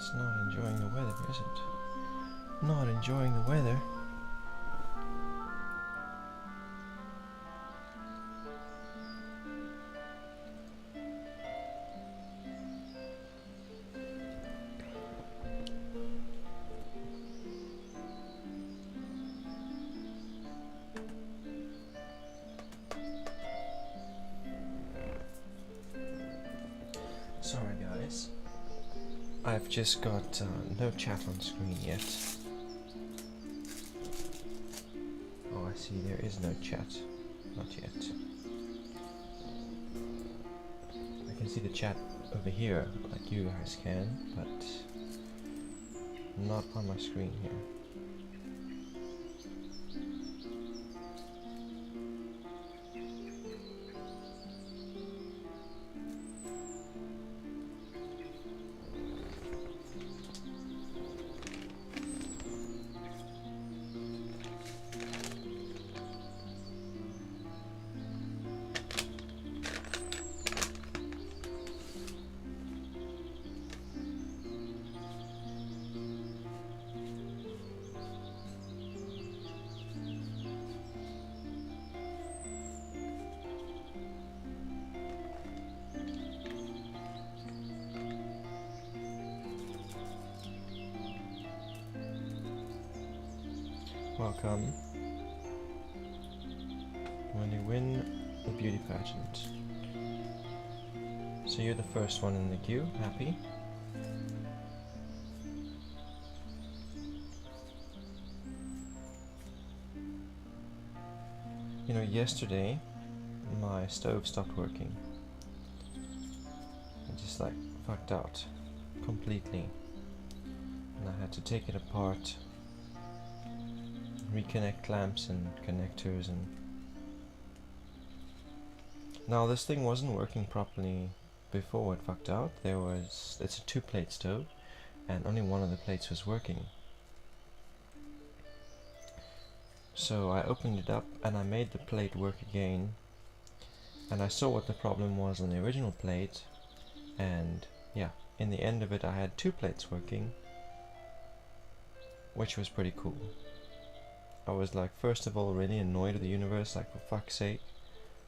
It's not enjoying the weather, is it? Not enjoying the weather. Sorry guys, I've just got no chat on screen yet. Oh, I see, there is no chat. Not yet. I can see the chat over here, like you guys can, but not on my screen here. Welcome. When you win the beauty pageant. So you're the first one in the queue, happy? You know, yesterday my stove stopped working. It just like fucked out completely. And I had to take it apart, reconnect clamps and connectors, and now this thing wasn't working properly before it fucked out. It's a 2-plate stove and only one of the plates was working. So I opened it up and I made the plate work again, and I saw what the problem was on the original plate, and yeah, in the end of it I had 2 plates working, which was pretty cool. I was like, first of all, really annoyed at the universe, like, for fuck's sake,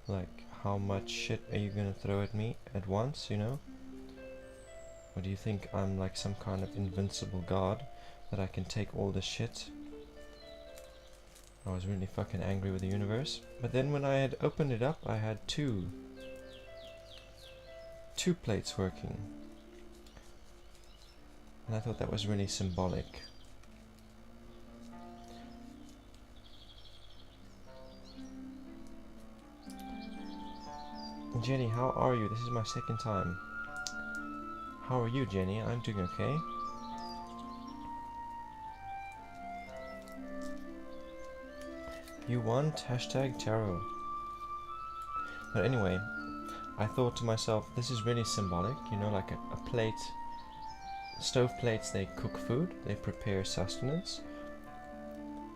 like, how much shit are you gonna throw at me at once, you know? Or do you think I'm like some kind of invincible god that I can take all this shit? I was really fucking angry with the universe. But then when I had opened it up, I had two plates working. And I thought that was really symbolic. Jenny, how are you? This is my second time. How are you, Jenny? I'm doing okay. You want #tarot. But anyway, I thought to myself, this is really symbolic, you know, like a plate. Stove plates, they cook food, they prepare sustenance.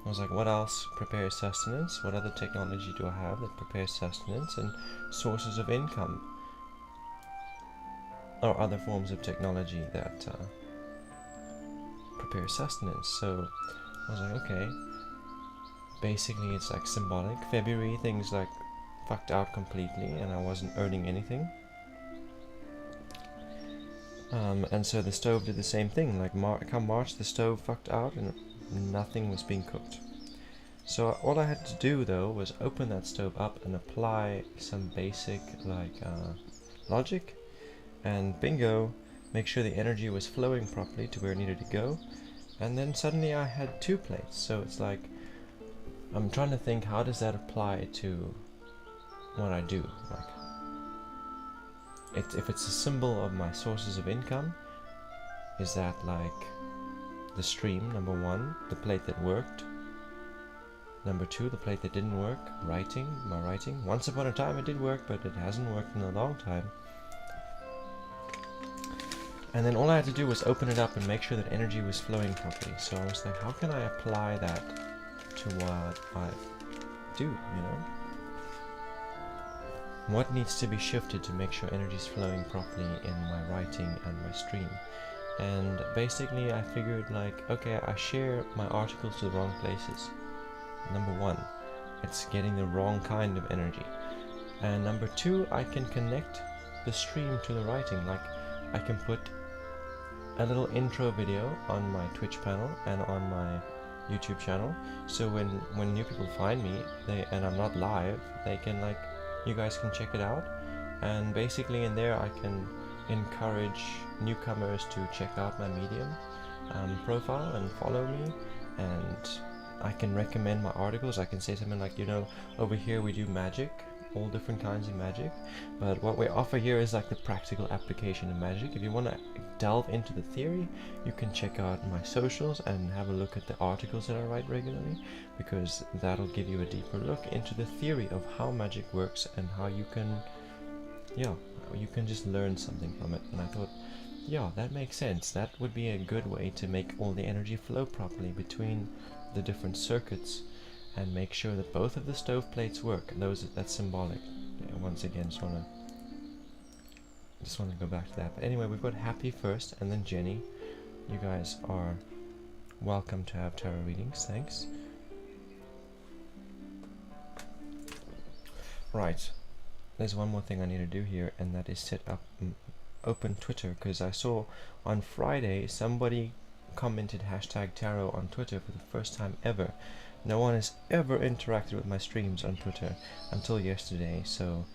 I was like, what else prepares sustenance? What other technology do I have that prepares sustenance and sources of income? Or other forms of technology that prepare sustenance. So I was like, okay, basically it's like symbolic. February, things like fucked out completely and I wasn't earning anything. And so the stove did the same thing. Like come March, the stove fucked out and nothing was being cooked. So all I had to do though was open that stove up and apply some basic like logic, and bingo, make sure the energy was flowing properly to where it needed to go, and then suddenly I had 2 plates. So it's like, I'm trying to think, how does that apply to what I do? Like, if it's a symbol of my sources of income, is that like the stream, number 1, the plate that worked, number 2, the plate that didn't work, my writing. Once upon a time it did work, but it hasn't worked in a long time. And then all I had to do was open it up and make sure that energy was flowing properly. So I was like, how can I apply that to what I do, you know? What needs to be shifted to make sure energy is flowing properly in my writing and my stream? And basically I figured like, okay, I share my articles to the wrong places. Number one, it's getting the wrong kind of energy. And number two, I can connect the stream to the writing. Like, I can put a little intro video on my Twitch panel and on my YouTube channel, so when new people find me, and I'm not live, they can like, you guys can check it out. And basically in there I can encourage newcomers to check out my Medium profile and follow me, and I can recommend my articles. I can say something like, you know, over here we do magic, all different kinds of magic, but what we offer here is like the practical application of magic. If you want to delve into the theory, you can check out my socials and have a look at the articles that I write regularly, because that'll give you a deeper look into the theory of how magic works and how you can, yeah, you can just learn something from it. And I thought, yeah, that makes sense. That would be a good way to make all the energy flow properly between the different circuits, and make sure that both of the stove plates work. That's symbolic. Yeah, once again, just want to go back to that. But anyway, we've got Happy first, and then Jenny. You guys are welcome to have tarot readings. Thanks. Right. There's one more thing I need to do here, and that is set up open Twitter, because I saw on Friday somebody commented #tarot on Twitter for the first time ever. No one has ever interacted with my streams on Twitter until yesterday, so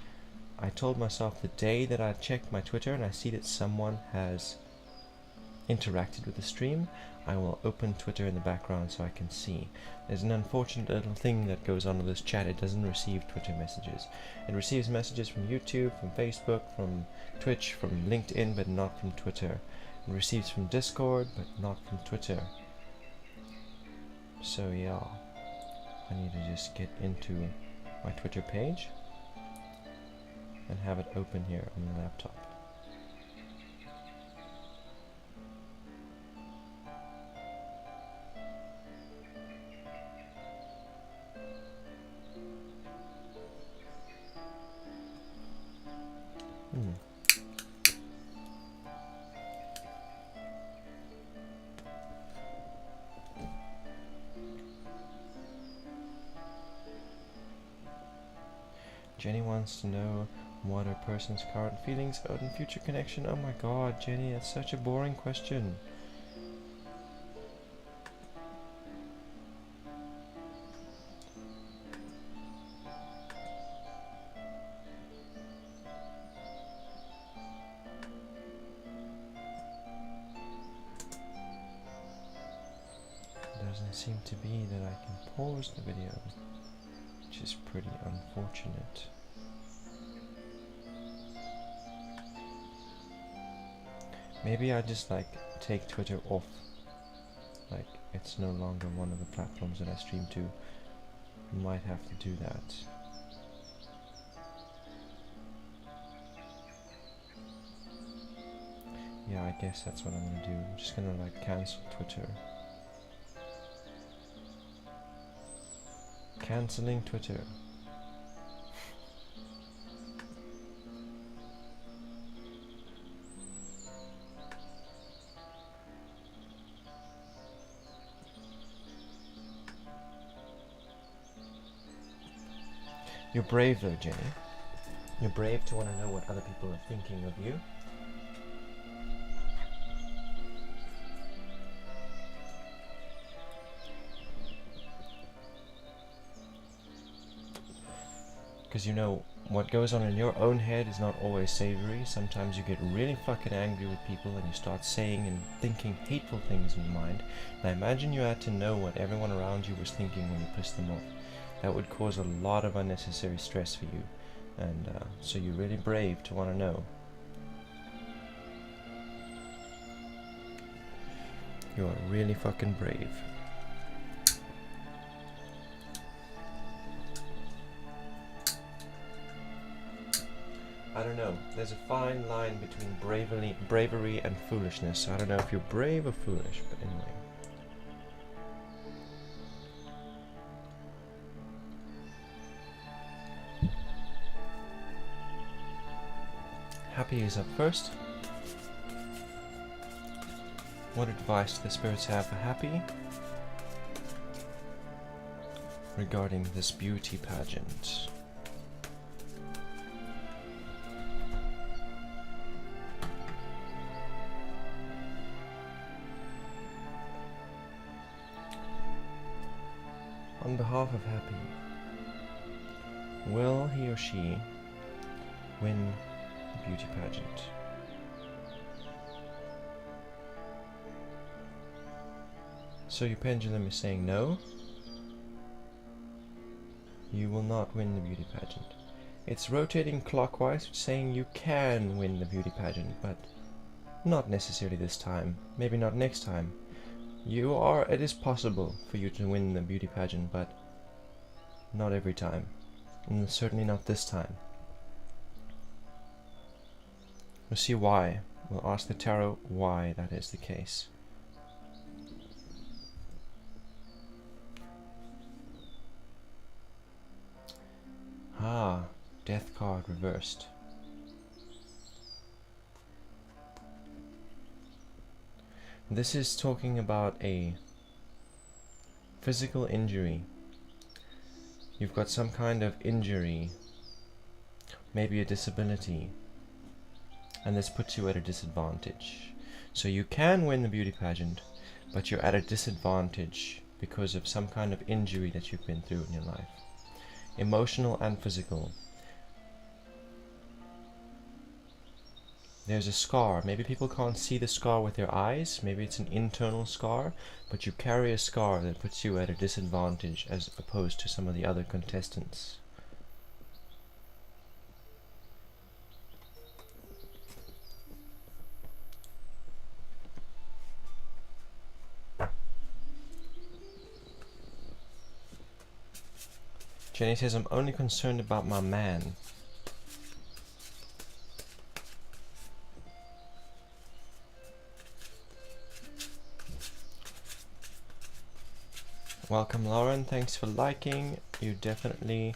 I told myself the day that I check my Twitter and I see that someone has interacted with the stream, I will open Twitter in the background so I can see. There's an unfortunate little thing that goes on with this chat. It doesn't receive Twitter messages. It receives messages from YouTube, from Facebook, from Twitch, from LinkedIn, but not from Twitter. It receives from Discord, but not from Twitter. So yeah, I need to just get into my Twitter page and have it open here on the laptop. Jenny wants to know what a person's current feelings about and future connection. Oh my god, Jenny, that's such a boring question. Doesn't seem to be that I can pause the video, which is pretty unfortunate. Maybe I just like take Twitter off, like it's no longer one of the platforms that I stream to. Might have to do that. Yeah, I guess that's what I'm gonna do. I'm just gonna like cancel Twitter. Canceling Twitter. You're brave though, Jenny. You're brave to want to know what other people are thinking of you. Because you know, what goes on in your own head is not always savory. Sometimes you get really fucking angry with people and you start saying and thinking hateful things in your mind. And I imagine you had to know what everyone around you was thinking when you pissed them off. That would cause a lot of unnecessary stress for you. And so you're really brave to want to know. You are really fucking brave. I don't know. There's a fine line between bravery and foolishness. So I don't know if you're brave or foolish, but anyway. Happy is up first. What advice do the spirits have for Happy regarding this beauty pageant? On behalf of Happy, will he or she win the beauty pageant? So your pendulum is saying no, you will not win the beauty pageant. It's rotating clockwise, saying you can win the beauty pageant, but not necessarily this time, maybe not next time. It is possible for you to win the beauty pageant, but not every time, and certainly not this time. We'll see why. We'll ask the tarot why that is the case. Ah, Death card reversed. This is talking about a physical injury. You've got some kind of injury, maybe a disability, and this puts you at a disadvantage. So you can win the beauty pageant, but you're at a disadvantage because of some kind of injury that you've been through in your life. Emotional and physical. There's a scar. Maybe people can't see the scar with their eyes. Maybe it's an internal scar, but you carry a scar that puts you at a disadvantage as opposed to some of the other contestants. Jenny says, I'm only concerned about my man. Welcome Lauren, thanks for liking. You definitely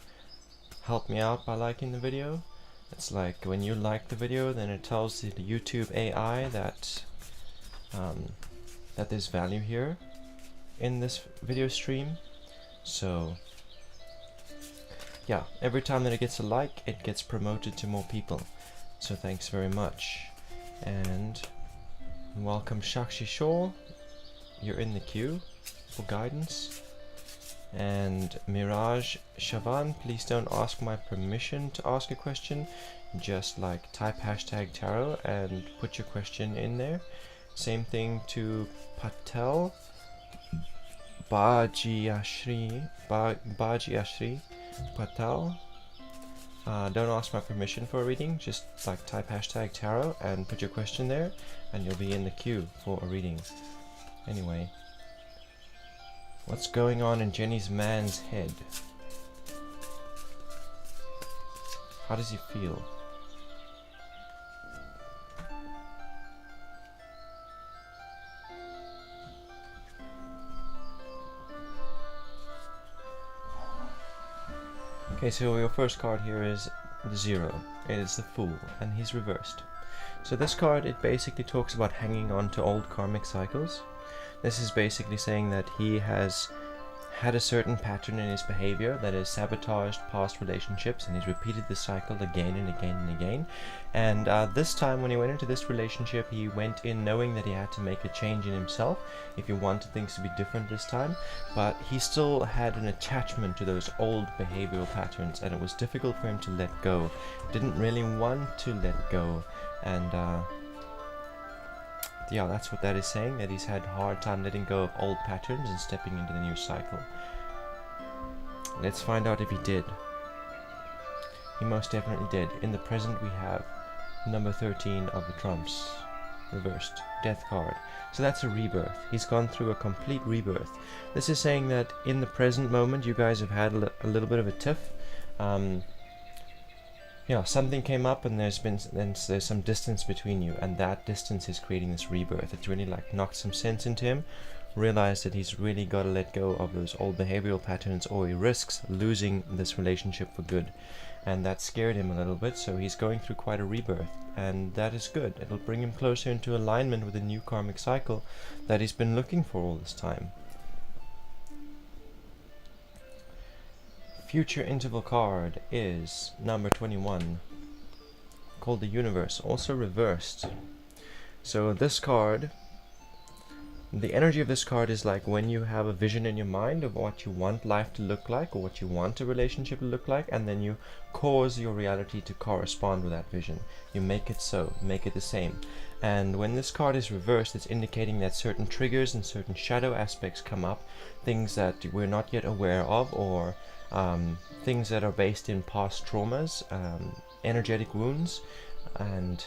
helped me out by liking the video. It's like when you like the video, then it tells the YouTube AI that that there's value here in this video stream. So yeah, every time that it gets a like, it gets promoted to more people. So thanks very much. And welcome Shakshi Shaw. You're in the queue for guidance. And Mirage Shavan, please don't ask my permission to ask a question. Just like type #tarot and put your question in there. Same thing to Patel Baji Ashri Patel. Don't ask my permission for a reading, just like type #tarot and put your question there, and you'll be in the queue for a reading. Anyway, what's going on in Jenny's man's head? How does he feel? Okay, so your first card here is the Zero. It is the Fool, and he's reversed. So this card, it basically talks about hanging on to old karmic cycles. This is basically saying that he has had a certain pattern in his behavior that has sabotaged past relationships, and he's repeated the cycle again and again and again. And this time when he went into this relationship, he went in knowing that he had to make a change in himself if he wanted things to be different this time, but he still had an attachment to those old behavioral patterns, and it was difficult for him to let go. Didn't really want to let go, and yeah, that's what that is saying, that he's had a hard time letting go of old patterns and stepping into the new cycle. Let's find out if he did. He most definitely did. In the present we have number 13 of the trumps, reversed, Death card. So that's a rebirth. He's gone through a complete rebirth. This is saying that in the present moment you guys have had a little bit of a tiff. Yeah, something came up and there's some distance between you, and that distance is creating this rebirth. It's really like knocked some sense into him, realized that he's really got to let go of those old behavioral patterns or he risks losing this relationship for good. and that scared him a little bit, so he's going through quite a rebirth, and that is good. It'll bring him closer into alignment with the new karmic cycle that he's been looking for all this time. Future interval card is number 21, called the Universe, also reversed. So this card, the energy of this card is like when you have a vision in your mind of what you want life to look like, or what you want a relationship to look like, and then you cause your reality to correspond with that vision. You make it so, make it the same. And when this card is reversed, it's indicating that certain triggers and certain shadow aspects come up, things that we're not yet aware of, or things that are based in past traumas, energetic wounds, and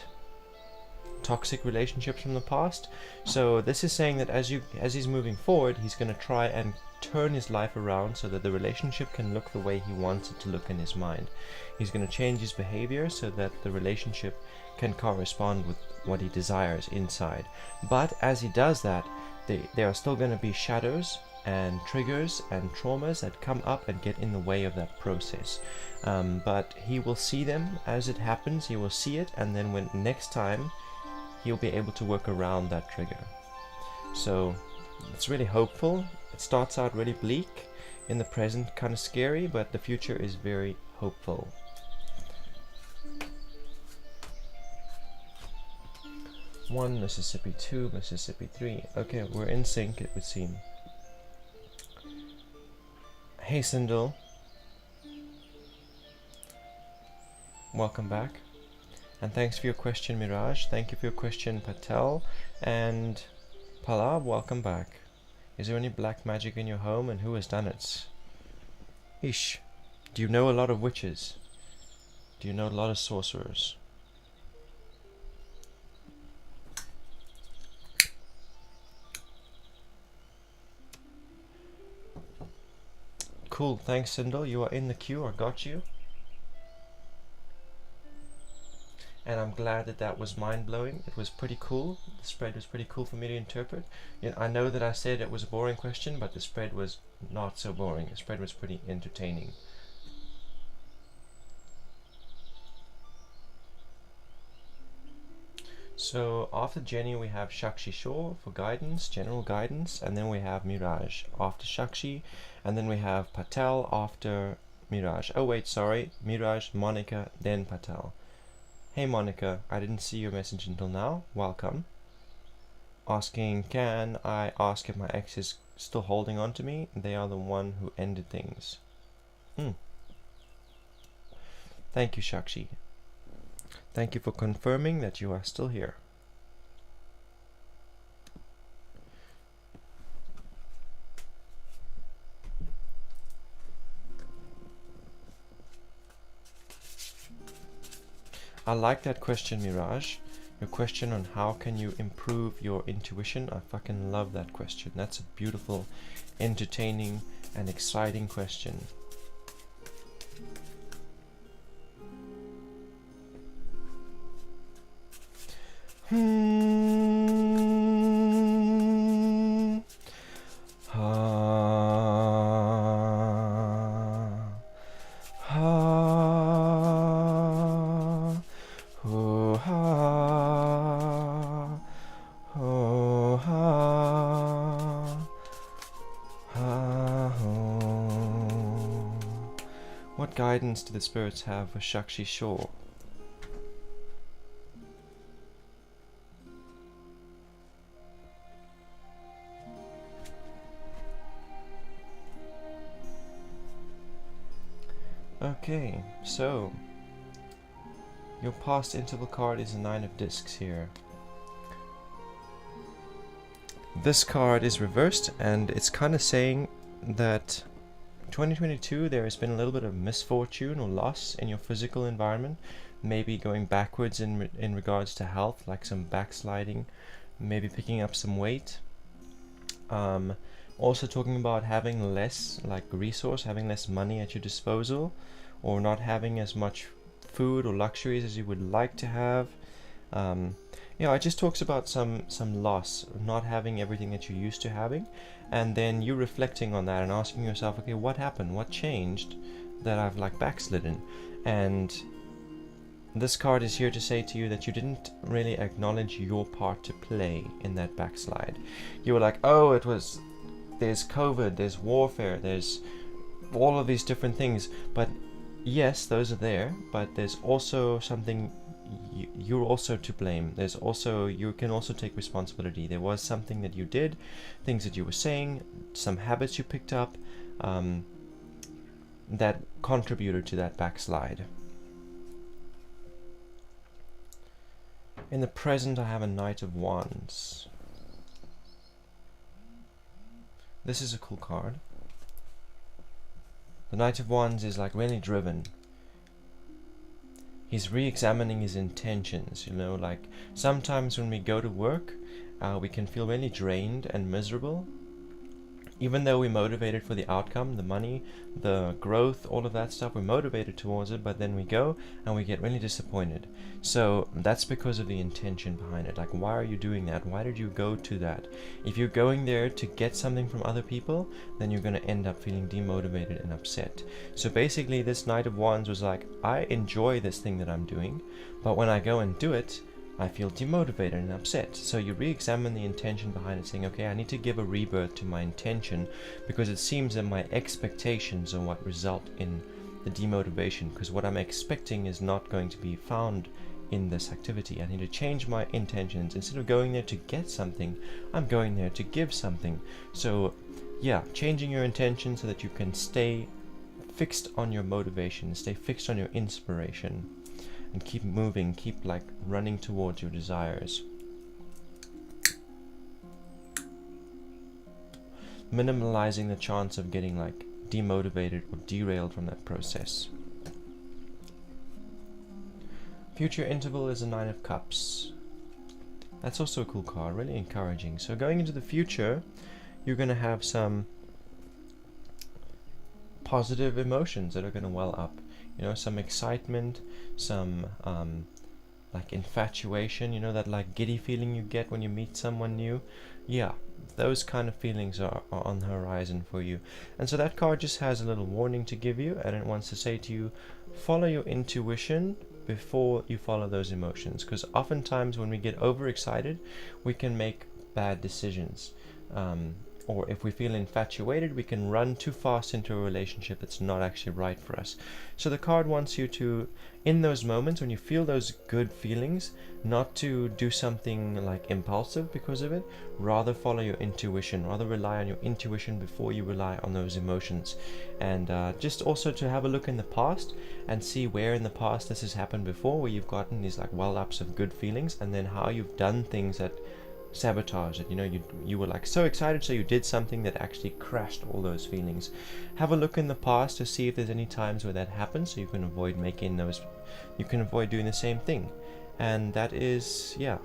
toxic relationships from the past. So this is saying that as he's moving forward, he's going to try and turn his life around so that the relationship can look the way he wants it to look in his mind. He's going to change his behavior so that the relationship can correspond with what he desires inside. But as he does that, there are still going to be shadows and triggers and traumas that come up and get in the way of that process. But he will see them as it happens. He will see it, and then when next time, he'll be able to work around that trigger. So it's really hopeful. It starts out really bleak, in the present kind of scary, but the future is very hopeful. One Mississippi, 2 Mississippi, 3. Okay, we're in sync, it would seem. Hey Sindel, welcome back, and thanks for your question, Mirage. Thank you for your question, Patel, and Palab, welcome back. Is there any black magic in your home, and who has done it? Ish. Do you know a lot of witches? Do you know a lot of sorcerers? Cool, thanks Sindel, you are in the queue, I got you. And I'm glad that that was mind-blowing. It was pretty cool. The spread was pretty cool for me to interpret. I know that I said it was a boring question, but the spread was not so boring. The spread was pretty entertaining. So after Jenny we have Shakshi Shore for guidance, general guidance, and then we have Mirage after Shakshi, and then we have Patel after Mirage. Oh wait, sorry, Mirage, Monica, then Patel. Hey Monica, I didn't see your message until now. Welcome. Asking, can I ask if my ex is still holding on to me? They are the one who ended things. Thank you, Shakshi. Thank you for confirming that you are still here. I like that question, Mirage. Your question on how can you improve your intuition. I fucking love that question. That's a beautiful, entertaining, and exciting question. What guidance do the spirits have for Shakshi Shore? Okay, so your past interval card is a 9 of discs here. This card is reversed, and it's kind of saying that 2022 there has been a little bit of misfortune or loss in your physical environment, maybe going backwards in regards to health, like some backsliding, maybe picking up some weight. Also talking about having less having less money at your disposal, or not having as much food or luxuries as you would like to have. It just talks about some loss, not having everything that you're used to having, and then you reflecting on that and asking yourself, okay, what happened? What changed that I've backslidden? And this card is here to say to you that you didn't really acknowledge your part to play in that backslide. You were like, oh, there's COVID, there's warfare, there's all of these different things. But yes, those are there, but there's also something you're also to blame. You can also take responsibility. There was something that you did, things that you were saying, some habits you picked up, that contributed to that backslide. In the present, I have a Knight of Wands. This is a cool card. The Knight of Wands is like really driven. He's re-examining his intentions, you know, like sometimes when we go to work, we can feel really drained and miserable. Even though we're motivated for the outcome, the money, the growth, all of that stuff, we're motivated towards it, but then we go and we get really disappointed. So that's because of the intention behind it. Like, why are you doing that? Why did you go to that? If you're going there to get something from other people, then you're going to end up feeling demotivated and upset. So basically, this Knight of Wands was like, I enjoy this thing that I'm doing, but when I go and do it, I feel demotivated and upset. So you re-examine the intention behind it, saying, okay, I need to give a rebirth to my intention, because it seems that my expectations are what result in the demotivation, because what I'm expecting is not going to be found in this activity. I need to change my intentions. Instead of going there to get something, I'm going there to give something. So yeah, changing your intention so that you can stay fixed on your motivation, stay fixed on your inspiration, and keep moving, keep like running towards your desires. Minimalizing the chance of getting like demotivated or derailed from that process. Future interval is a 9 of Cups. That's also a cool card, really encouraging. So going into the future, you're going to have some positive emotions that are going to well up. You know, some excitement, some like infatuation, you know, that like giddy feeling you get when you meet someone new. Yeah, those kind of feelings are on the horizon for you. And so that card just has a little warning to give you, and it wants to say to you, follow your intuition before you follow those emotions, because oftentimes when we get overexcited, we can make bad decisions. Or if we feel infatuated, we can run too fast into a relationship that's not actually right for us. So the card wants you to, in those moments when you feel those good feelings, not to do something like impulsive because of it, rather follow your intuition, rather rely on your intuition before you rely on those emotions. And just also to have a look in the past and see where in the past this has happened before, where you've gotten these like well-ups of good feelings, and then how you've done things that sabotage it. You know, you were like so excited, so you did something that actually crashed all those feelings. Have a look in the past to see if there's any times where that happens, so you can avoid doing the same thing. And that is, yeah,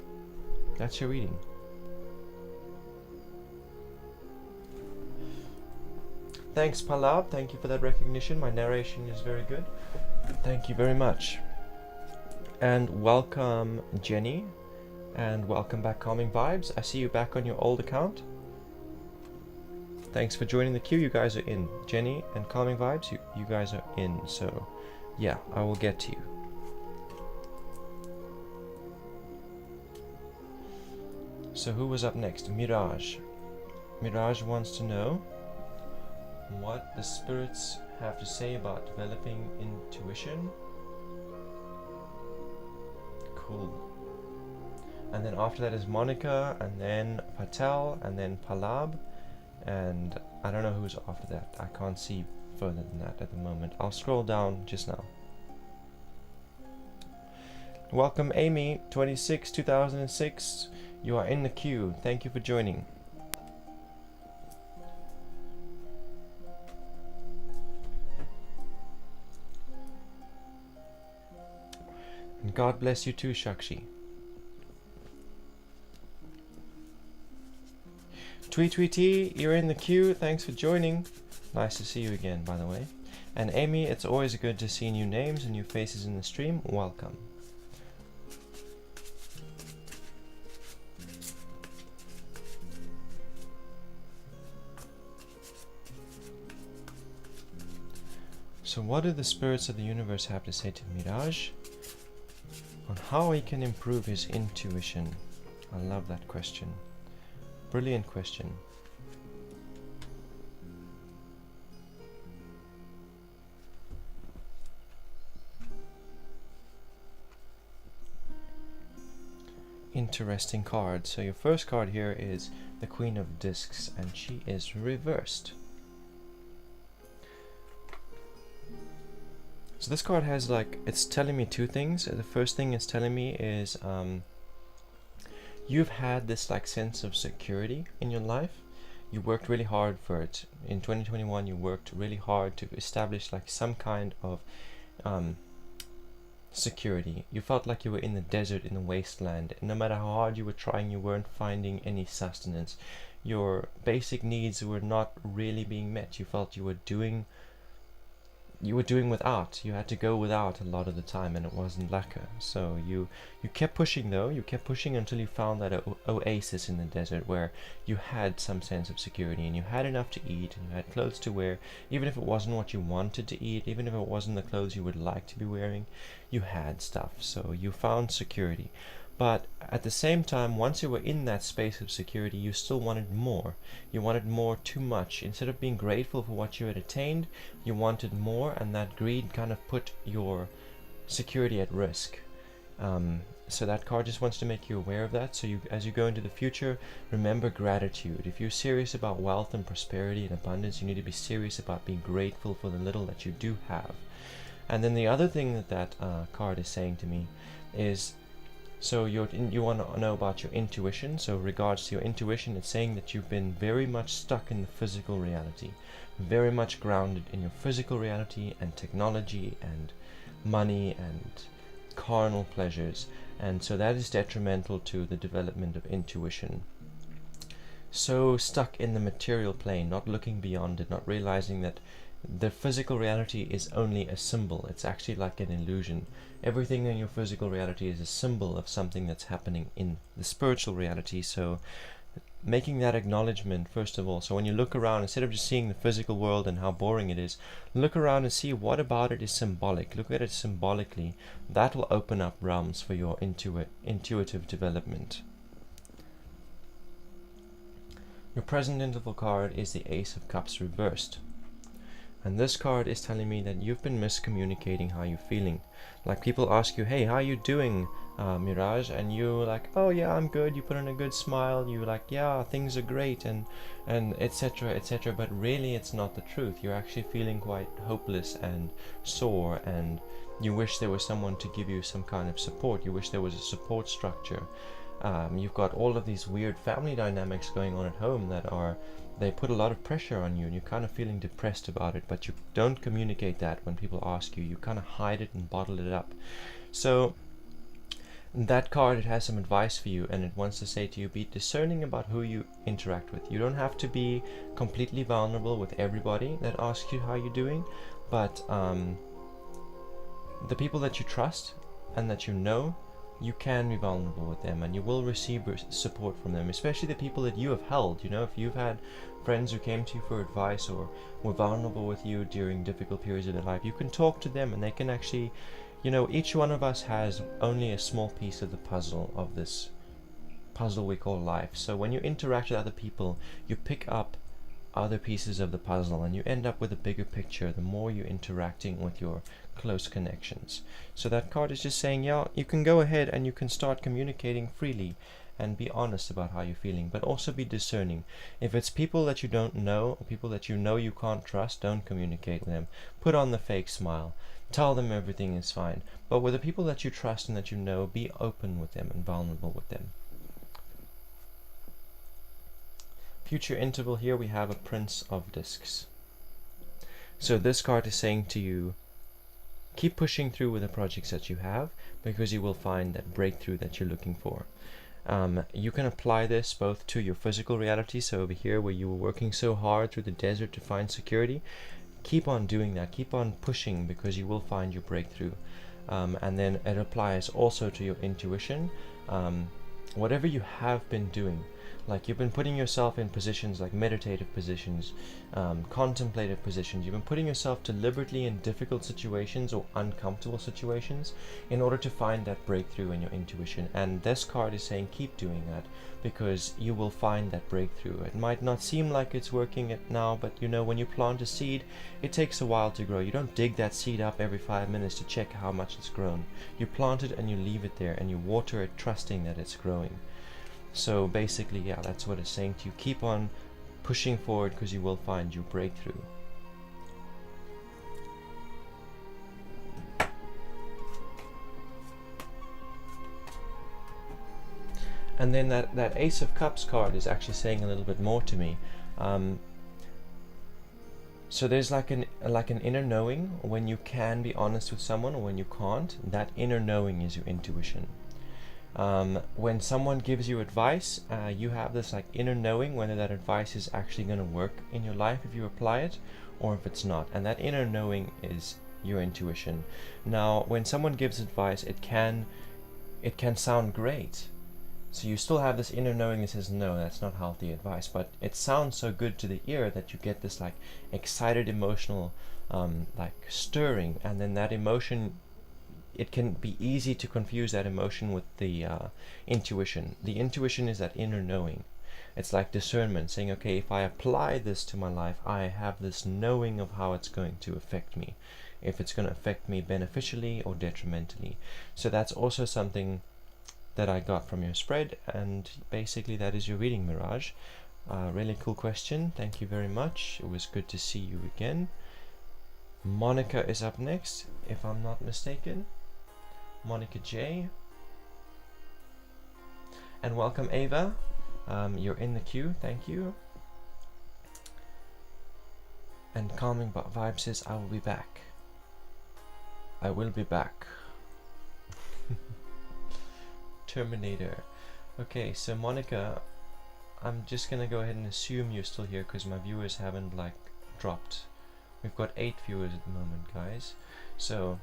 that's your reading. Thanks, Palab. Thank you for that recognition. My narration is very good. Thank you very much. And welcome, Jenny. And welcome back, Calming Vibes. I see you back on your old account. Thanks for joining the queue. You guys are in. Jenny and Calming Vibes, you guys are in. So yeah, I will get to you. So who was up next? Mirage. Mirage wants to know what the spirits have to say about developing intuition. Cool. And then after that is Monica, and then Patel, and then Palab, and I don't know who's after that. I can't see further than that at the moment. I'll scroll down just now. Welcome, Amy, 26, 2006. You are in the queue. Thank you for joining. And God bless you too, Shakshi. Tweet, you're in the queue. Thanks for joining. Nice to see you again, by the way. And Amy, it's always good to see new names and new faces in the stream. Welcome. So what do the spirits of the universe have to say to Mirage on how he can improve his intuition? I love that question. Brilliant question. Interesting card. So your first card here is the Queen of Discs, and she is reversed. So this card has, like, it's telling me two things. The first thing it's telling me is you've had this like sense of security in your life. You worked really hard for it. In 2021 you worked really hard to establish like some kind of security. You felt like you were in the desert, in the wasteland. No matter how hard you were trying, you weren't finding any sustenance. Your basic needs were not really being met. You felt you were doing without. You had to go without a lot of the time, and it wasn't lacquer. So you kept pushing though. You kept pushing until you found that oasis in the desert where you had some sense of security, and you had enough to eat, and you had clothes to wear, even if it wasn't what you wanted to eat, even if it wasn't the clothes you would like to be wearing. You had stuff, so you found security. But at the same time, once you were in that space of security, you still wanted more. You wanted more too much. Instead of being grateful for what you had attained, you wanted more, and that greed kind of put your security at risk. So that card just wants to make you aware of that. So as you go into the future, remember gratitude. If you're serious about wealth and prosperity and abundance, you need to be serious about being grateful for the little that you do have. And then the other thing that card is saying to me is, so you want to know about your intuition. So regards to your intuition, it's saying that you've been very much stuck in the physical reality, very much grounded in your physical reality and technology and money and carnal pleasures, and so that is detrimental to the development of intuition. So stuck in the material plane, not looking beyond it, not realizing that the physical reality is only a symbol. It's actually like an illusion. Everything in your physical reality is a symbol of something that's happening in the spiritual reality. So making that acknowledgement first of all. So when you look around, instead of just seeing the physical world and how boring it is, look around and see what about it is symbolic. Look at it symbolically. That will open up realms for your intuitive development. Your present interval card is the Ace of Cups reversed. And this card is telling me that you've been miscommunicating how you're feeling. Like people ask you, hey, how you doing, Mirage? And you're like, oh yeah, I'm good. You put on a good smile. You're like, yeah, things are great, and etc, etc. But really it's not the truth. You're actually feeling quite hopeless and sore, and you wish there was someone to give you some kind of support. You wish there was a support structure. You've got all of these weird family dynamics going on at home that they put a lot of pressure on you, and you're kind of feeling depressed about it, but you don't communicate that when people ask you. You kind of hide it and bottle it up. So that card, it has some advice for you, and it wants to say to you, be discerning about who you interact with. You don't have to be completely vulnerable with everybody that asks you how you're doing, but the people that you trust and that you know, you can be vulnerable with them, and you will receive support from them, especially the people that you have held. You know, if you've had friends who came to you for advice or were vulnerable with you during difficult periods of their life, you can talk to them, and they can actually, you know, each one of us has only a small piece of the puzzle, of this puzzle we call life. So when you interact with other people, you pick up other pieces of the puzzle, and you end up with a bigger picture the more you're interacting with your close connections. So that card is just saying, yeah, you can go ahead and you can start communicating freely and be honest about how you're feeling, but also be discerning. If it's people that you don't know, or people that you know you can't trust, don't communicate with them. Put on the fake smile. Tell them everything is fine. But with the people that you trust and that you know, be open with them and vulnerable with them. Future interval here, we have a Prince of Discs. So this card is saying to you, keep pushing through with the projects that you have, because you will find that breakthrough that you're looking for. You can apply this both to your physical reality, so over here where you were working so hard through the desert to find security, keep on doing that, keep on pushing, because you will find your breakthrough. And then it applies also to your intuition. Whatever you have been doing, Like you've been putting yourself in positions like meditative positions, contemplative positions. You've been putting yourself deliberately in difficult situations or uncomfortable situations in order to find that breakthrough in your intuition. And this card is saying keep doing that, because you will find that breakthrough. It might not seem like it's working now, but you know, when you plant a seed, it takes a while to grow. You don't dig that seed up every 5 minutes to check how much it's grown. You plant it and you leave it there and you water it, trusting that it's growing. So basically, yeah, that's what it's saying to you. Keep on pushing forward, because you will find your breakthrough. And then that Ace of Cups card is actually saying a little bit more to me. So there's like an inner knowing when you can be honest with someone or when you can't. That inner knowing is your intuition. When someone gives you advice, you have this like inner knowing whether that advice is actually going to work in your life if you apply it, or if it's not. And that inner knowing is your intuition. Now, when someone gives advice, it can sound great. So you still have this inner knowing that says, no, that's not healthy advice, but it sounds so good to the ear that you get this like excited emotional like stirring, and then that emotion, it can be easy to confuse that emotion with the intuition. The intuition is that inner knowing. It's like discernment, saying, okay, if I apply this to my life, I have this knowing of how it's going to affect me, if it's going to affect me beneficially or detrimentally. So that's also something that I got from your spread, and basically that is your reading, Mirage. Really cool question. Thank you very much. It was good to see you again. Monica is up next, if I'm not mistaken. Monica J. And welcome, Ava. You're in the queue. Thank you. And Calming Vibe says, I will be back. I will be back. Terminator. Okay, so Monica, I'm just gonna go ahead and assume you're still here, because my viewers haven't like dropped. We've got 8 viewers at the moment, guys. So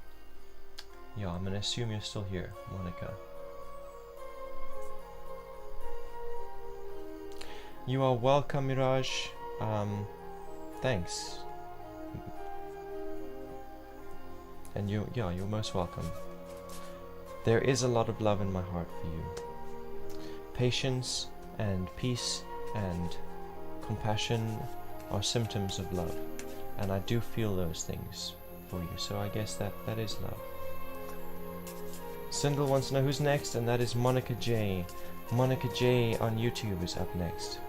yeah, I'm gonna assume you're still here, Monica. You are welcome, Mirage. Thanks. And you're most welcome. There is a lot of love in my heart for you. Patience and peace and compassion are symptoms of love, and I do feel those things for you, so I guess that is love. Sindel wants to know who's next, and that is Monica J. Monica J on YouTube is up next.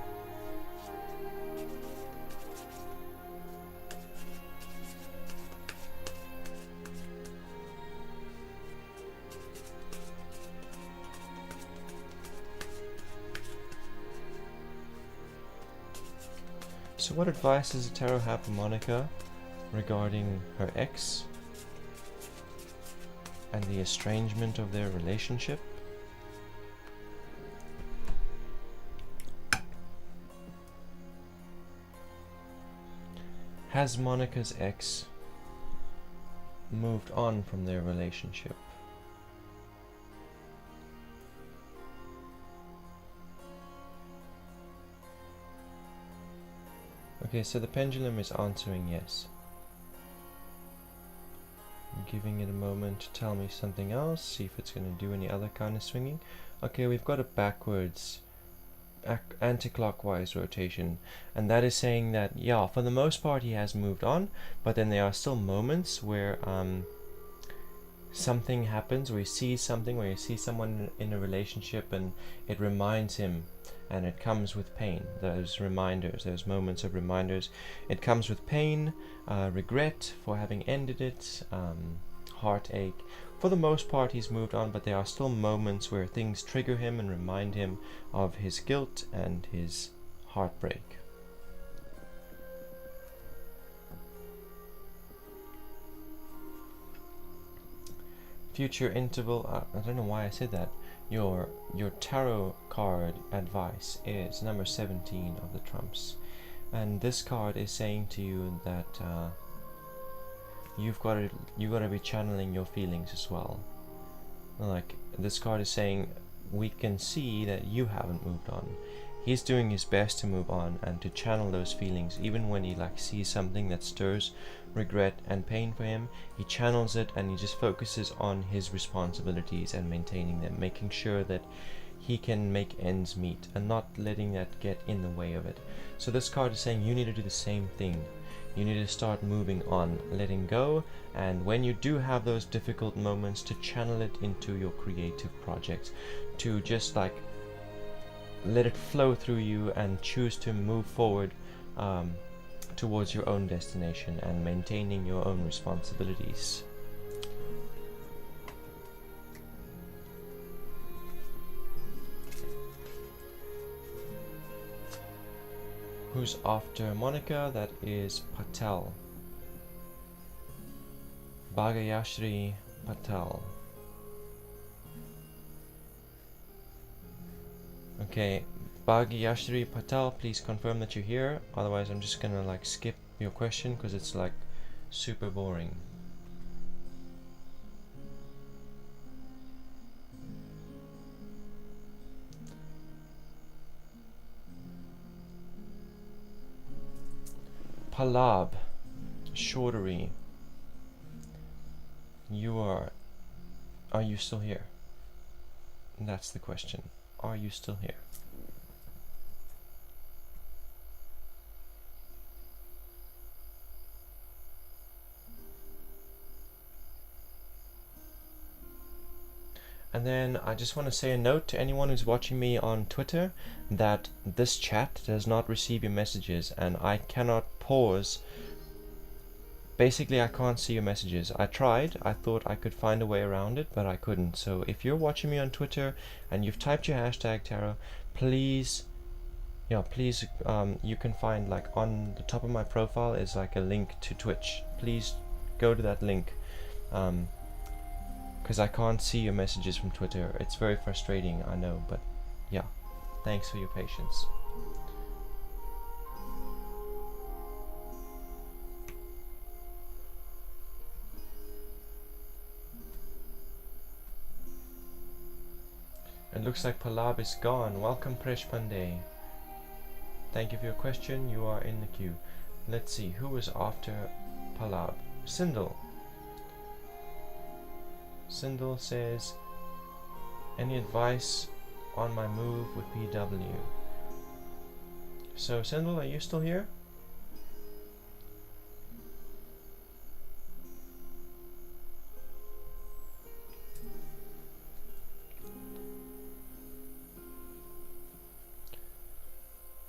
So what advice does the tarot have for Monica regarding her ex and the estrangement of their relationship? Has Monica's ex moved on from their relationship? Okay, so the pendulum is answering yes. I'm giving it a moment to tell me something else, see if it's going to do any other kind of swinging. Okay, we've got a backwards, anti-clockwise rotation, and that is saying that, yeah, for the most part he has moved on, but then there are still moments where something happens, where he sees something, where you see someone in a relationship and it reminds him, and it comes with pain. Those reminders, those moments of reminders, it comes with pain, regret for having ended it, heartache. For the most part he's moved on, but there are still moments where things trigger him and remind him of his guilt and his heartbreak. Future interval, I don't know why I said that. Your tarot card advice is number 17 of the trumps, and this card is saying to you that you got to be channeling your feelings as well. Like, this card is saying, we can see that you haven't moved on. he's doing his best to move on and to channel those feelings, even when he like sees something that stirs regret and pain for him. He channels it and he just focuses on his responsibilities and maintaining them, making sure that he can make ends meet and not letting that get in the way of it. So this card is saying you need to do the same thing. You need to start moving on, letting go, and when you do have those difficult moments, to channel it into your creative projects, to just like let it flow through you and choose to move forward towards your own destination and maintaining your own responsibilities. Who's after Monica? That is Patel. Bhagayashri Patel. Okay, Bhagayashri Patel, please confirm that you're here. Otherwise, I'm just gonna like skip your question because it's like super boring. Palab, Shortery, are you still here? That's the question. Are you still here? And then I just want to say a note to anyone who's watching me on Twitter that this chat does not receive your messages and I cannot pause. Basically, I can't see your messages. I tried, I thought I could find a way around it, but I couldn't. So if you're watching me on Twitter and you've typed your hashtag tarot, please, you can find like on the top of my profile is like a link to Twitch. Please go to that link. Because I can't see your messages from Twitter. It's very frustrating, I know, but yeah, thanks for your patience. It looks like Palab is gone. Welcome, Presh Pandey. Thank you for your question. You are in the queue. Let's see, who is after Palab? Sindel. Sindel says, any advice on my move with PW? So Sindel, are you still here?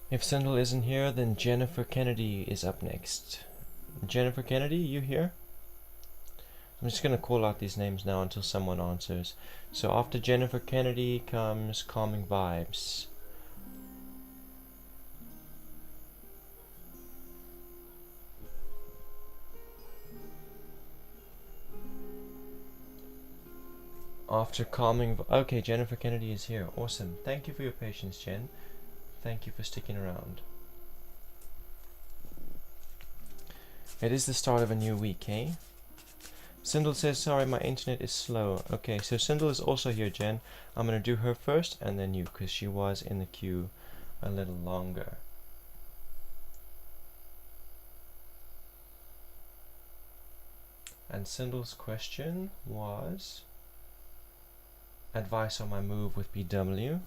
If Sindel isn't here, then Jennifer Kennedy is up next. Jennifer Kennedy, you here? I'm just going to call out these names now until someone answers. So after Jennifer Kennedy comes Calming Vibes. After okay, Jennifer Kennedy is here. Awesome. Thank you for your patience, Jen. Thank you for sticking around. It is the start of a new week, eh? Sindel says, sorry, my internet is slow. Okay, so Sindel is also here, Jen. I'm going to do her first and then you, because she was in the queue a little longer. And Sindel's question was, advice on my move with BW.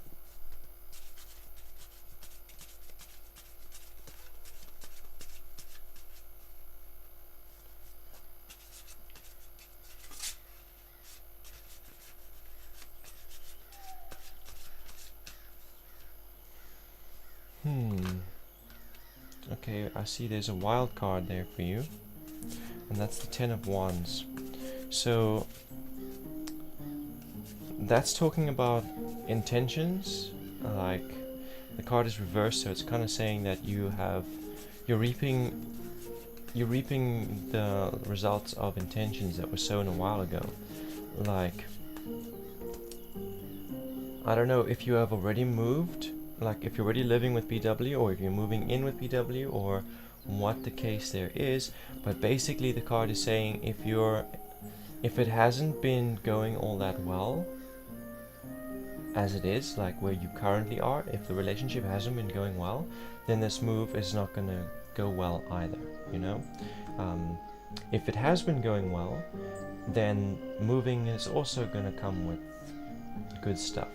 Okay, I see there's a wild card there for you, and that's the 10 of Wands. So that's talking about intentions. Like the card is reversed, so it's kind of saying that you're reaping the results of intentions that were sown a while ago. Like, I don't know if you have already moved, like if you're already living with BW or if you're moving in with BW or what the case there is, but basically the card is saying if it hasn't been going all that well, as it is, like where you currently are, if the relationship hasn't been going well, then this move is not going to go well either, you know? If it has been going well, then moving is also going to come with good stuff.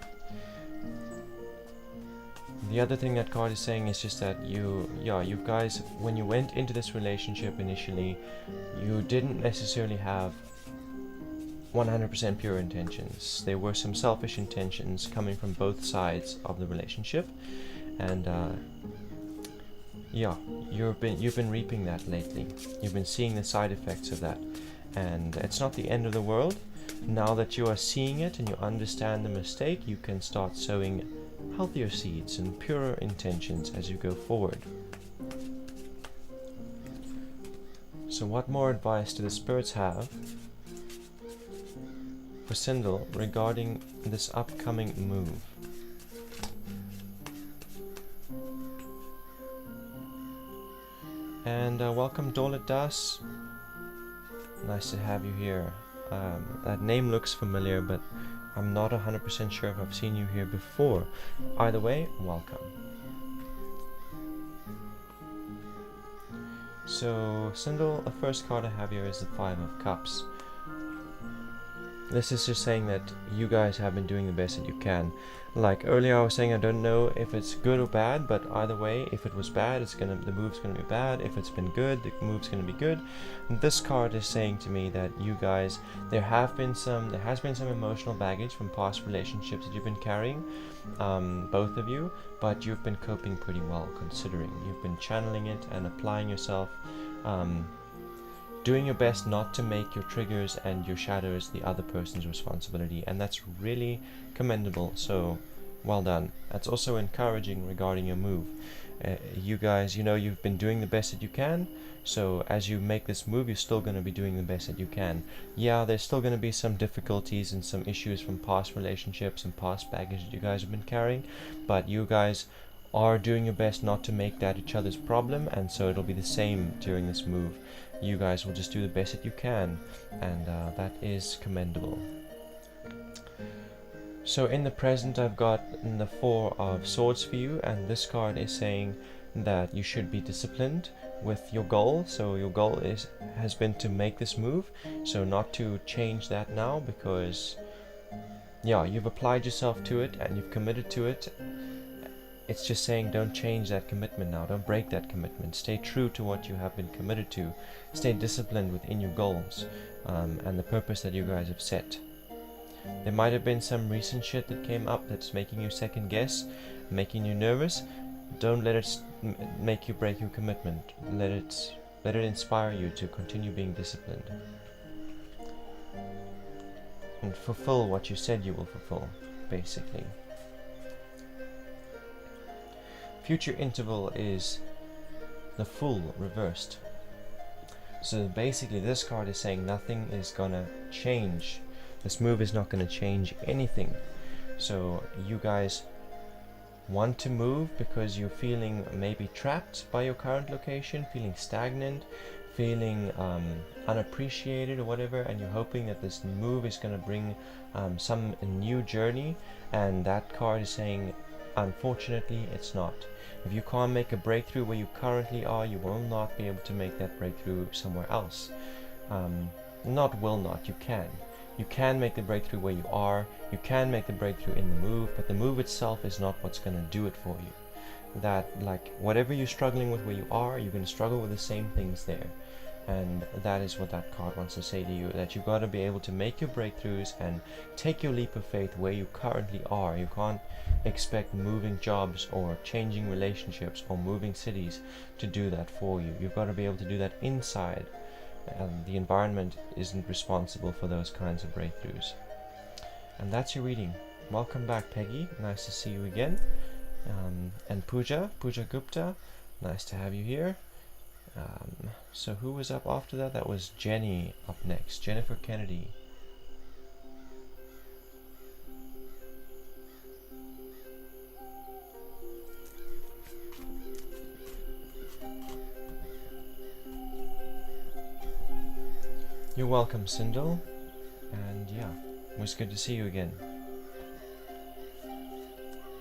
The other thing that card is saying is just that you guys, when you went into this relationship initially, you didn't necessarily have 100% pure intentions. There were some selfish intentions coming from both sides of the relationship, and you've been reaping that lately. You've been seeing the side effects of that, and it's not the end of the world. Now that you are seeing it and you understand the mistake, you can start sowing healthier seeds and purer intentions as you go forward. So what more advice do the spirits have for Sindel regarding this upcoming move? And welcome Dolet Das. Nice to have you here. That name looks familiar, but I'm not 100% sure if I've seen you here before. Either way, welcome. So, Sindel, the first card I have here is the Five of Cups. This is just saying that you guys have been doing the best that you can. Like earlier I was saying, I don't know if it's good or bad, but either way, if it was bad, the move's gonna be bad. If it's been good, the move's gonna be good. And this card is saying to me that you guys, there has been some emotional baggage from past relationships that you've been carrying, both of you, but you've been coping pretty well considering. You've been channeling it and applying yourself, doing your best not to make your triggers and your shadows the other person's responsibility, and that's really commendable, so well done. That's also encouraging regarding your move. You guys, you've been doing the best that you can, so as you make this move, you're still going to be doing the best that you can. Yeah, there's still going to be some difficulties and some issues from past relationships and past baggage that you guys have been carrying, but you guys are doing your best not to make that each other's problem, and so it'll be the same during this move. You guys will just do the best that you can, and that is commendable. So in the present, I've got the Four of Swords for you, and this card is saying that you should be disciplined with your goal. So your goal has been to make this move, so not to change that now, because you've applied yourself to it and you've committed to it. It's just saying don't change that commitment now, don't break that commitment, stay true to what you have been committed to, stay disciplined within your goals and the purpose that you guys have set. There might have been some recent shit that came up that's making you second guess, making you nervous. Don't let it make you break your commitment. Let it inspire you to continue being disciplined and fulfill what you said you will fulfill, basically. Future interval is the Fool reversed. So basically this card is saying nothing is gonna change. This move is not gonna change anything. So you guys want to move because you're feeling maybe trapped by your current location, feeling stagnant, feeling unappreciated or whatever, and you're hoping that this move is gonna bring some new journey, and that card is saying unfortunately it's not. If you can't make a breakthrough where you currently are, you will not be able to make that breakthrough somewhere else. You can. You can make the breakthrough where you are, you can make the breakthrough in the move, but the move itself is not what's going to do it for you. That, like, whatever you're struggling with where you are, you're going to struggle with the same things there. And that is what that card wants to say to you, that you've got to be able to make your breakthroughs and take your leap of faith where you currently are. You can't expect moving jobs or changing relationships or moving cities to do that for you. You've got to be able to do that inside. The environment isn't responsible for those kinds of breakthroughs. And that's your reading. Welcome back, Peggy. Nice to see you again. And Pooja Gupta. Nice to have you here. So who was up after that? That was Jenny up next. Jennifer Kennedy. You're welcome, Sindel. And yeah, it was good to see you again.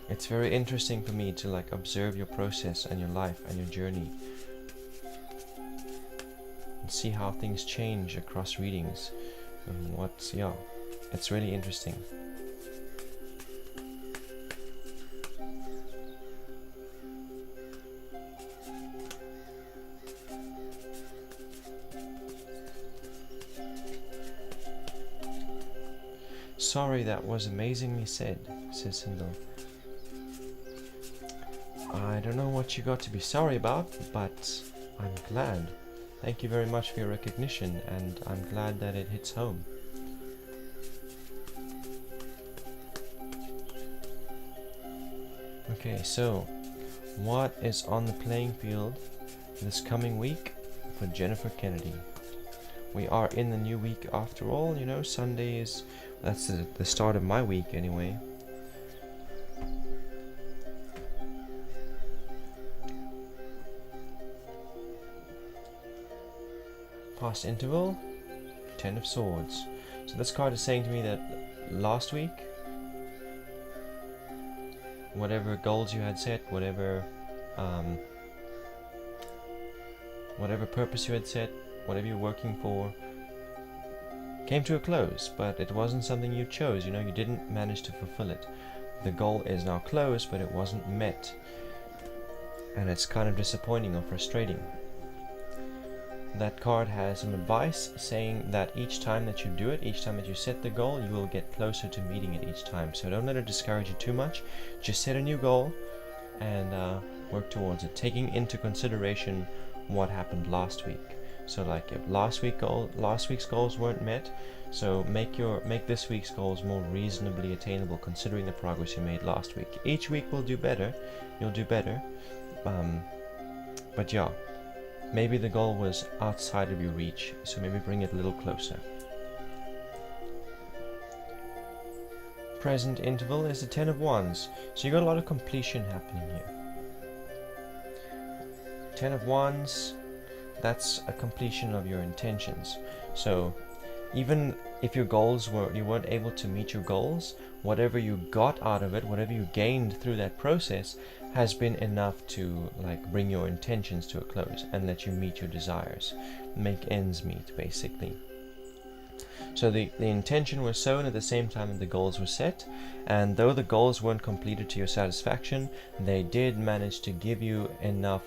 It's very interesting for me to like observe your process and your life and your journey and see how things change across readings and it's really interesting. Sorry, that was amazingly said, says Sindel. I don't know what you got to be sorry about, but I'm glad. Thank you very much for your recognition, and I'm glad that it hits home. Okay, so what is on the playing field this coming week for Jennifer Kennedy? We are in the new week after all, you know, Sunday is... that's the start of my week anyway. Past interval, 10 of Swords. So this card is saying to me that last week, whatever goals you had set, whatever purpose you had set, whatever you're working for, came to a close, but it wasn't something you chose, you know, you didn't manage to fulfill it. The goal is now closed, but it wasn't met. And it's kind of disappointing or frustrating. That card has some advice saying that each time that you do it, each time that you set the goal, you will get closer to meeting it each time. So don't let it discourage you too much. Just set a new goal and work towards it, taking into consideration what happened last week. So like if last week's goals weren't met, so make this week's goals more reasonably attainable considering the progress you made last week. Each week will do better, you'll do better, but yeah, maybe the goal was outside of your reach, so maybe bring it a little closer. Present interval is the 10 of Wands, so you got a lot of completion happening here. 10 of Wands, that's a completion of your intentions. So even if your goals you weren't able to meet your goals, whatever you got out of it, whatever you gained through that process has been enough to like bring your intentions to a close and let you meet your desires, make ends meet basically. So the intention was sown at the same time that the goals were set, and though the goals weren't completed to your satisfaction, they did manage to give you enough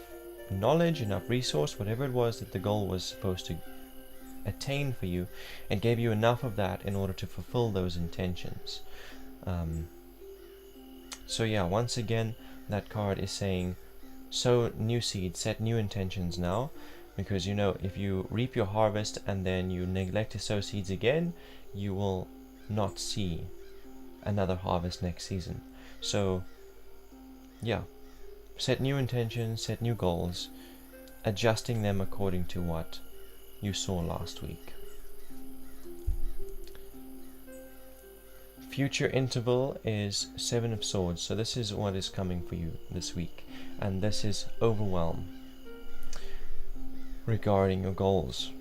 knowledge, enough resource, whatever it was that the goal was supposed to attain for you. It gave you enough of that in order to fulfill those intentions. So yeah, once again, that card is saying, sow new seeds, set new intentions now, because you know, if you reap your harvest and then you neglect to sow seeds again, you will not see another harvest next season. So yeah, set new intentions, set new goals, adjusting them according to what you saw last week. Future interval is 7 of Swords, so this is what is coming for you this week, and this is overwhelm regarding your goals.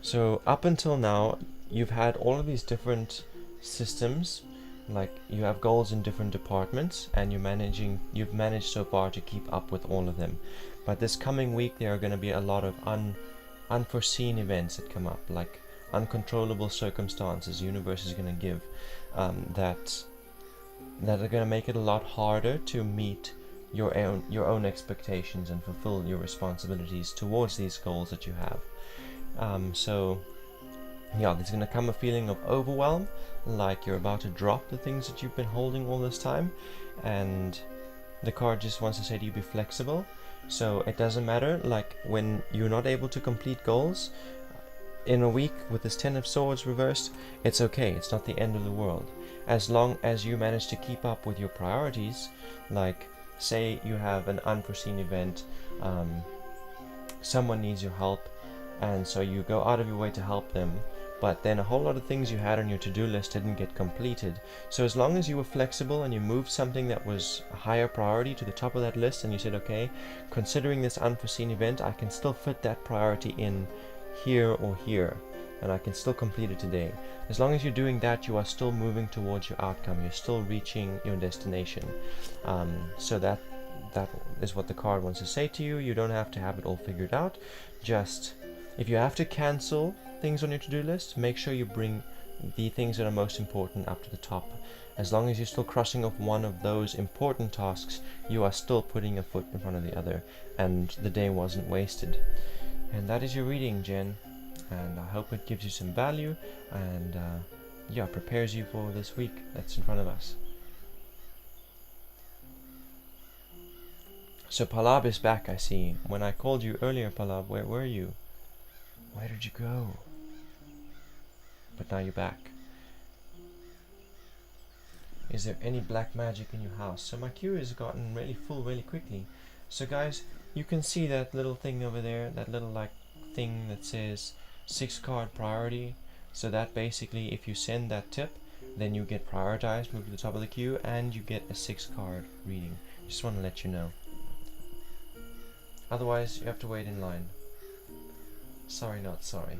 So up until now, you've had all of these different systems, like you have goals in different departments, and you've managed so far to keep up with all of them. But this coming week there are going to be a lot of unforeseen events that come up, like uncontrollable circumstances universe is going to give that are going to make it a lot harder to meet your own expectations and fulfill your responsibilities towards these goals that you have. So yeah, there's going to come a feeling of overwhelm, like you're about to drop the things that you've been holding all this time, and the card just wants to say to you, be flexible. So it doesn't matter, like when you're not able to complete goals in a week with this 10 of Swords reversed, it's okay, it's not the end of the world. As long as you manage to keep up with your priorities, like say you have an unforeseen event, someone needs your help, and so you go out of your way to help them, but then a whole lot of things you had on your to-do list didn't get completed. So as long as you were flexible and you moved something that was a higher priority to the top of that list, and you said, okay, considering this unforeseen event, I can still fit that priority in here or here, and I can still complete it today. As long as you're doing that, you are still moving towards your outcome. You're still reaching your destination. So that is what the card wants to say to you. You don't have to have it all figured out. Just, if you have to cancel things on your to-do list, make sure you bring the things that are most important up to the top. As long as you're still crossing off one of those important tasks, you are still putting a foot in front of the other, and the day wasn't wasted. And that is your reading, Jen. And I hope it gives you some value, and yeah, prepares you for this week that's in front of us. So Palab is back, I see. When I called you earlier, Palab, where were you? Where did you go? But now you're back. Is there any black magic in your house? So my queue has gotten really full really quickly. So guys, you can see that little thing over there, that little like thing that says 6 card priority. So that basically, if you send that tip, then you get prioritized, move to the top of the queue, and you get a 6 card reading. Just want to let you know. Otherwise, you have to wait in line. Sorry, not sorry.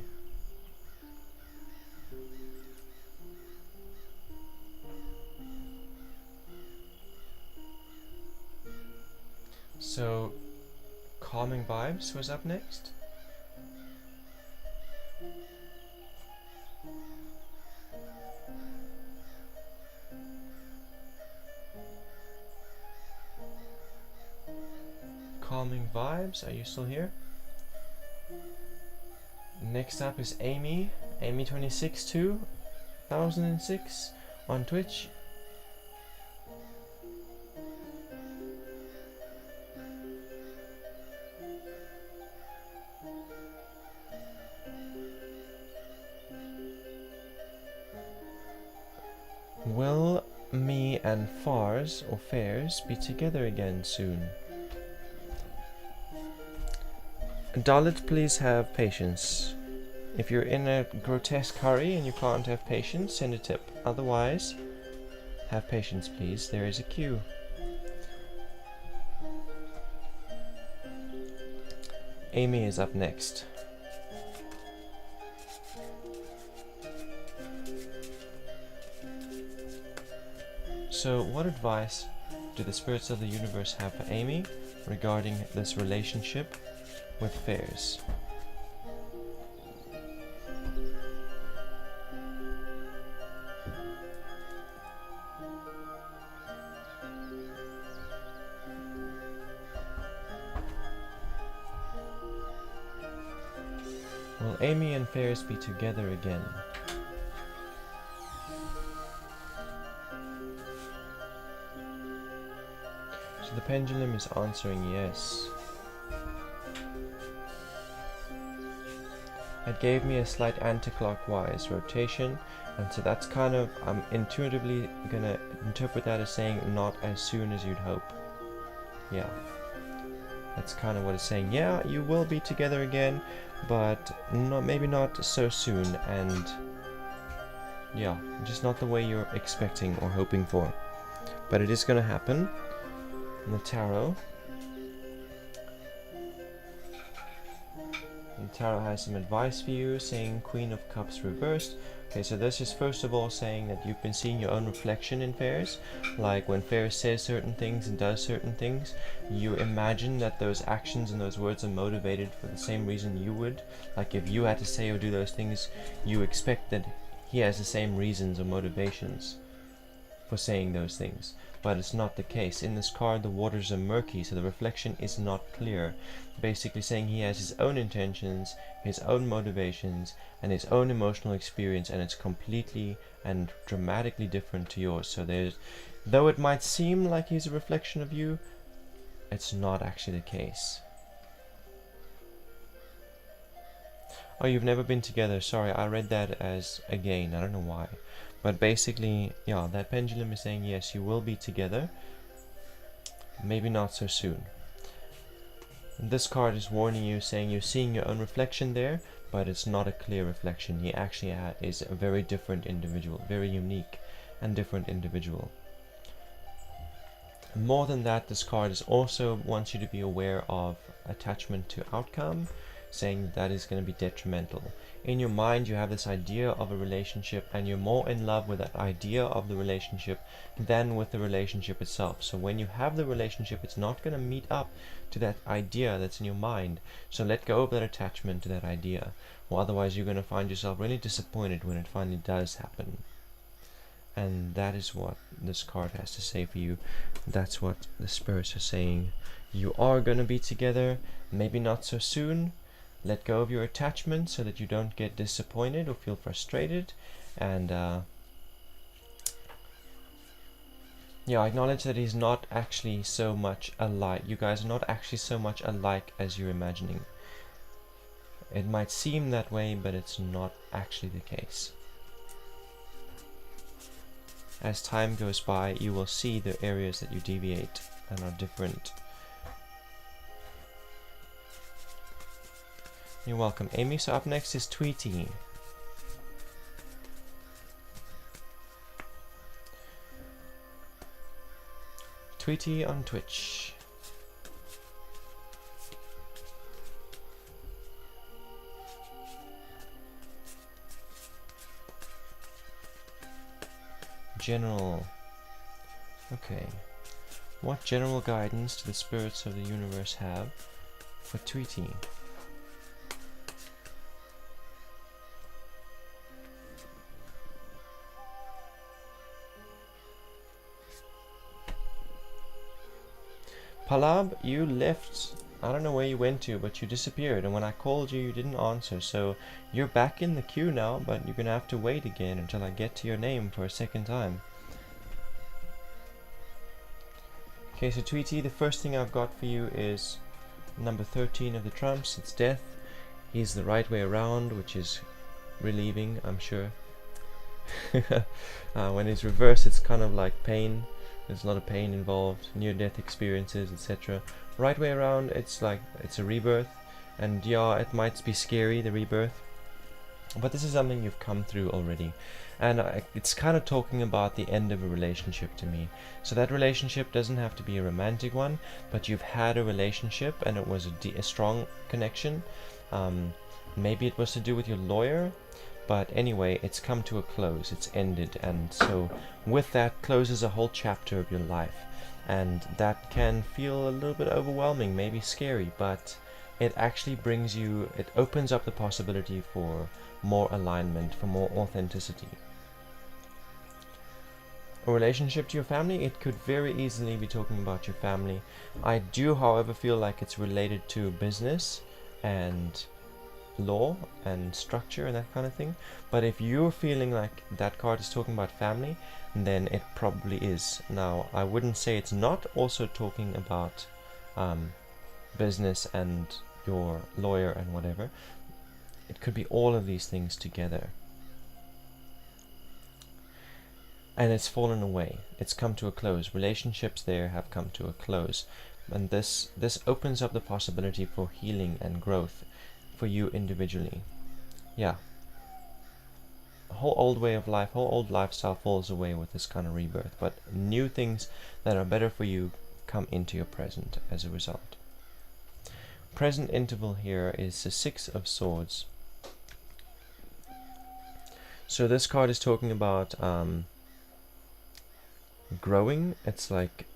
So, Calming Vibes was up next. Calming Vibes, are you still here? Next up is Amy, Amy26 2006 on Twitch. Will me and Fars or Fairs be together again soon? Dalit, please have patience. If you're in a grotesque hurry and you can't have patience, send a tip. Otherwise, have patience please, there is a queue. Amy is up next. So what advice do the spirits of the universe have for Amy regarding this relationship with Fairs? Will Amy and Fairs be together again? So the pendulum is answering yes. It gave me a slight anti-clockwise rotation, and so that's kind of, I'm intuitively gonna interpret that as saying not as soon as you'd hope. Yeah. That's kind of what it's saying. Yeah, you will be together again, but maybe not so soon, and yeah, just not the way you're expecting or hoping for. But it is gonna happen. In the tarot. And tarot has some advice for you, saying Queen of Cups reversed. Okay, so this is first of all saying that you've been seeing your own reflection in Fairs. Like when Fairs says certain things and does certain things, you imagine that those actions and those words are motivated for the same reason you would. Like if you had to say or do those things, you expect that he has the same reasons or motivations for saying those things. But it's not the case. In this card, the waters are murky, so the reflection is not clear. Basically saying he has his own intentions, his own motivations, and his own emotional experience, and it's completely and dramatically different to yours. So though it might seem like he's a reflection of you, it's not actually the case. Oh, you've never been together. Sorry, I read that as again. I don't know why. But basically, yeah, that pendulum is saying yes, you will be together. Maybe not so soon. And this card is warning you, saying you're seeing your own reflection there, but it's not a clear reflection. He actually is a very different individual, very unique and different individual. More than that, this card is also wants you to be aware of attachment to outcome, saying that is going to be detrimental. in your mind you have this idea of a relationship, and you're more in love with that idea of the relationship than with the relationship itself. So when you have the relationship, it's not going to meet up to that idea that's in your mind. So let go of that attachment to that idea, or otherwise you're going to find yourself really disappointed when it finally does happen. And that is what this card has to say for you. That's what the spirits are saying. You are going to be together, maybe not so soon. Let go of your attachment so that you don't get disappointed or feel frustrated. And yeah, acknowledge that he's not actually so much alike. You guys are not actually so much alike as you're imagining. It might seem that way, but it's not actually the case. As time goes by, you will see the areas that you deviate and are different. You're welcome, Amy. So up next is Tweety. Tweety on Twitch. General. Okay. What general guidance do the spirits of the universe have for Tweety? Palab, you left. I don't know where you went to, but you disappeared, and when I called you, you didn't answer. So you're back in the queue now, but you're gonna have to wait again until I get to your name for a second time. Okay, so Tweety, the first thing I've got for you is number 13 of the trumps. It's death. He's the right way around, which is relieving, I'm sure. When he's reversed, it's kind of like pain. There's a lot of pain involved, near-death experiences, etc. Right way around, it's like it's a rebirth, and yeah, it might be scary, the rebirth, but this is something you've come through already, and it's kind of talking about the end of a relationship to me. So that relationship doesn't have to be a romantic one, but you've had a relationship and it was a strong connection. Maybe it was to do with your lawyer. But anyway, it's come to a close, it's ended, and so with that closes a whole chapter of your life. And that can feel a little bit overwhelming, maybe scary, but it actually brings you, it opens up the possibility for more alignment, for more authenticity. A relationship to your family, it could very easily be talking about your family. I do, however, feel like it's related to business and law and structure and that kind of thing. But if you're feeling like that card is talking about family, then it probably is. Now, I wouldn't say it's not also talking about business and your lawyer and whatever. It could be all of these things together. And it's fallen away. It's come to a close. Relationships there have come to a close. And this opens up the possibility for healing and growth for you individually. Yeah. A whole old way of life, whole old lifestyle falls away with this kind of rebirth, but new things that are better for you come into your present as a result. Present interval here is the 6 of Swords. So this card is talking about growing. It's like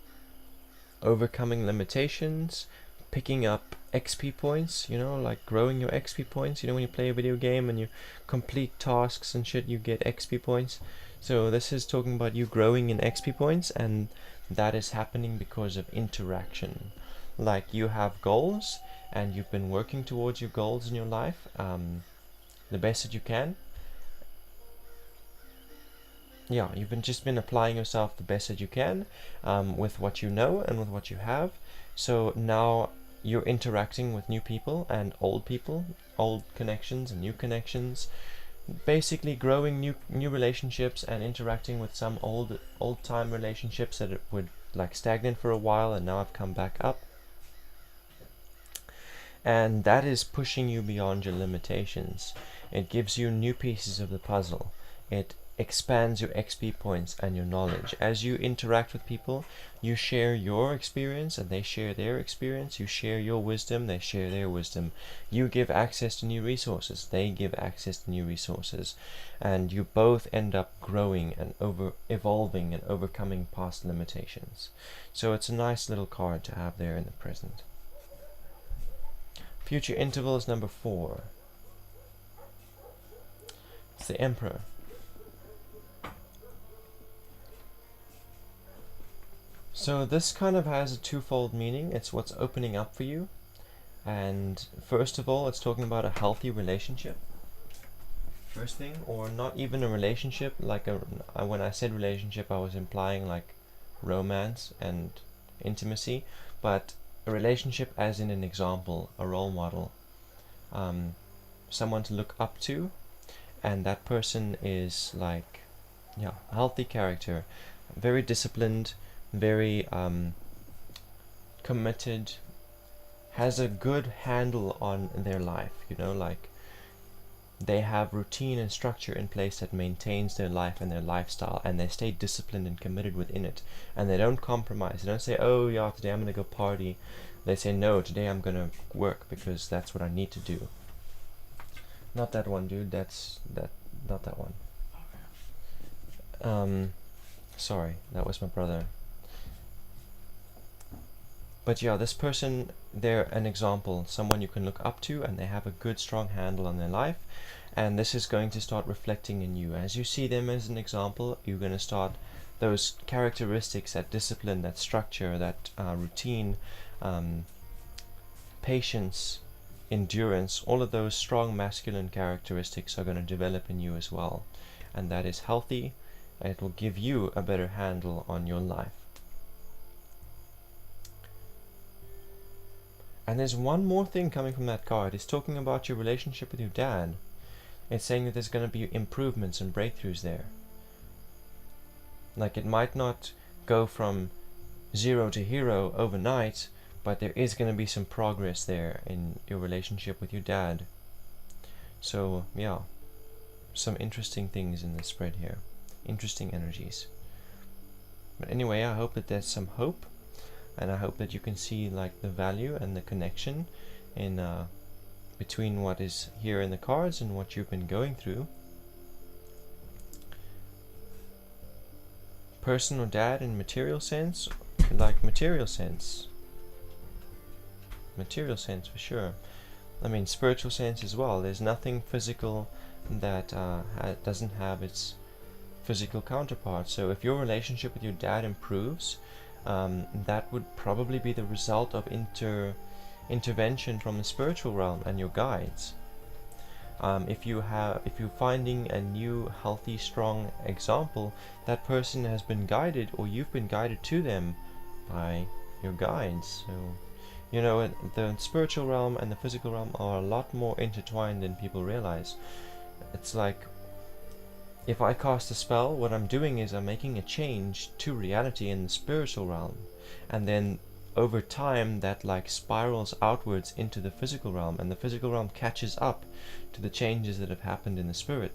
overcoming limitations, picking up XP points, you know, like growing your XP points. You know, when you play a video game and you complete tasks and shit, you get XP points. So this is talking about you growing in XP points, and that is happening because of interaction. Like you have goals and you've been working towards your goals in your life the best that you can. Yeah, you've just been applying yourself the best that you can with what you know and with what you have. So now you're interacting with new people and old people, old connections and new connections, basically growing new relationships and interacting with some old time relationships that would like stagnant for a while and now have come back up. And that is pushing you beyond your limitations. It gives you new pieces of the puzzle. It expands your XP points and your knowledge. As you interact with people, you share your experience and they share their experience. You share your wisdom, they share their wisdom. You give access to new resources, they give access to new resources. And you both end up growing and evolving and overcoming past limitations. So it's a nice little card to have there in the present. Future interval is number 4. It's the Emperor. So this kind of has a twofold meaning. It's what's opening up for you. And first of all, it's talking about a healthy relationship. First thing, or not even a relationship. Like when I said relationship, I was implying like romance and intimacy. But a relationship as in an example, a role model. Someone to look up to. And that person is like, yeah, a healthy character. Very disciplined. Very committed, has a good handle on their life, you know, like they have routine and structure in place that maintains their life and their lifestyle, and they stay disciplined and committed within it, and they don't compromise. They don't say, oh yeah, today I'm gonna go party. They say, no, today I'm gonna work because that's what I need to do. Not that one, dude. Not that one. Sorry, that was my brother. But yeah, this person, they're an example, someone you can look up to, and they have a good, strong handle on their life. And this is going to start reflecting in you. As you see them as an example, you're going to start those characteristics, that discipline, that structure, that routine, patience, endurance, all of those strong masculine characteristics are going to develop in you as well. And that is healthy, and it will give you a better handle on your life. And there's one more thing coming from that card. It's talking about your relationship with your dad. It's saying that there's going to be improvements and breakthroughs there. Like, it might not go from 0 to hero overnight, but there is going to be some progress there in your relationship with your dad. So, yeah, some interesting things in the spread here. Interesting energies. But anyway, I hope that there's some hope. And I hope that you can see like the value and the connection in between what is here in the cards and what you've been going through. Person or dad in material sense, like material sense. Material sense for sure. I mean spiritual sense as well. There's nothing physical that doesn't have its physical counterpart. So if your relationship with your dad improves, that would probably be the result of intervention from the spiritual realm and your guides. If you're finding a new, healthy, strong example, that person has been guided, or you've been guided to them by your guides. So, you know, the spiritual realm and the physical realm are a lot more intertwined than people realize. It's like, if I cast a spell, what I'm doing is I'm making a change to reality in the spiritual realm, and then over time that like spirals outwards into the physical realm, and the physical realm catches up to the changes that have happened in the spirit.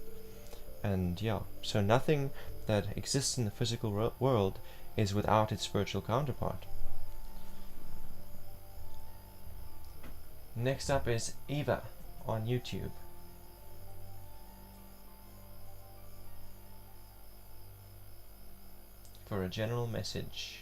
And yeah, so nothing that exists in the physical world is without its spiritual counterpart. Next up is Eva on YouTube. For a general message.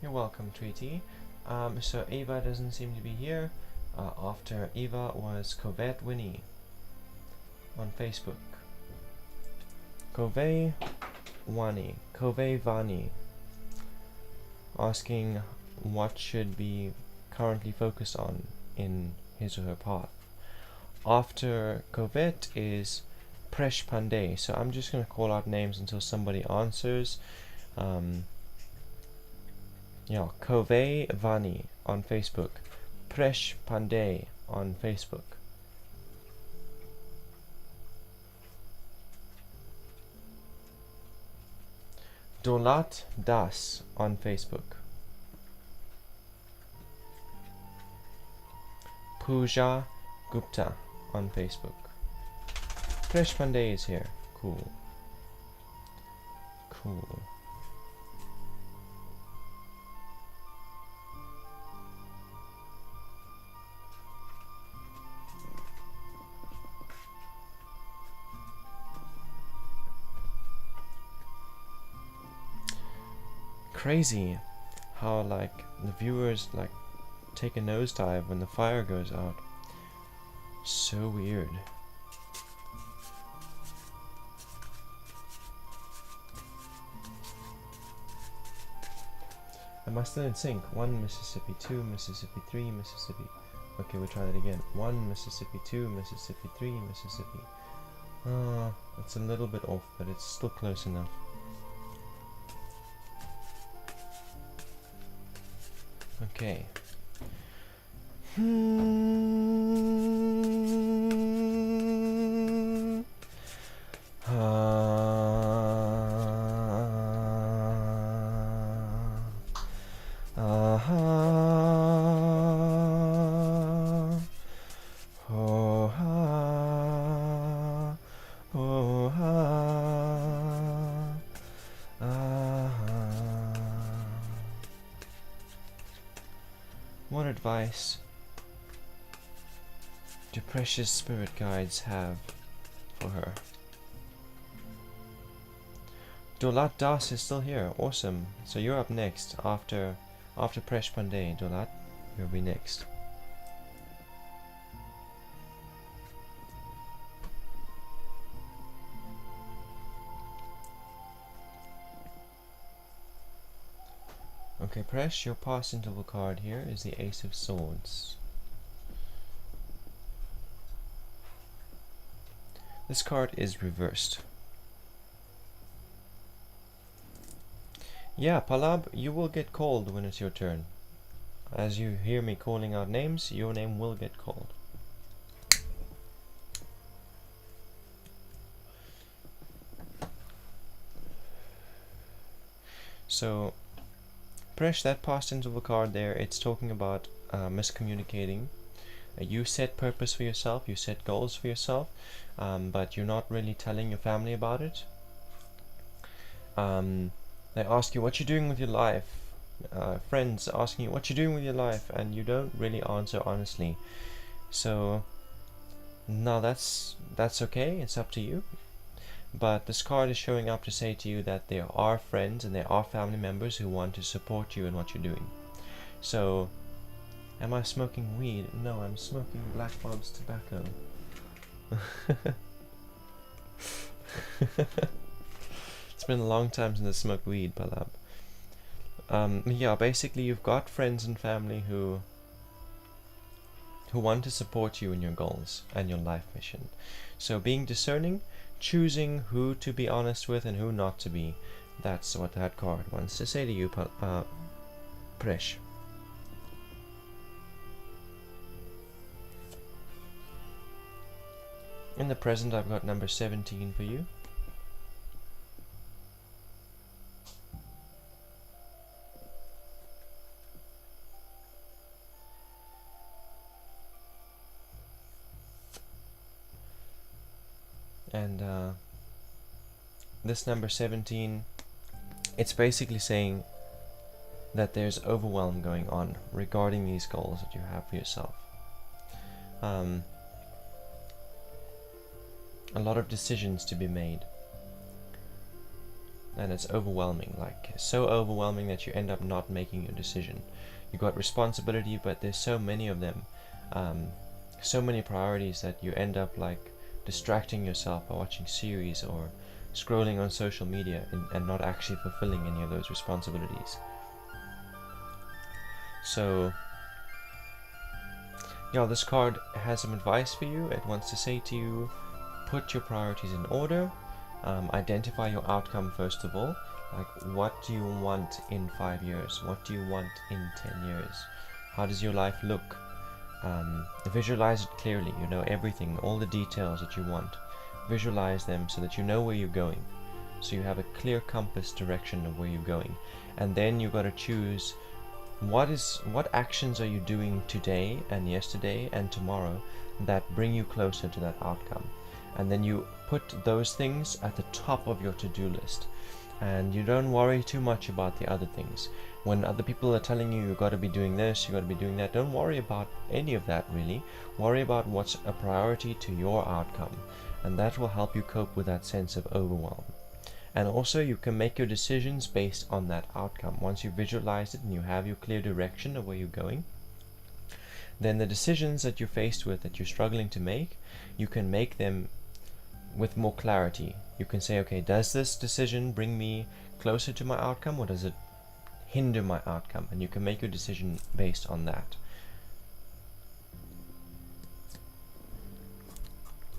You're welcome, Tweety. So Eva doesn't seem to be here. After Eva was Covet Winnie on Facebook. Cove Vani, asking what should be currently focused on in his or her path. after Kovet is Presh Pandey. So I'm just gonna call out names until somebody answers. Yeah, Kove Vani on Facebook, Presh Pandey on Facebook. Dolat Das on Facebook. Pooja Gupta on Facebook. Presh Pandey is here. Cool. Cool. Crazy how like the viewers like take a nosedive when the fire goes out. So weird. Am I still in sync? 1 Mississippi, 2 Mississippi, 3 Mississippi. Okay, we'll try that again. 1 Mississippi, 2 Mississippi, 3 Mississippi. It's a little bit off, but it's still close enough. Okay. What advice do precious spirit guides have for her? Dolat Das is still here. Awesome. So you're up next after Presh Pandey. Dolat, you'll be next. Okay, Presh, your past interval card here is the Ace of Swords. This card is reversed. Yeah, Palab, you will get called when it's your turn. As you hear me calling out names, your name will get called. So, Presh, that past interval card there, it's talking about miscommunicating. You set purpose for yourself, you set goals for yourself, but you're not really telling your family about it. They ask you what you're doing with your life, friends asking you what you're doing with your life, and you don't really answer honestly. So, no, that's okay, it's up to you. But this card is showing up to say to you that there are friends and there are family members who want to support you in what you're doing. So, am I smoking weed? No, I'm smoking Black Bob's tobacco. It's been a long time since I smoked weed, Palab. Yeah, basically you've got friends and family who want to support you in your goals and your life mission. So being discerning, choosing who to be honest with and who not to be. That's what that card wants to say to you, Presh. In the present, I've got number 17 for you. And this number 17, it's basically saying that there's overwhelm going on regarding these goals that you have for yourself. A lot of decisions to be made, and it's overwhelming, like so overwhelming that you end up not making your decision. You got responsibility, but there's so many of them, so many priorities that you end up like distracting yourself by watching series or scrolling on social media and not actually fulfilling any of those responsibilities. So Yeah, this card has some advice for you. It wants to say to you, put your priorities in order, identify your outcome first of all. Like, what do you want in 5 years? What do you want in 10 years? How does your life look? Visualize it clearly, you know everything, all the details that you want. Visualize them so that you know where you're going. So you have a clear compass direction of where you're going. And then you've got to choose what actions are you doing today and yesterday and tomorrow that bring you closer to that outcome. And then you put those things at the top of your to-do list. And you don't worry too much about the other things. When other people are telling you got to be doing this, you got to be doing that, don't worry about any of that really. Worry about what's a priority to your outcome. And that will help you cope with that sense of overwhelm. And also you can make your decisions based on that outcome. Once you visualize it and you have your clear direction of where you're going, then the decisions that you're faced with, that you're struggling to make, you can make them with more clarity. You can say, okay, does this decision bring me closer to my outcome, or does it hinder my outcome? And you can make your decision based on that.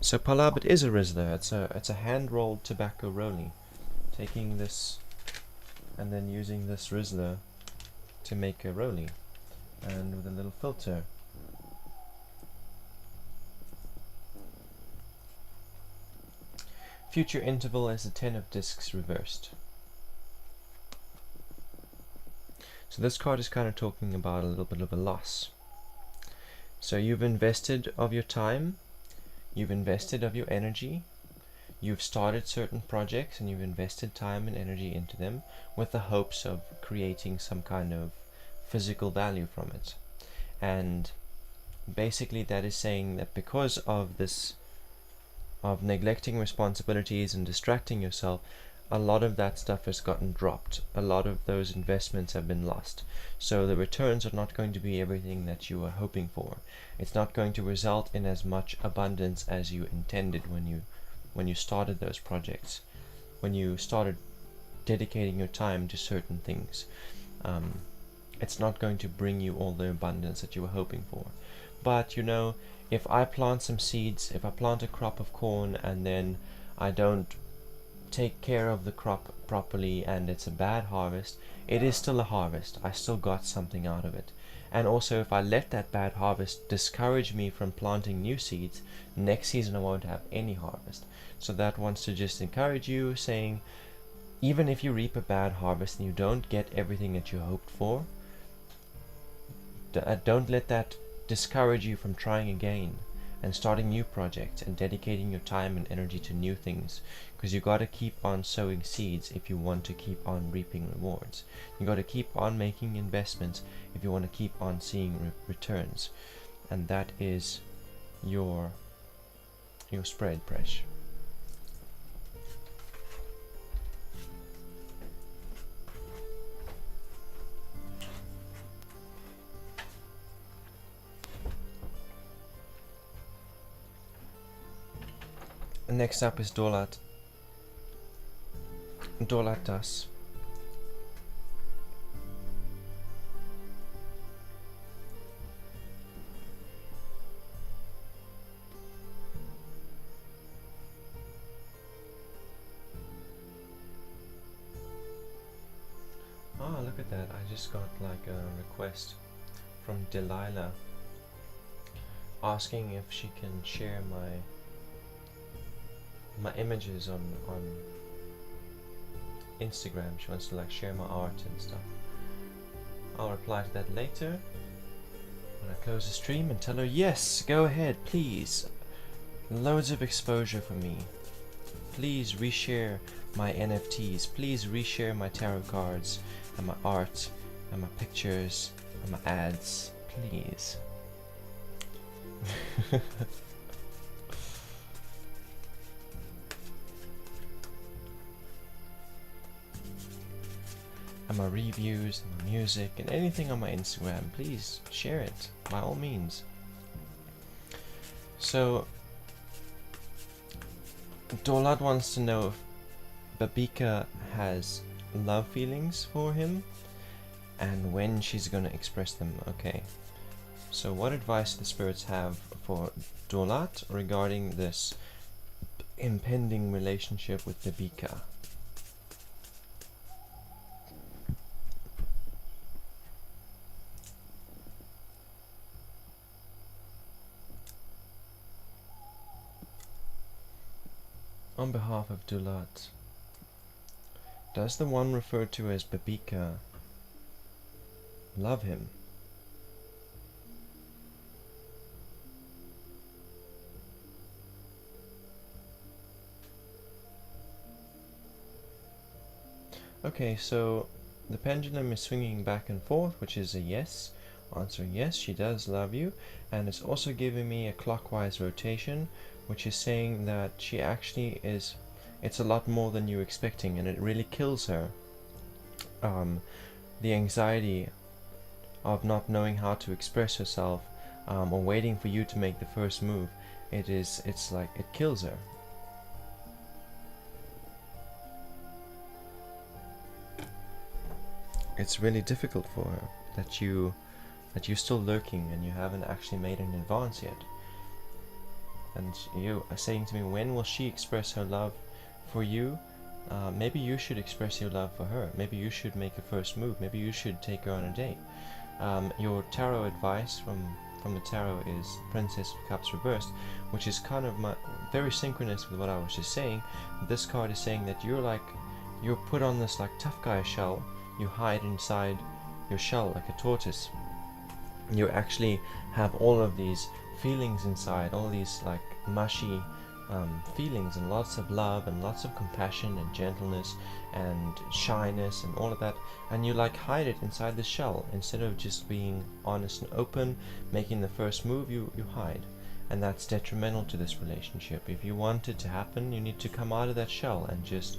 So Palabit is a Rizzler. It's a hand-rolled tobacco rollie. Taking this and then using this Rizzler to make a rollie, and with a little filter. Future interval is the 10 of discs reversed. So this card is kind of talking about a little bit of a loss. So you've invested of your time, you've invested of your energy, you've started certain projects and you've invested time and energy into them with the hopes of creating some kind of physical value from it. And basically that is saying that because of this, of neglecting responsibilities and distracting yourself, a lot of that stuff has gotten dropped. A lot of those investments have been lost. So the returns are not going to be everything that you were hoping for. It's not going to result in as much abundance as you intended when you started those projects, when you started dedicating your time to certain things. It's not going to bring you all the abundance that you were hoping for. But you know, if I plant some seeds, if I plant a crop of corn and then I don't take care of the crop properly and it's a bad harvest, it is still a harvest. I still got something out of it. And also, if I let that bad harvest discourage me from planting new seeds, next season I won't have any harvest. So that wants to just encourage you, saying even if you reap a bad harvest and you don't get everything that you hoped for, don't let that discourage you from trying again and starting new projects and dedicating your time and energy to new things, because you got to keep on sowing seeds if you want to keep on reaping rewards. You got to keep on making investments if you want to keep on seeing returns, and that is your spread pressure. Next up is Dolat. Dolatas. Oh, look at that. I just got like a request from Delilah asking if she can share my images on Instagram. She wants to like share my art and stuff. I'll reply to that later when I close the stream and tell her, yes, go ahead, please. Loads of exposure for me. Please reshare my NFTs. Please reshare my tarot cards and my art and my pictures and my ads. Please. And my reviews and my music and anything on my Instagram, please share it by all means. So Dolad wants to know if Babika has love feelings for him and when she's gonna express them. Okay, So what advice do the spirits have for Dolat regarding this impending relationship with Babika? On behalf of Dolat, does the one referred to as Babika love him? Okay, so the pendulum is swinging back and forth, which is a yes. Answer yes, she does love you. And it's also giving me a clockwise rotation, which is saying that she actually is, it's a lot more than you're expecting, and it really kills her. The anxiety of not knowing how to express herself, or waiting for you to make the first move, it's like, it kills her. It's really difficult for her that you're still lurking and you haven't actually made an advance yet. And you are saying to me, when will she express her love for you? Maybe you should express your love for her. Maybe you should make a first move. Maybe you should take her on a date. Your tarot advice from the tarot is Princess of Cups reversed, which is kind of very synchronous with what I was just saying. This card is saying that you're put on this like tough guy shell. You hide inside your shell like a tortoise. You actually have all of these feelings inside, all these like mushy feelings, and lots of love and lots of compassion and gentleness and shyness and all of that, and you like hide it inside the shell. Instead of just being honest and open, making the first move, you hide, and that's detrimental to this relationship. If you want it to happen, you need to come out of that shell and just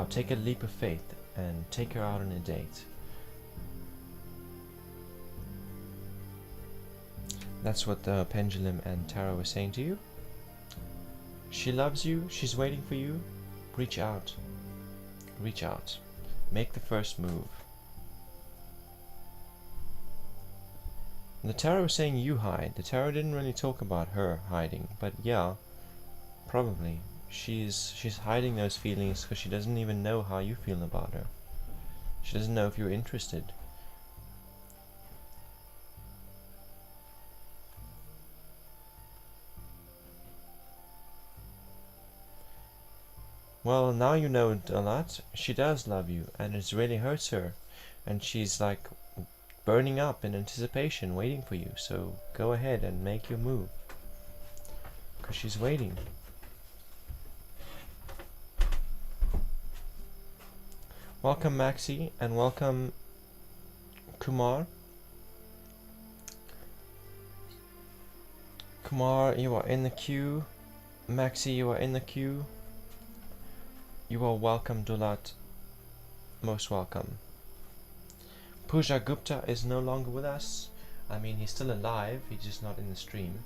take a leap of faith and take her out on a date. That's what the pendulum and tarot is saying to you. She loves you, she's waiting for you. Reach out. Reach out. Make the first move. The tarot is saying you hide. The tarot didn't really talk about her hiding, but yeah, probably. She's hiding those feelings because she doesn't even know how you feel about her. She doesn't know if you're interested. Well, now you know a lot. She does love you, and it really hurts her, and she's like burning up in anticipation, waiting for you. So go ahead and make your move, because she's waiting. Welcome Maxi, and welcome Kumar. Kumar, you are in the queue. Maxi, you are in the queue. You are welcome, Dulat. Most welcome. Pooja Gupta is no longer with us. I mean, he's still alive, he's just not in the stream.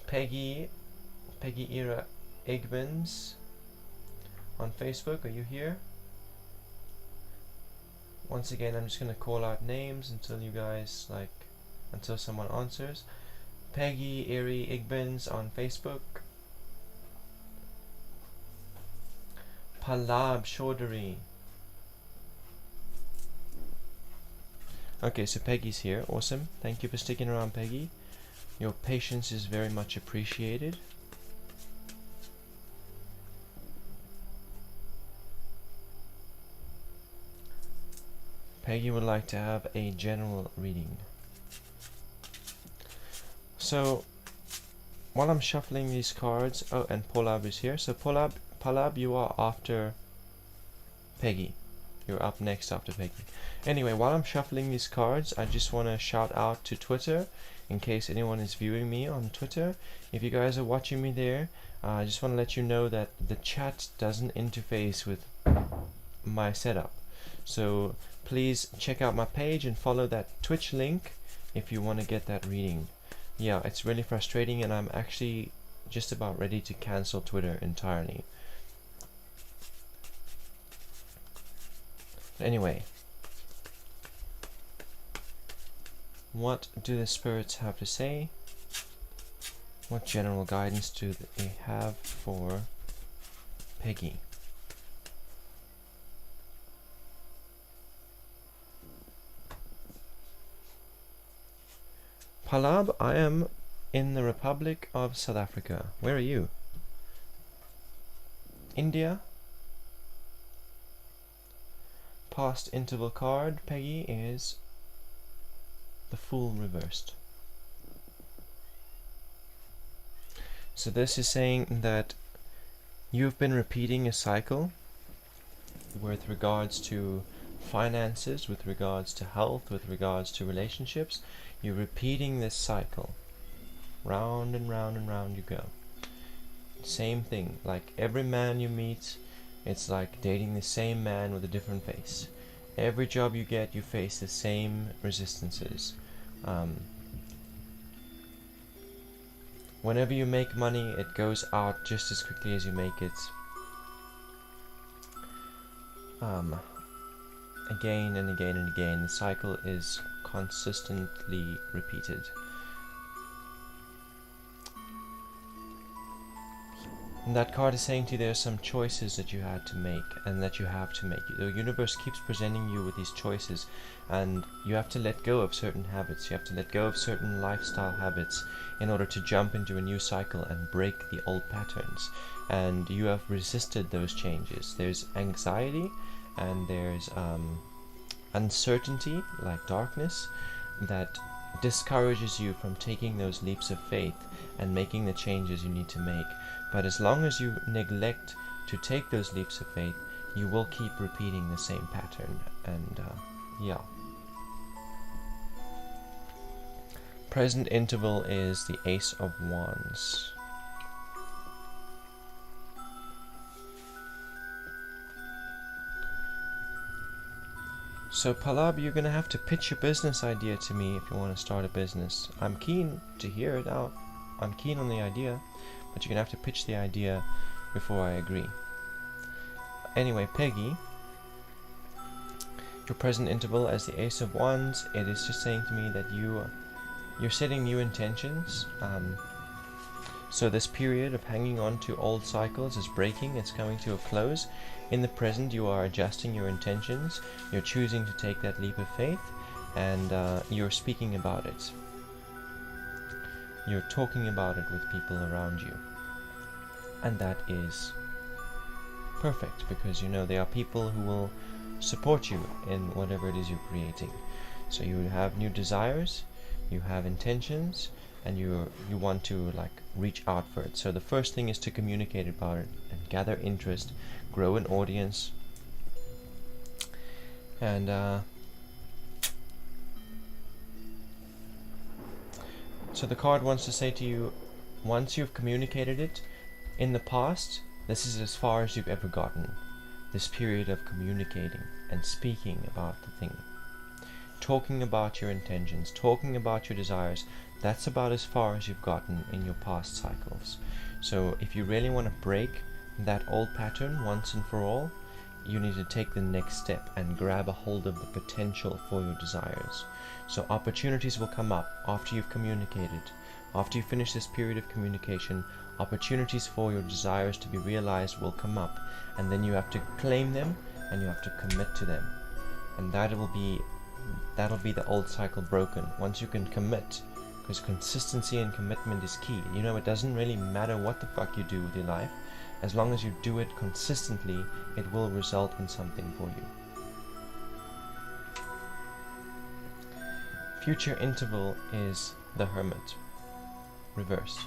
Peggy Ira Egbens on Facebook, are you here? Once again, I'm just gonna call out names until you guys until someone answers. Peggy Iri Igbens on Facebook. Palab Chaudhary. Okay, so Peggy's here. Awesome. Thank you for sticking around, Peggy. Your patience is very much appreciated. Peggy would like to have a general reading. So, while I'm shuffling these cards, oh, and Polab is here. So Polab, you are after Peggy. You're up next after Peggy. Anyway, while I'm shuffling these cards, I just want to shout out to Twitter, in case anyone is viewing me on Twitter. If you guys are watching me there, I just want to let you know that the chat doesn't interface with my setup. So please check out my page and follow that Twitch link if you want to get that reading. Yeah, it's really frustrating, and I'm actually just about ready to cancel Twitter entirely. But anyway, what do the spirits have to say? What general guidance do they have for Peggy? Palab, I am in the Republic of South Africa. Where are you? India? Past interval card, Peggy, is the Fool reversed. So this is saying that you've been repeating a cycle with regards to finances, with regards to health, with regards to relationships. You're repeating this cycle. Round and round and round you go. Same thing, like every man you meet, it's like dating the same man with a different face. Every job you get, you face the same resistances. Whenever you make money, it goes out just as quickly as you make it. Again and again and again, the cycle is consistently repeated. And that card is saying to you there are some choices that you had to make and that you have to make. The universe keeps presenting you with these choices, and you have to let go of certain habits. You have to let go of certain lifestyle habits in order to jump into a new cycle and break the old patterns. And you have resisted those changes. There's anxiety and there's uncertainty, like darkness, that discourages you from taking those leaps of faith and making the changes you need to make. But as long as you neglect to take those leaps of faith, you will keep repeating the same pattern. And yeah. Present interval is the Ace of Wands. So Palab, you're going to have to pitch your business idea to me if you want to start a business. I'm keen to hear it out. I'm keen on the idea, but you're going to have to pitch the idea before I agree. Anyway, Peggy, your present interval as the Ace of Wands, it is just saying to me that you're setting new intentions. So this period of hanging on to old cycles is breaking, it's coming to a close. In the present, you are adjusting your intentions, you're choosing to take that leap of faith, and you're speaking about it. You're talking about it with people around you. And that is perfect, because you know there are people who will support you in whatever it is you're creating. So you have new desires, you have intentions, and you want to like reach out for it. So the first thing is to communicate about it and gather interest, grow an audience, and so the card wants to say to you, once you've communicated it, in the past, this is as far as you've ever gotten. This period of communicating and speaking about the thing. Talking about your intentions, talking about your desires, that's about as far as you've gotten in your past cycles. So if you really want to break that old pattern once and for all, you need to take the next step and grab a hold of the potential for your desires. So opportunities will come up after you've communicated. After you finish this period of communication, opportunities for your desires to be realized will come up, and then you have to claim them and you have to commit to them. And that'll be the old cycle broken. Once you can commit, because consistency and commitment is key. You know, it doesn't really matter what the fuck you do with your life. As long as you do it consistently, it will result in something for you. Future interval is the Hermit Reverse.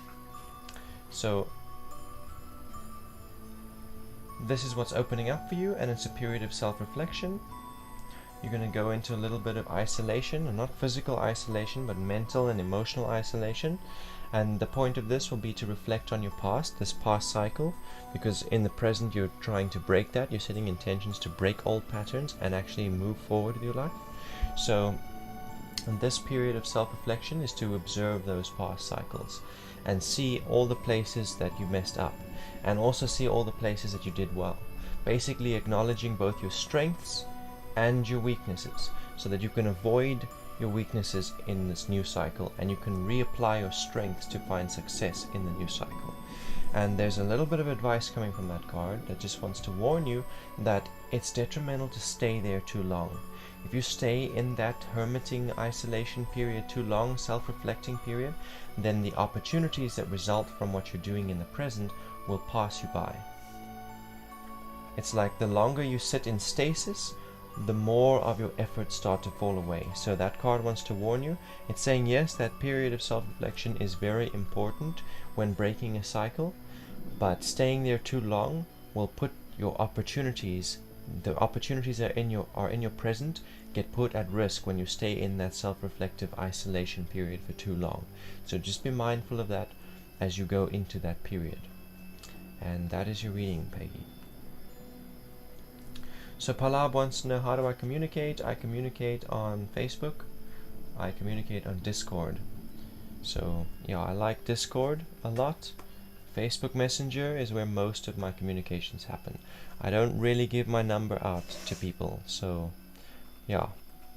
So this is what's opening up for you, and it's a period of self-reflection. You're going to go into a little bit of isolation, and not physical isolation, but mental and emotional isolation. And the point of this will be to reflect on your past, this past cycle, because in the present you're trying to break that. You're setting intentions to break old patterns and actually move forward with your life. So and this period of self-reflection is to observe those past cycles and see all the places that you messed up, and also see all the places that you did well. Basically acknowledging both your strengths and your weaknesses, so that you can avoid your weaknesses in this new cycle, and you can reapply your strengths to find success in the new cycle. And there's a little bit of advice coming from that card that just wants to warn you that it's detrimental to stay there too long. If you stay in that hermiting isolation period too long, self-reflecting period, then the opportunities that result from what you're doing in the present will pass you by. It's like the longer you sit in stasis, the more of your efforts start to fall away. So that card wants to warn you. It's saying, yes, that period of self-reflection is very important when breaking a cycle, but staying there too long will put your opportunities, the opportunities that are in your present, get put at risk when you stay in that self-reflective isolation period for too long. So just be mindful of that as you go into that period. And that is your reading, Peggy. So Palab wants to know, how do I communicate? I communicate on Facebook. I communicate on Discord. So yeah, I like Discord a lot. Facebook Messenger is where most of my communications happen. I don't really give my number out to people, so yeah,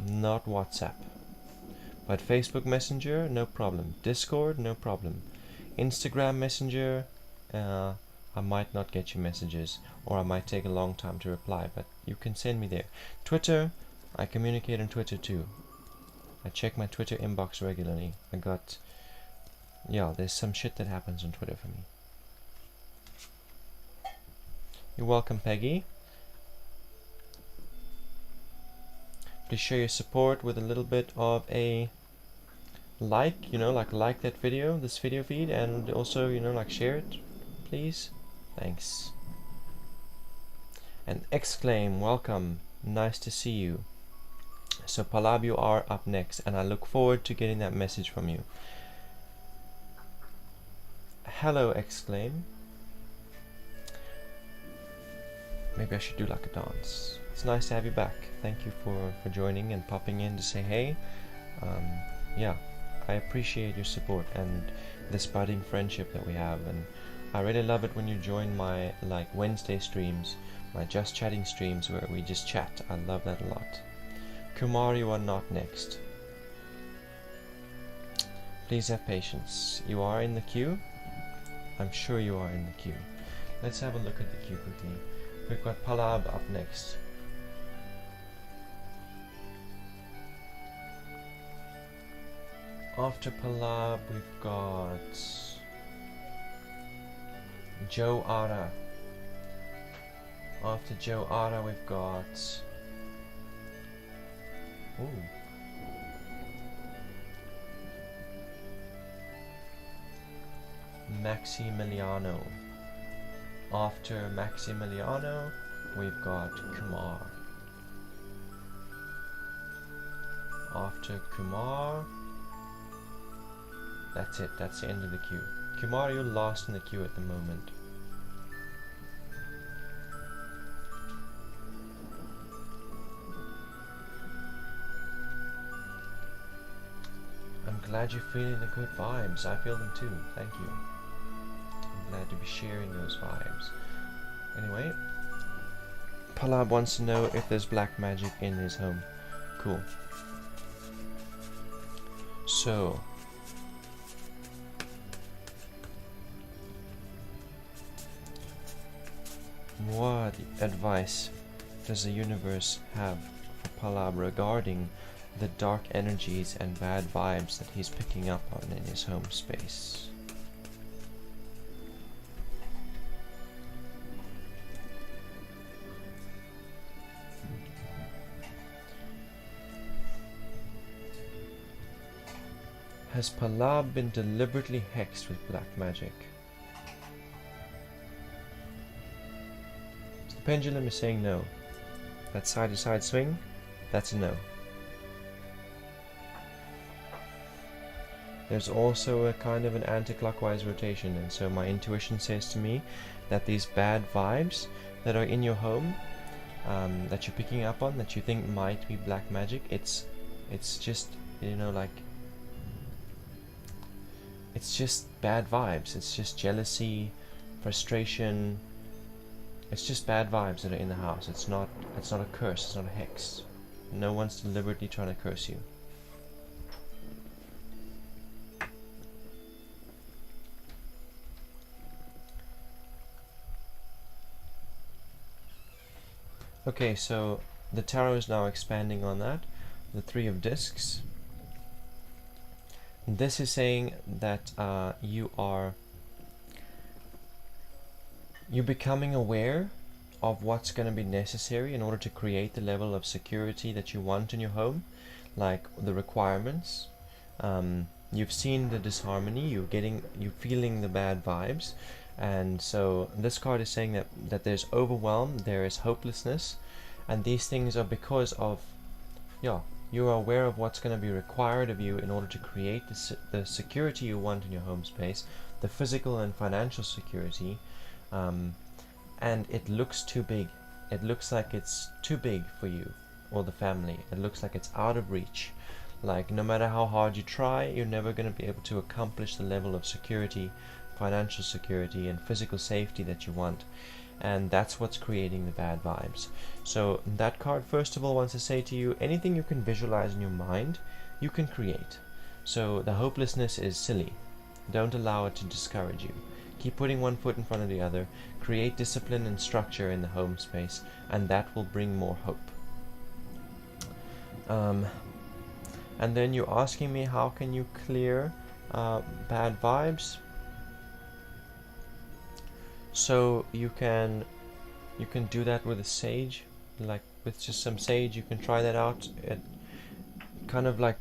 not WhatsApp. But Facebook Messenger, no problem. Discord, no problem. Instagram Messenger, I might not get your messages, or I might take a long time to reply, but you can send me there. Twitter, I communicate on Twitter too. I check my Twitter inbox regularly. There's some shit that happens on Twitter for me. You're welcome, Peggy. Please show your support with a little bit of a like, like that video, this video feed, and also, share it, please. Thanks. And Exclaim, welcome. Nice to see you. So Palab, you are up next, and I look forward to getting that message from you. Hello, Exclaim. Maybe I should do like a dance. It's nice to have you back. Thank you for joining and popping in to say hey. I appreciate your support and this budding friendship that we have, and I really love it when you join my Wednesday streams, my Just Chatting streams where we just chat. I love that a lot. Kumar, you are not next. Please have patience. You are in the queue. I'm sure you are in the queue. Let's have a look at the queue quickly. We've got Palab up next. After Palab, we've got Joe Ara. After Joe Ara, we've got Maximiliano. After Maximiliano, we've got Kumar. After Kumar, that's it, that's the end of the queue. Kumar, you're last in the queue at the moment. I'm glad you're feeling the good vibes. I feel them too, thank you. I'm glad to be sharing those vibes. Anyway, Palab wants to know if there's black magic in his home. Cool. So, what advice does the universe have for Palab regarding the dark energies and bad vibes that he's picking up on in his home space? Has Palab been deliberately hexed with black magic? The pendulum is saying no. That side-to-side swing, that's a no. There's also a kind of an anti-clockwise rotation, and so my intuition says to me that these bad vibes that are in your home, that you're picking up on, that you think might be black magic, it's just, it's just bad vibes. It's just jealousy, frustration. It's just bad vibes that are in the house. It's not a curse. It's not a hex. No one's deliberately trying to curse you. Okay, so the tarot is now expanding on that. The Three of Discs. This is saying that you're becoming aware of what's going to be necessary in order to create the level of security that you want in your home, like the requirements. You've seen the disharmony, you're feeling the bad vibes, and so this card is saying that there's overwhelm, there is hopelessness, and these things are because of, yeah, you're aware of what's going to be required of you in order to create the security you want in your home space, the physical and financial security, and it looks too big. It looks like it's too big for you or the family. It looks like it's out of reach. Like, no matter how hard you try, you're never going to be able to accomplish the level of security, financial security, and physical safety that you want. And that's what's creating the bad vibes. So that card, first of all, wants to say to you, anything you can visualize in your mind, you can create. So the hopelessness is silly. Don't allow it to discourage you. Keep putting one foot in front of the other. Create discipline and structure in the home space, and that will bring more hope. And then you're asking me, how can you clear bad vibes? So you can do that with a sage, like with just some sage. You can try that out. It kind of like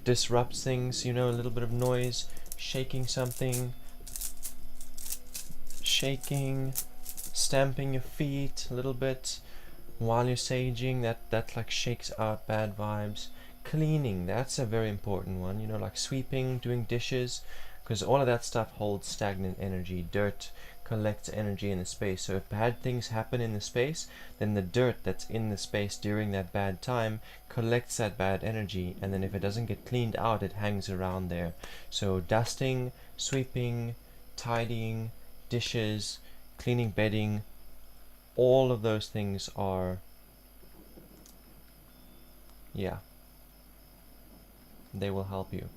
disrupts things, you know, a little bit of noise, shaking something, stamping your feet a little bit while you're saging. That like shakes out bad vibes. Cleaning, that's a very important one, you know, like sweeping, doing dishes, because all of that stuff holds stagnant energy. Dirt collects energy in the space, so if bad things happen in the space, then the dirt that's in the space during that bad time collects that bad energy, and then if it doesn't get cleaned out, it hangs around there. So dusting, sweeping, tidying, dishes, cleaning bedding, all of those things are, yeah, they will help you.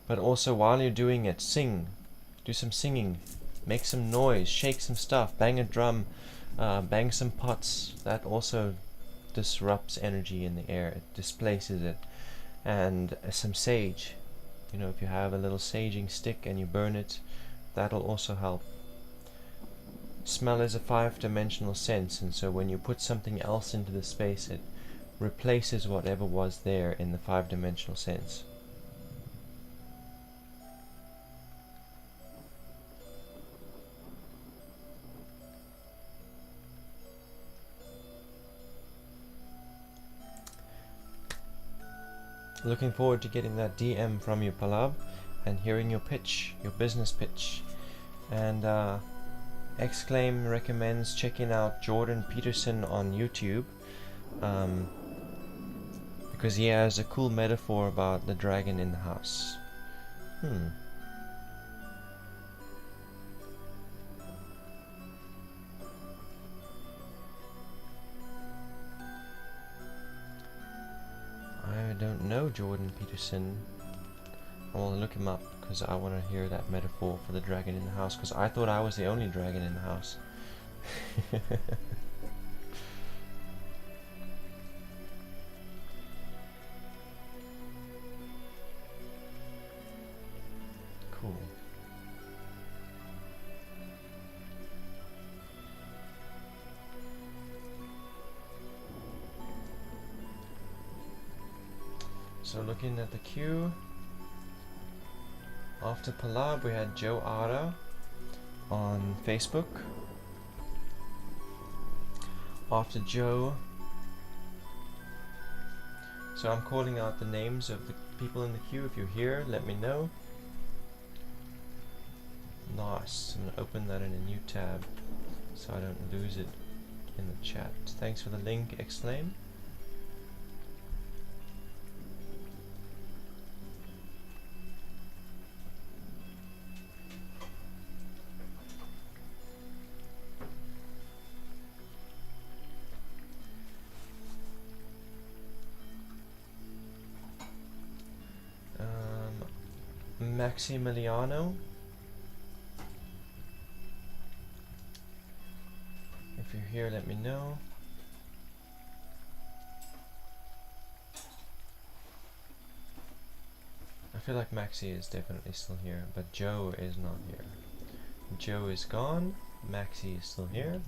But also, while you're doing it, sing. Do some singing. Make some noise. Shake some stuff. Bang a drum. Bang some pots. That also disrupts energy in the air. It displaces it. And some sage. You know, if you have a little saging stick and you burn it, that'll also help. Smell is a 5-dimensional sense, and so when you put something else into the space, it replaces whatever was there in the 5-dimensional sense. Looking forward to getting that DM from you, Palab, and hearing your pitch, your business pitch. And Exclaim recommends checking out Jordan Peterson on YouTube, because he has a cool metaphor about the dragon in the house. I don't know Jordan Peterson. I want to look him up because I want to hear that metaphor for the dragon in the house, because I thought I was the only dragon in the house. Cool. So looking at the queue, after Palab we had Joe Ara on Facebook. After Joe, so I'm calling out the names of the people in the queue. If you're here, let me know. Nice. I'm going to open that in a new tab so I don't lose it in the chat. Thanks for the link, Exclaim. Maximiliano. If you're here, let me know. I feel like Maxi is definitely still here, but Joe is not here. Joe is gone. Maxi is still here.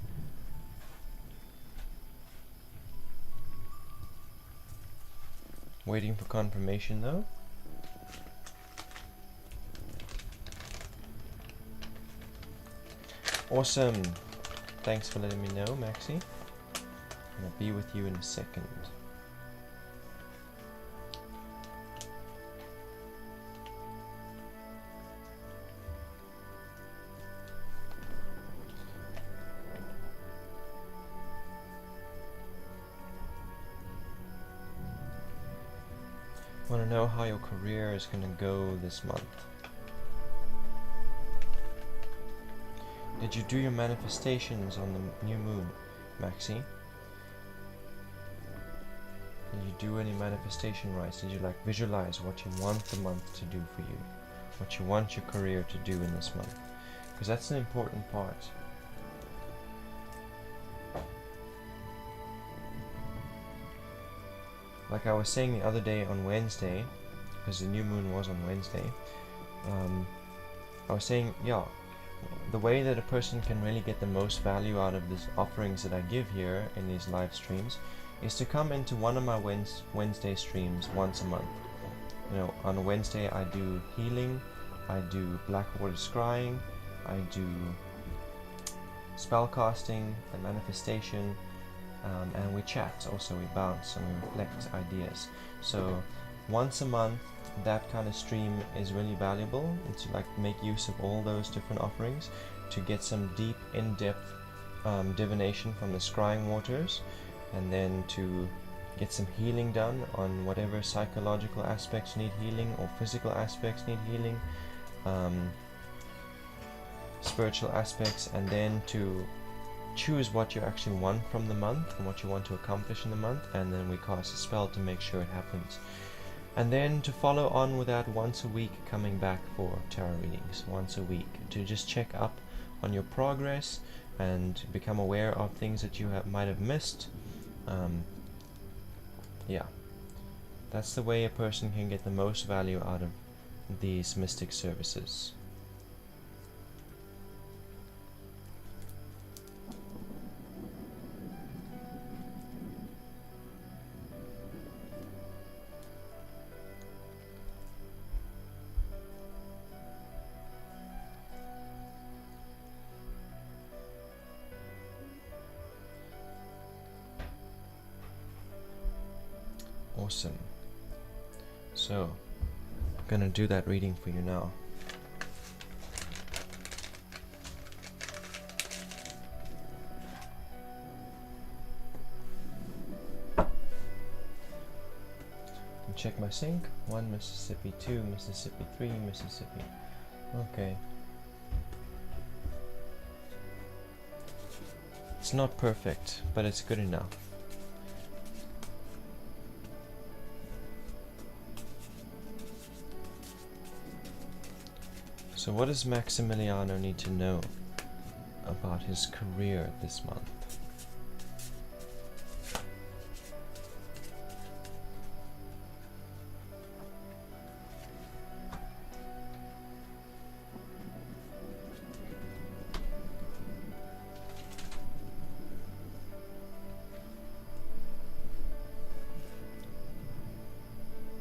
Waiting for confirmation though. Awesome. Thanks for letting me know, Maxi. I'll be with you in a second. Want to know how your career is going to go this month? Did you do your manifestations on the new moon, Maxi? Did you do any manifestation rites? Did you like visualize what you want the month to do for you? What you want your career to do in this month? Because that's an important part. Like I was saying the other day on Wednesday, because the new moon was on Wednesday, I was saying, yeah, the way that a person can really get the most value out of these offerings that I give here in these live streams is to come into one of my Wednesday streams once a month. You know, on a Wednesday I do healing, I do black water scrying, I do spell casting and manifestation, and we chat also, we bounce and we reflect ideas. So once a month that kind of stream is really valuable, and to like make use of all those different offerings to get some deep in-depth divination from the scrying waters, and then to get some healing done on whatever psychological aspects need healing or physical aspects need healing, spiritual aspects, and then to choose what you actually want from the month and what you want to accomplish in the month, and then we cast a spell to make sure it happens. And then to follow on with that, once a week coming back for tarot readings, once a week, to just check up on your progress and become aware of things that you might have missed. Yeah, that's the way a person can get the most value out of these mystic services. Awesome. So, I'm gonna do that reading for you now. Check my sync. 1 Mississippi, 2 Mississippi, 3 Mississippi. Okay. It's not perfect, but it's good enough. So what does Maximiliano need to know about his career this month?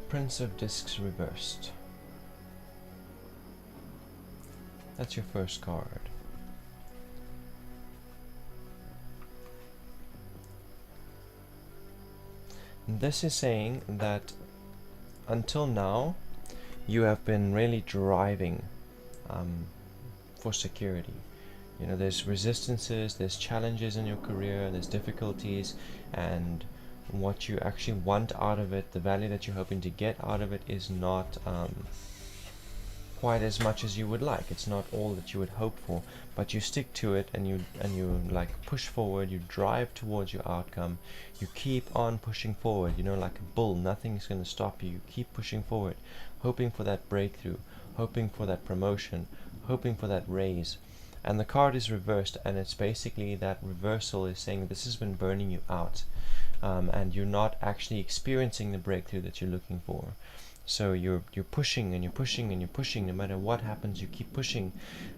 Prince of Discs reversed. That's your first card. And this is saying that until now you have been really driving for security. You know, there's resistances, there's challenges in your career, there's difficulties, and what you actually want out of it, the value that you're hoping to get out of it, is not quite as much as you would like. It's not all that you would hope for, but you stick to it, and you like push forward, you drive towards your outcome, you keep on pushing forward, you know, like a bull. Nothing's going to stop you. You keep pushing forward, hoping for that breakthrough, hoping for that promotion, hoping for that raise. And the card is reversed, and it's basically that reversal is saying this has been burning you out, and you're not actually experiencing the breakthrough that you're looking for. So you're pushing and you're pushing and you're pushing. No matter what happens, you keep pushing,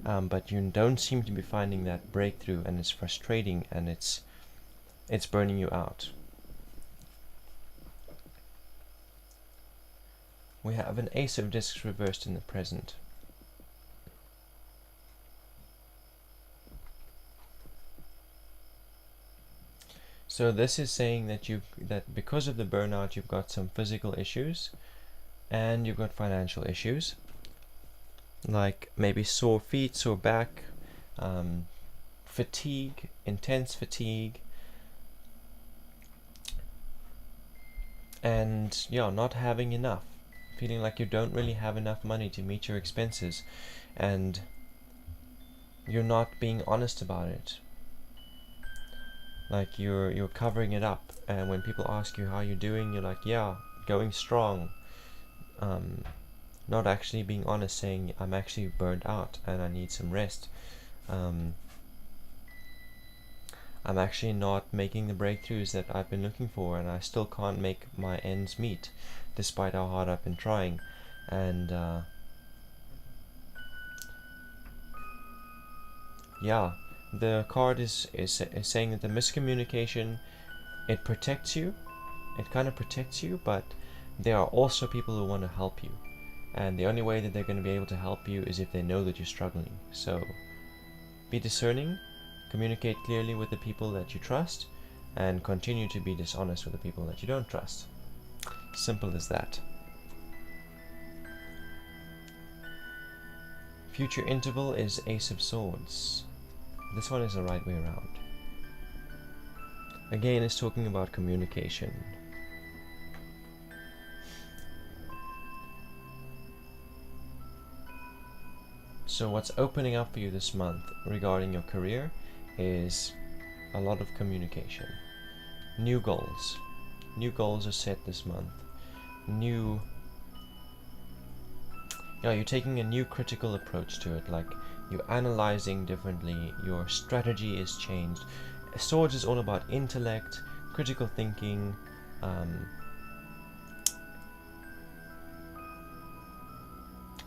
but you don't seem to be finding that breakthrough, and it's frustrating, and it's burning you out. We have an Ace of Discs reversed in the present. So this is saying that because of the burnout, you've got some physical issues, and you've got financial issues, like maybe sore feet, sore back, fatigue, intense fatigue, and yeah, not having enough, feeling like you don't really have enough money to meet your expenses, and you're not being honest about it. Like you're covering it up, and when people ask you how you're doing, you're like, yeah, going strong. Not actually being honest, saying I'm actually burnt out and I need some rest. I'm actually not making the breakthroughs that I've been looking for, and I still can't make my ends meet despite how hard I've been trying. And yeah, the card is saying that the miscommunication, it protects you, it kind of protects you, but there are also people who want to help you, and the only way that they're going to be able to help you is if they know that you're struggling. So be discerning, communicate clearly with the people that you trust, and continue to be dishonest with the people that you don't trust. Simple as that. Future interval is Ace of Swords. This one is the right way around. Again, it's talking about communication. So what's opening up for you this month regarding your career is a lot of communication. New goals. New goals are set this month. You're taking a new critical approach to it, like you're analyzing differently, your strategy is changed. Swords is all about intellect, critical thinking,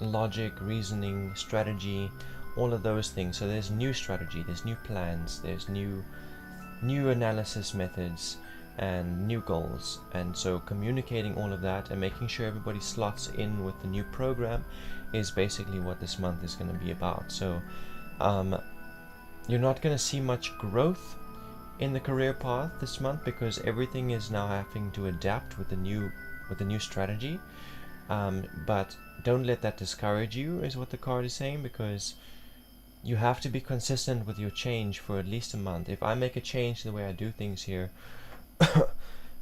logic, reasoning, strategy, all of those things. So there's new strategy, there's new plans, there's new analysis methods and new goals, and so communicating all of that and making sure everybody slots in with the new program is basically what this month is going to be about. So you're not going to see much growth in the career path this month because everything is now having to adapt with the new strategy, but don't let that discourage you, is what the card is saying, because you have to be consistent with your change for at least a month. If I make a change to the way I do things here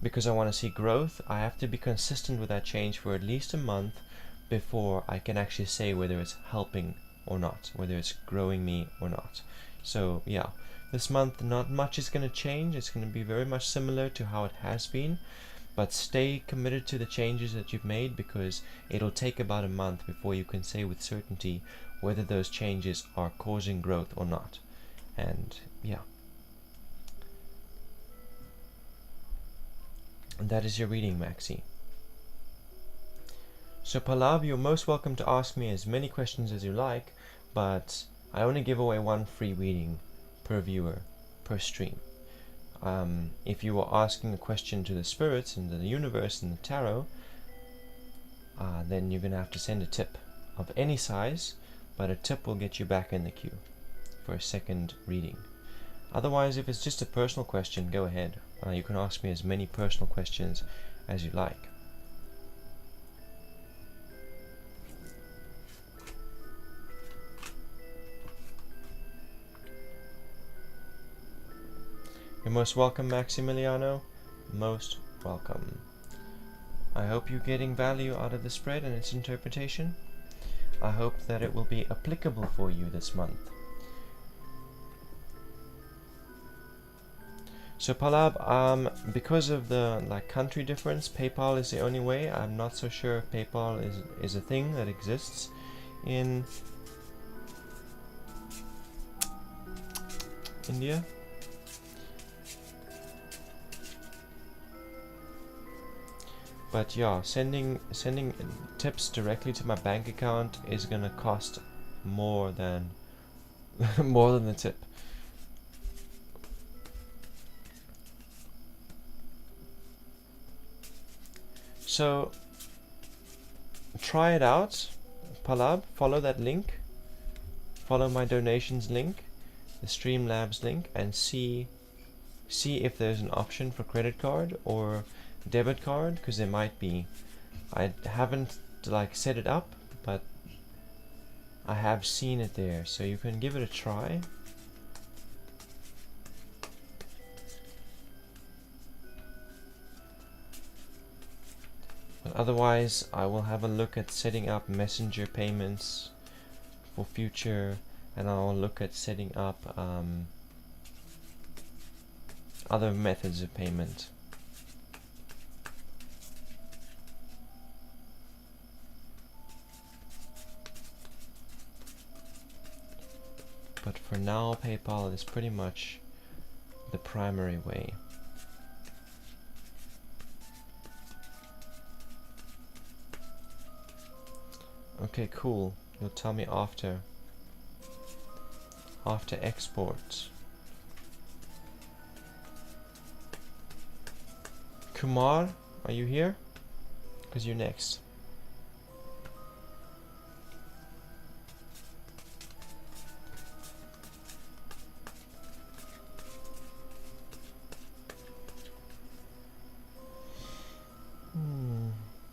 because I want to see growth, I have to be consistent with that change for at least a month before I can actually say whether it's helping or not, whether it's growing me or not. So yeah, this month not much is going to change. It's going to be very much similar to how it has been, but stay committed to the changes that you've made, because it'll take about a month before you can say with certainty whether those changes are causing growth or not. And yeah, and that is your reading, Maxi. So Pallav, you're most welcome to ask me as many questions as you like, but I only give away one free reading per viewer, per stream. If you are asking a question to the spirits and the universe and the tarot, then you're going to have to send a tip of any size, but a tip will get you back in the queue for a second reading. Otherwise, if it's just a personal question, go ahead. You can ask me as many personal questions as you like. You're most welcome, Maximiliano. Most welcome. I hope you're getting value out of the spread and its interpretation. I hope that it will be applicable for you this month. So Pallav, because of the country difference, PayPal is the only way. I'm not so sure if PayPal is a thing that exists in India. But yeah, sending tips directly to my bank account is gonna cost more than more than the tip. So try it out, Palab. Follow that link. Follow my donations link, the Streamlabs link, and see if there's an option for credit card or debit card, because there might be. I haven't like set it up, but I have seen it there, so you can give it a try. But otherwise, I will have a look at setting up messenger payments for future, and I'll look at setting up other methods of payment. But for now, PayPal is pretty much the primary way. Okay, cool. You'll tell me after export. Kumar, are you here? Because you're next.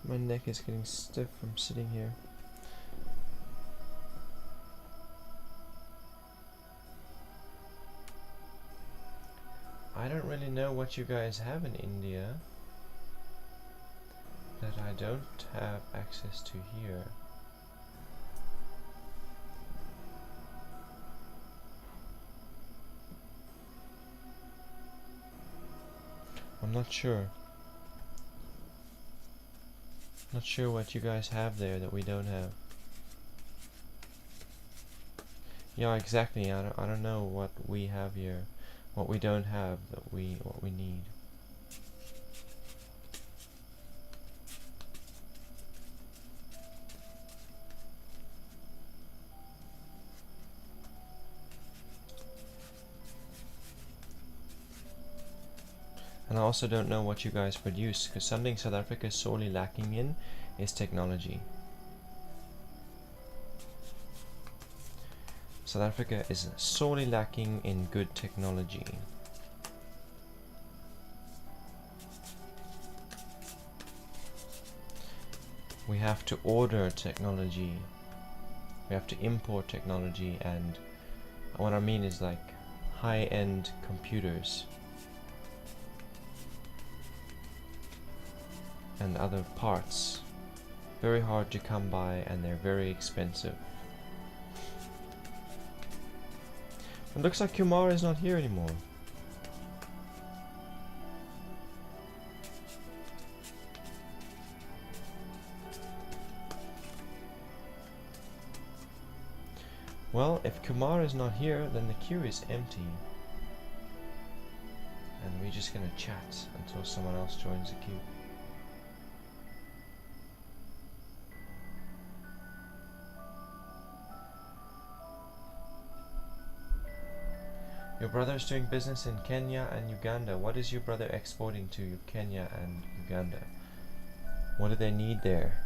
My neck is getting stiff from sitting here. I don't really know what you guys have in India that I don't have access to here. I'm not sure. Not sure what you guys have there that we don't have. Yeah, exactly. I don't know what we have here, what we don't have that what we need. And I also don't know what you guys produce, because something South Africa is sorely lacking in is technology. South Africa is sorely lacking in good technology. We have to order technology. We have to import technology, and what I mean is like high-end computers and other parts. Very hard to come by, and they're very expensive. It looks like Kumar is not here anymore. Well, if Kumar is not here, then the queue is empty. And we're just gonna chat until someone else joins the queue. Your brother is doing business in Kenya and Uganda. What is your brother exporting to Kenya and Uganda? What do they need there?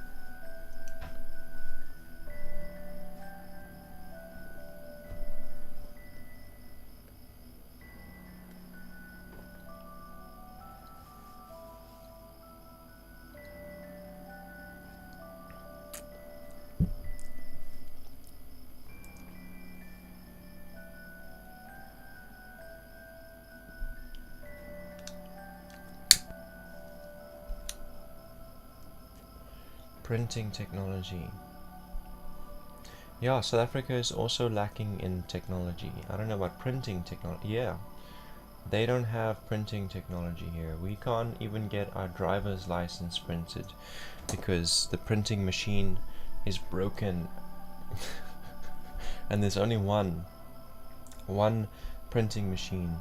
Printing technology. Yeah, South Africa is also lacking in technology. I don't know about printing technology. Yeah, they don't have printing technology here. We can't even get our driver's license printed because the printing machine is broken And there's only one printing machine.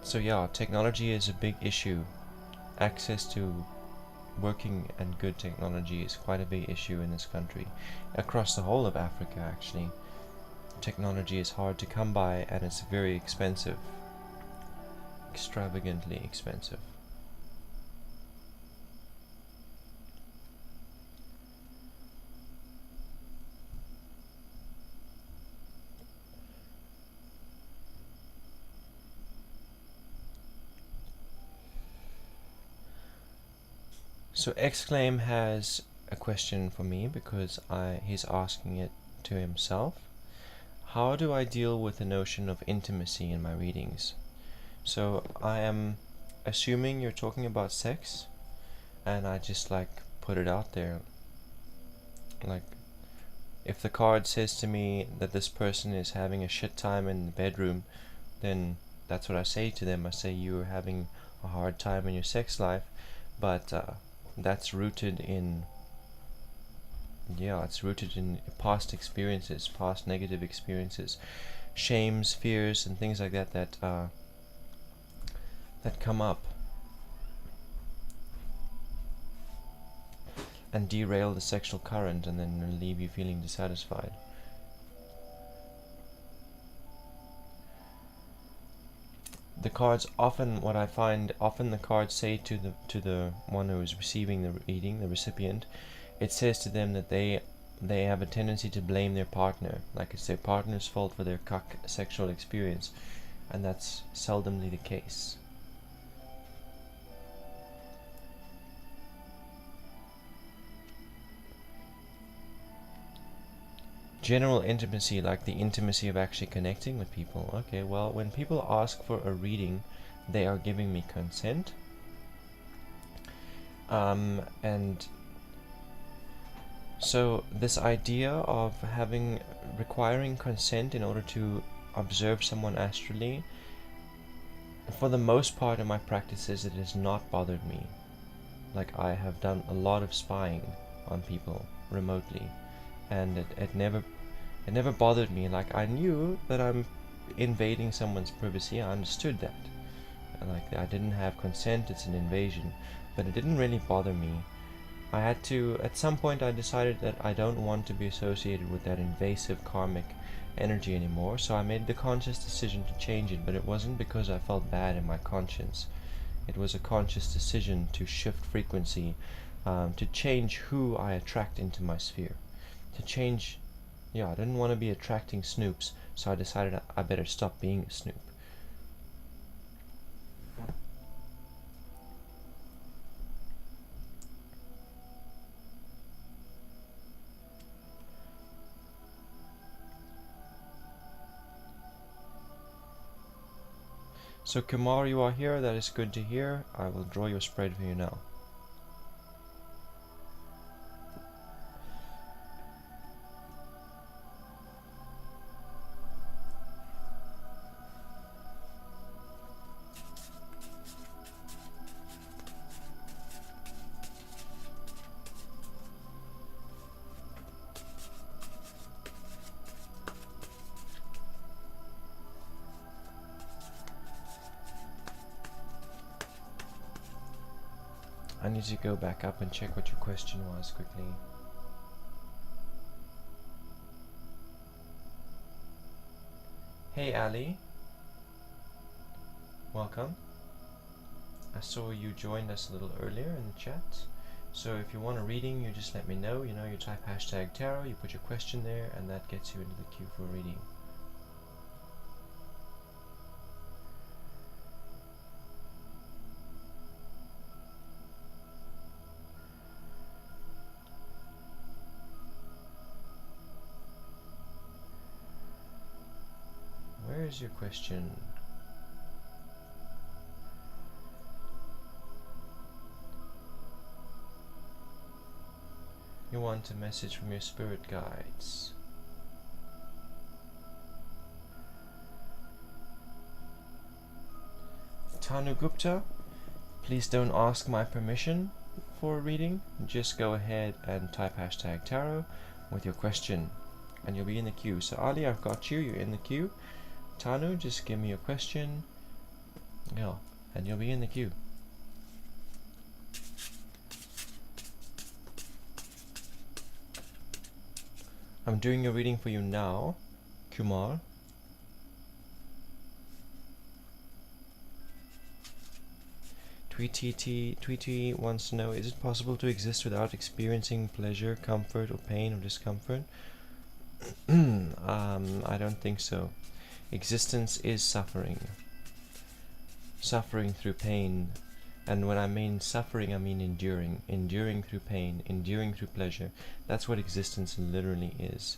So yeah, technology is a big issue. Access to working and good technology is quite a big issue in this country. Across the whole of Africa, actually. Technology is hard to come by, and it's very expensive. Extravagantly expensive. So Exclaim has a question for me because he's asking it to himself. How do I deal with the notion of intimacy in my readings? So I am assuming you're talking about sex, and I just like put it out there. Like, if the card says to me that this person is having a shit time in the bedroom, then that's what I say to them. I say, you're having a hard time in your sex life, but that's rooted in, it's rooted in past experiences, past negative experiences, shames, fears, and things like that that come up and derail the sexual current, and then leave you feeling dissatisfied. The cards often, what I find, often the cards say to the one who is receiving the reading, the recipient, it says to them that they have a tendency to blame their partner, like it's their partner's fault for their cuck sexual experience, and that's seldomly the case. General intimacy, like the intimacy of actually connecting with people. Okay, well, when people ask for a reading, they are giving me consent. And so this idea of requiring consent in order to observe someone astrally, for the most part in my practices, it has not bothered me. Like, I have done a lot of spying on people remotely, and it never bothered me. Like, I knew that I'm invading someone's privacy. I understood that. Like, I didn't have consent, it's an invasion, but it didn't really bother me. I had to, at some point I decided that I don't want to be associated with that invasive karmic energy anymore, so I made the conscious decision to change it, but it wasn't because I felt bad in my conscience. It was a conscious decision to shift frequency, to change who I attract into my sphere. To change, I didn't want to be attracting snoops, so I decided I better stop being a snoop. So Kumar, you are here, that is good to hear. I will draw your spread for you now. I need to go back up and check what your question was quickly. Hey Ali, welcome. I saw you joined us a little earlier in the chat. So if you want a reading, you just let me know. You type #tarot, you put your question there, and that gets you into the queue for a reading. Where is your question? You want a message from your spirit guides. Tanu Gupta, please don't ask my permission for a reading, just go ahead and type #tarot with your question, and you'll be in the queue. So Ali, I've got you. You're in the queue. Tanu, just give me your question. Yeah, and you'll be in the queue. I'm doing your reading for you now, Kumar. Tweety wants to know, is it possible to exist without experiencing pleasure, comfort, or pain, or discomfort? I don't think so. Existence is suffering. Suffering through pain. And when I mean suffering, I mean enduring. Enduring through pain, enduring through pleasure. That's what existence literally is.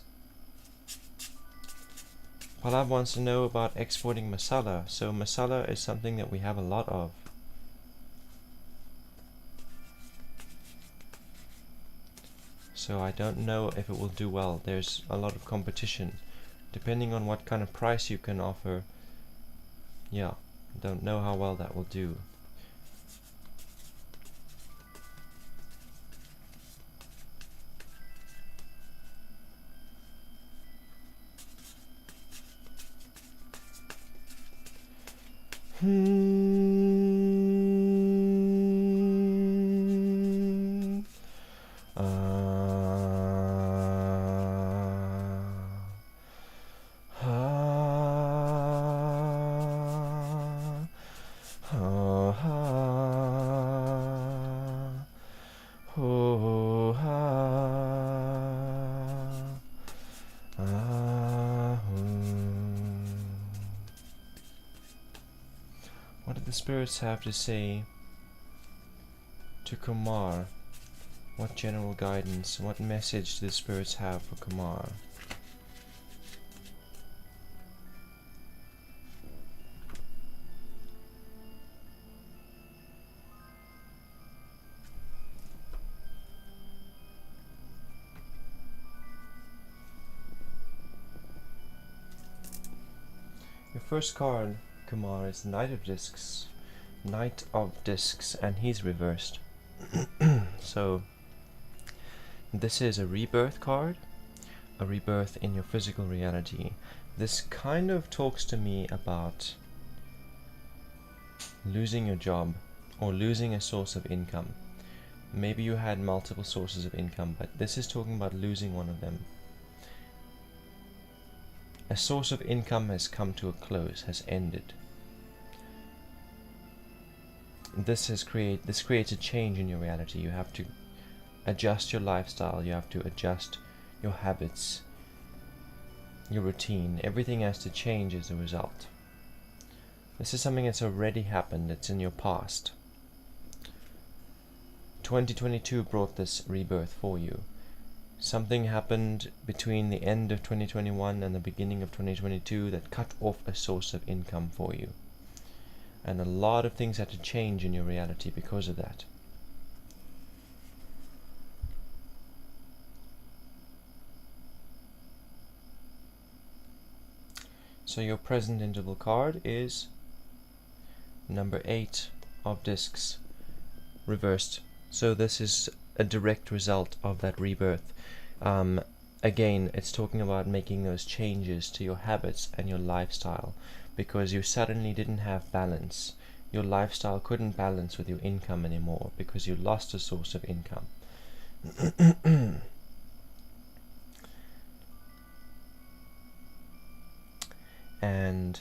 Pallav wants to know about exporting masala. So masala is something that we have a lot of. So I don't know if it will do well. There's a lot of competition. Depending on what kind of price you can offer, yeah, don't know how well that will do. What did the spirits have to say to Kumar? What general guidance, what message do the spirits have for Kumar? Your first card, Kumar, is Knight of Discs. Knight of Discs, and he's reversed. So, this is a rebirth card, a rebirth in your physical reality. This kind of talks to me about losing your job or losing a source of income. Maybe you had multiple sources of income, but this is talking about losing one of them. A source of income has come to a close, has ended. This creates a change in your reality. You have to adjust your lifestyle, you have to adjust your habits, your routine. Everything has to change as a result. This is something that's already happened, it's in your past. 2022 brought this rebirth for you. Something happened between the end of 2021 and the beginning of 2022 that cut off a source of income for you. And a lot of things had to change in your reality because of that. So your present interval card is number 8 of discs, reversed. So this is a direct result of that rebirth. Again, it's talking about making those changes to your habits and your lifestyle, because you suddenly didn't have balance. Your lifestyle couldn't balance with your income anymore because you lost a source of income. And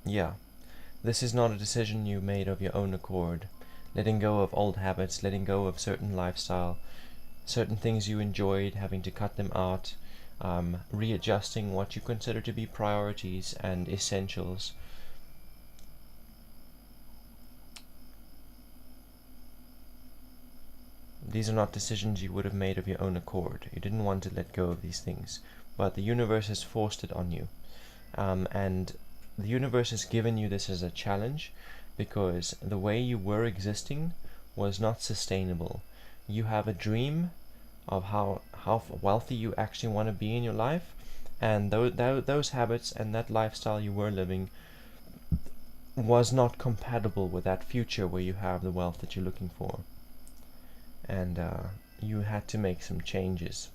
yeah, this is not a decision you made of your own accord. Letting go of old habits, letting go of certain lifestyle, certain things you enjoyed, having to cut them out, readjusting what you consider to be priorities and essentials. These are not decisions you would have made of your own accord. You didn't want to let go of these things, but the universe has forced it on you. And the universe has given you this as a challenge because the way you were existing was not sustainable. You have a dream of how wealthy you actually want to be in your life, and those habits and that lifestyle you were living was not compatible with that future where you have the wealth that you're looking for. and you had to make some changes.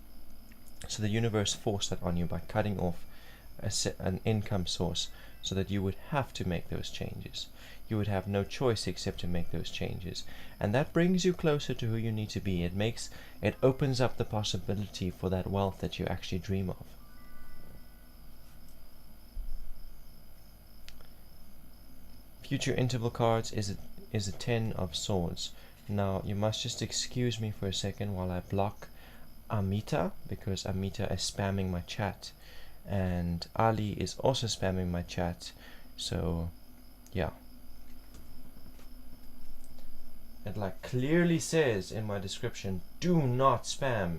So the universe forced that on you by cutting off an income source, so that you would have to make those changes. You would have no choice except to make those changes, and that brings you closer to who you need to be. It opens up the possibility for that wealth that you actually dream of. Future interval cards is a 10 of swords. Now you must just excuse me for a second while I block Amita, because Amita is spamming my chat, and Ali is also spamming my chat. So yeah, it like clearly says in my description, do not spam.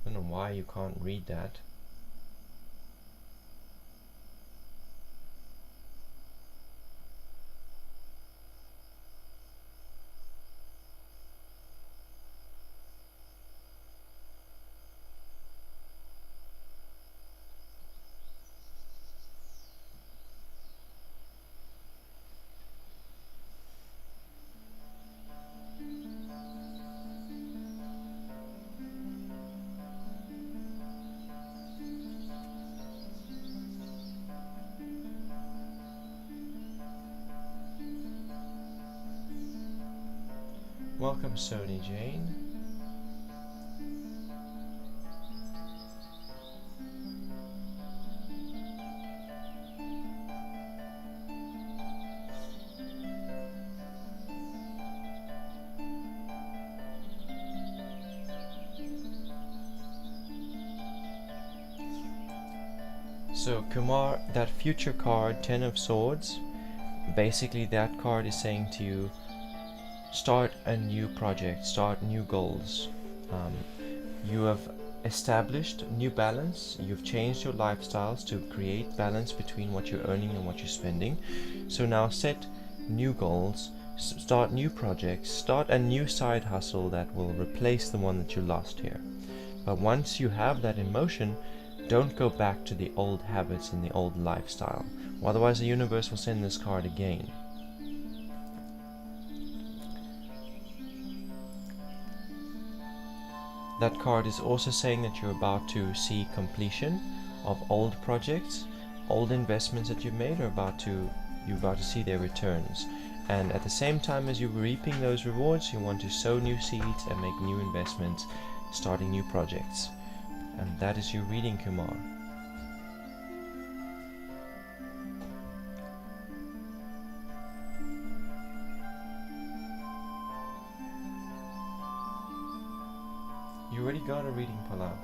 I don't know why you can't read that. Welcome, Sony Jane. So Kumar, that future card, 10 of swords, basically that card is saying to you, start a new project, start new goals. You have established new balance, you've changed your lifestyles to create balance between what you're earning and what you're spending. So now set new goals, start new projects, start a new side hustle that will replace the one that you lost here. But once you have that in motion, don't go back to the old habits and the old lifestyle. Otherwise the universe will send this card again. That card is also saying that you're about to see completion of old projects, old investments that you've made you're about to see their returns. And at the same time as you're reaping those rewards, you want to sow new seeds and make new investments, starting new projects. And that is your reading, Kumar. You already got a reading, Palab.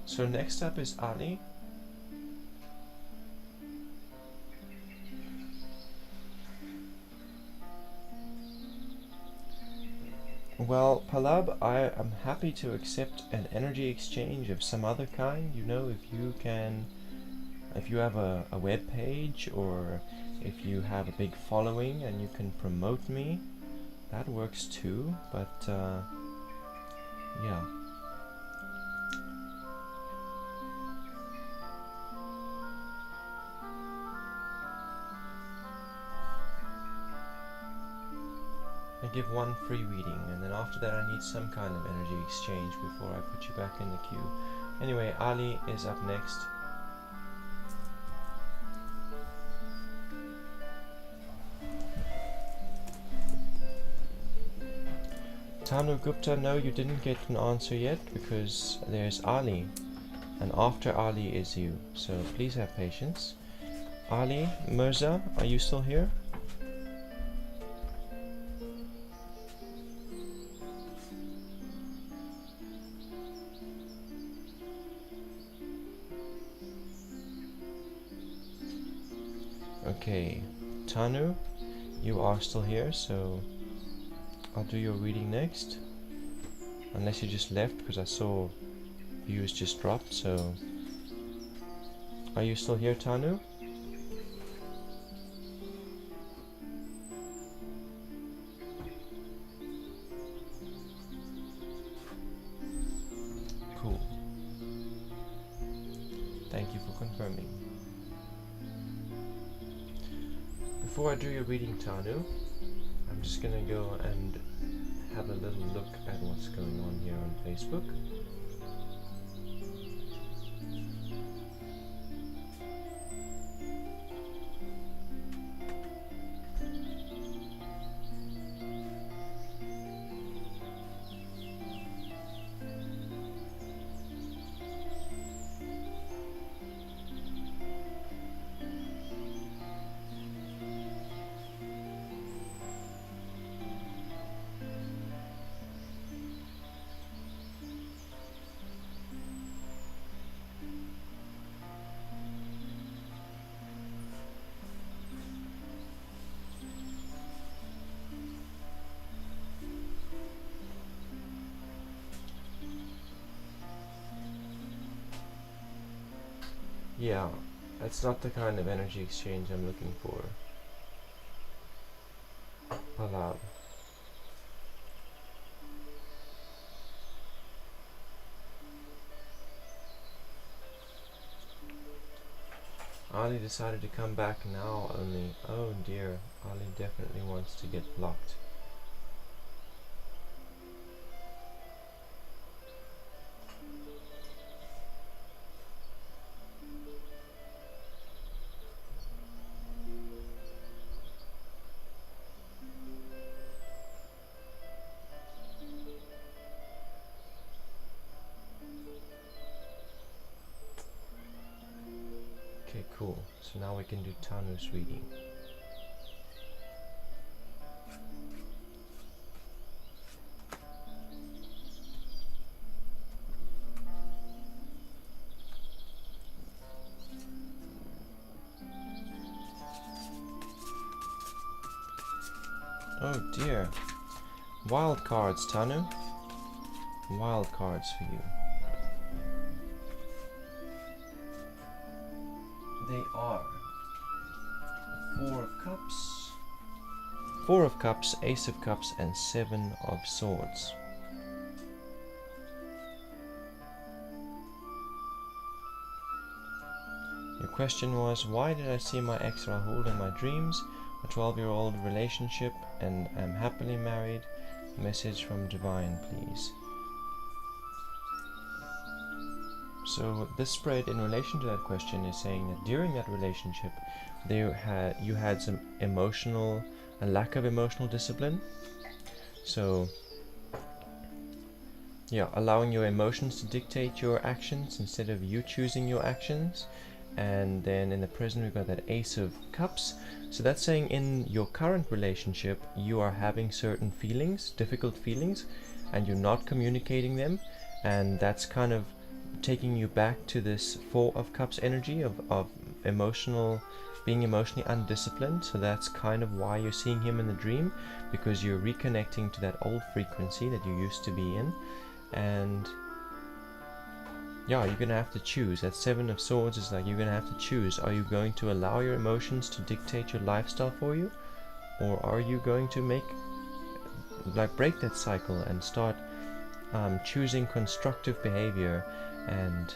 So next up is Ali. Well, Palab, I am happy to accept an energy exchange of some other kind. You know, if you have a web page, or if you have a big following and you can promote me, that works too. But yeah. I give one free reading, and then after that I need some kind of energy exchange before I put you back in the queue. Anyway, Ali is up next. Tanu Gupta, no, you didn't get an answer yet, because there's Ali, and after Ali is you, so please have patience. Ali, Mirza, are you still here? Okay, Tanu, you are still here, so I'll do your reading next. Unless you just left, because I saw views just dropped, so Are you still here, Tanu? Cool. Thank you for confirming. Before I do your reading, Tanu, I'm just gonna go and have a little look at what's going on here on Facebook. Yeah, that's not the kind of energy exchange I'm looking for. Allowed. Ali decided to come back now only. Oh dear, Ali definitely wants to get blocked. Okay, cool. So now we can do Tanu's reading. Oh dear. Wild cards, Tanu. Wild cards for you. They are Four of Cups, Ace of Cups, and Seven of Swords. Your question was, why did I see my ex Rahul in my dreams? A 12-year-old relationship and am happily married. Message from Divine, please. So this spread in relation to that question is saying that during that relationship you had some a lack of emotional discipline. So yeah, allowing your emotions to dictate your actions instead of you choosing your actions. And then in the present we've got that Ace of Cups. So that's saying in your current relationship you are having certain feelings, difficult feelings, and you're not communicating them, and that's kind of taking you back to this Four of Cups energy of being emotionally undisciplined. So that's kind of why you're seeing him in the dream, because you're reconnecting to that old frequency that you used to be in. And yeah, you're gonna have to choose. That Seven of Swords is like you're gonna have to choose. Are you going to allow your emotions to dictate your lifestyle for you, or are you going to break that cycle and start choosing constructive behavior and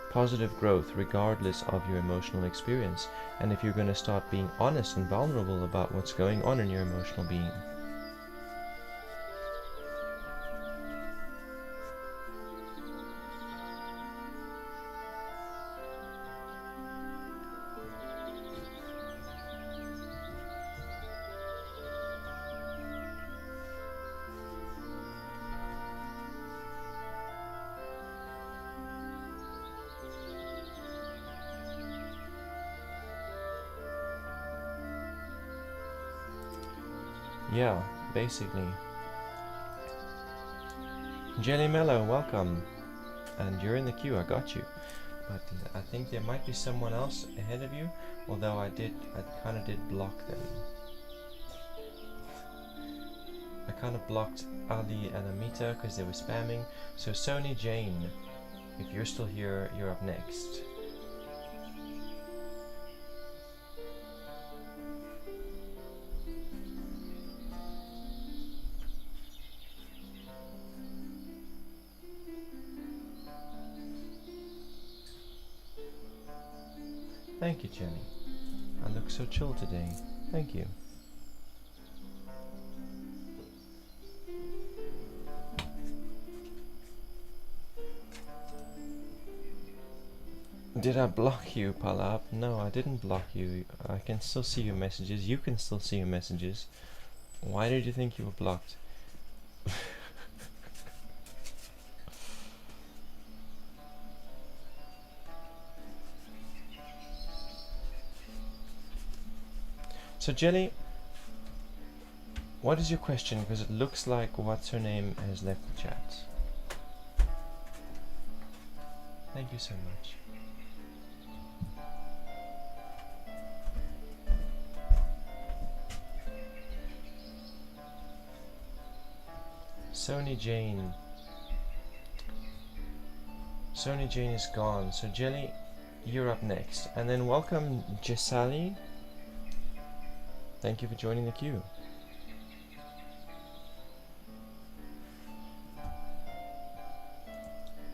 positive growth regardless of your emotional experience? And if you're going to start being honest and vulnerable about what's going on in your emotional being. Yeah, basically. Jelly Mellow, welcome. And you're in the queue, I got you. But I think there might be someone else ahead of you, although I kind of did block them. I kind of blocked Ali and Amita because they were spamming. So Sony Jane, if you're still here, you're up next. Thank you, Jenny. I look so chill today. Thank you. Did I block you, Palab? No, I didn't block you. I can still see your messages. You can still see your messages. Why did you think you were blocked? So Jelly, what is your question? Because it looks like what's her name has left the chat. Thank you so much. Sony Jane. Sony Jane is gone, so Jelly, you're up next. And then welcome Jesali. Thank you for joining the queue.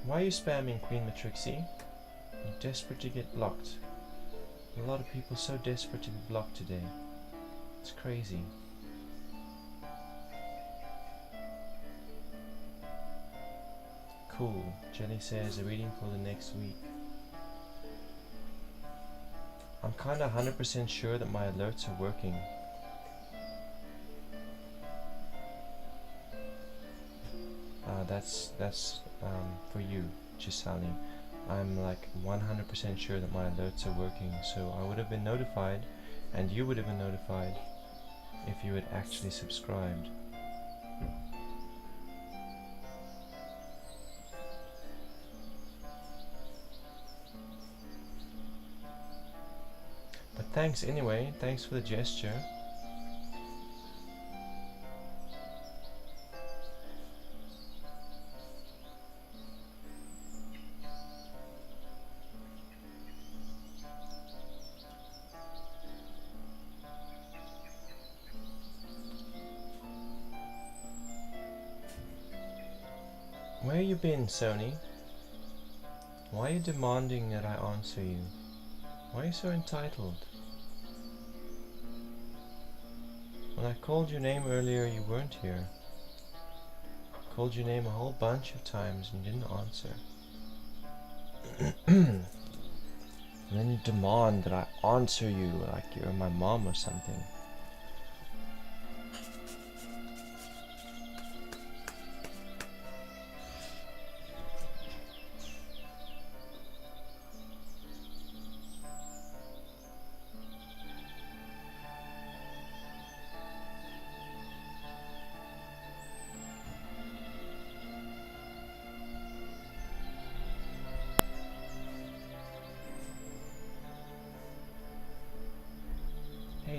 Why are you spamming Queen Matrixie? You're desperate to get blocked. A lot of people so desperate to be blocked today. It's crazy. Cool. Jelly says a reading for the next week. I'm kinda 100% sure that my alerts are working. That's for you, Chisali. I'm like 100% sure that my alerts are working, so I would have been notified, and you would have been notified if you had actually subscribed. But thanks anyway, thanks for the gesture. Where you been, Sony? Why are you demanding that I answer you? Why are you so entitled? When I called your name earlier, you weren't here. I called your name a whole bunch of times and you didn't answer. And then you demand that I answer you like you're my mom or something.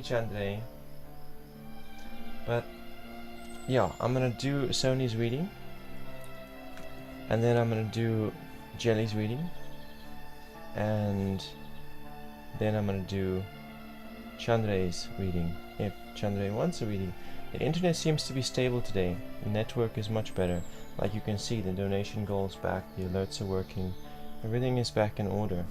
Chandray. But yeah, I'm gonna do Sony's reading, and then I'm gonna do Jelly's reading, and then I'm gonna do Chandray's reading if Chandray wants a reading. The internet seems to be stable today. The network is much better. Like you can see, the donation goal's back, the alerts are working, everything is back in order.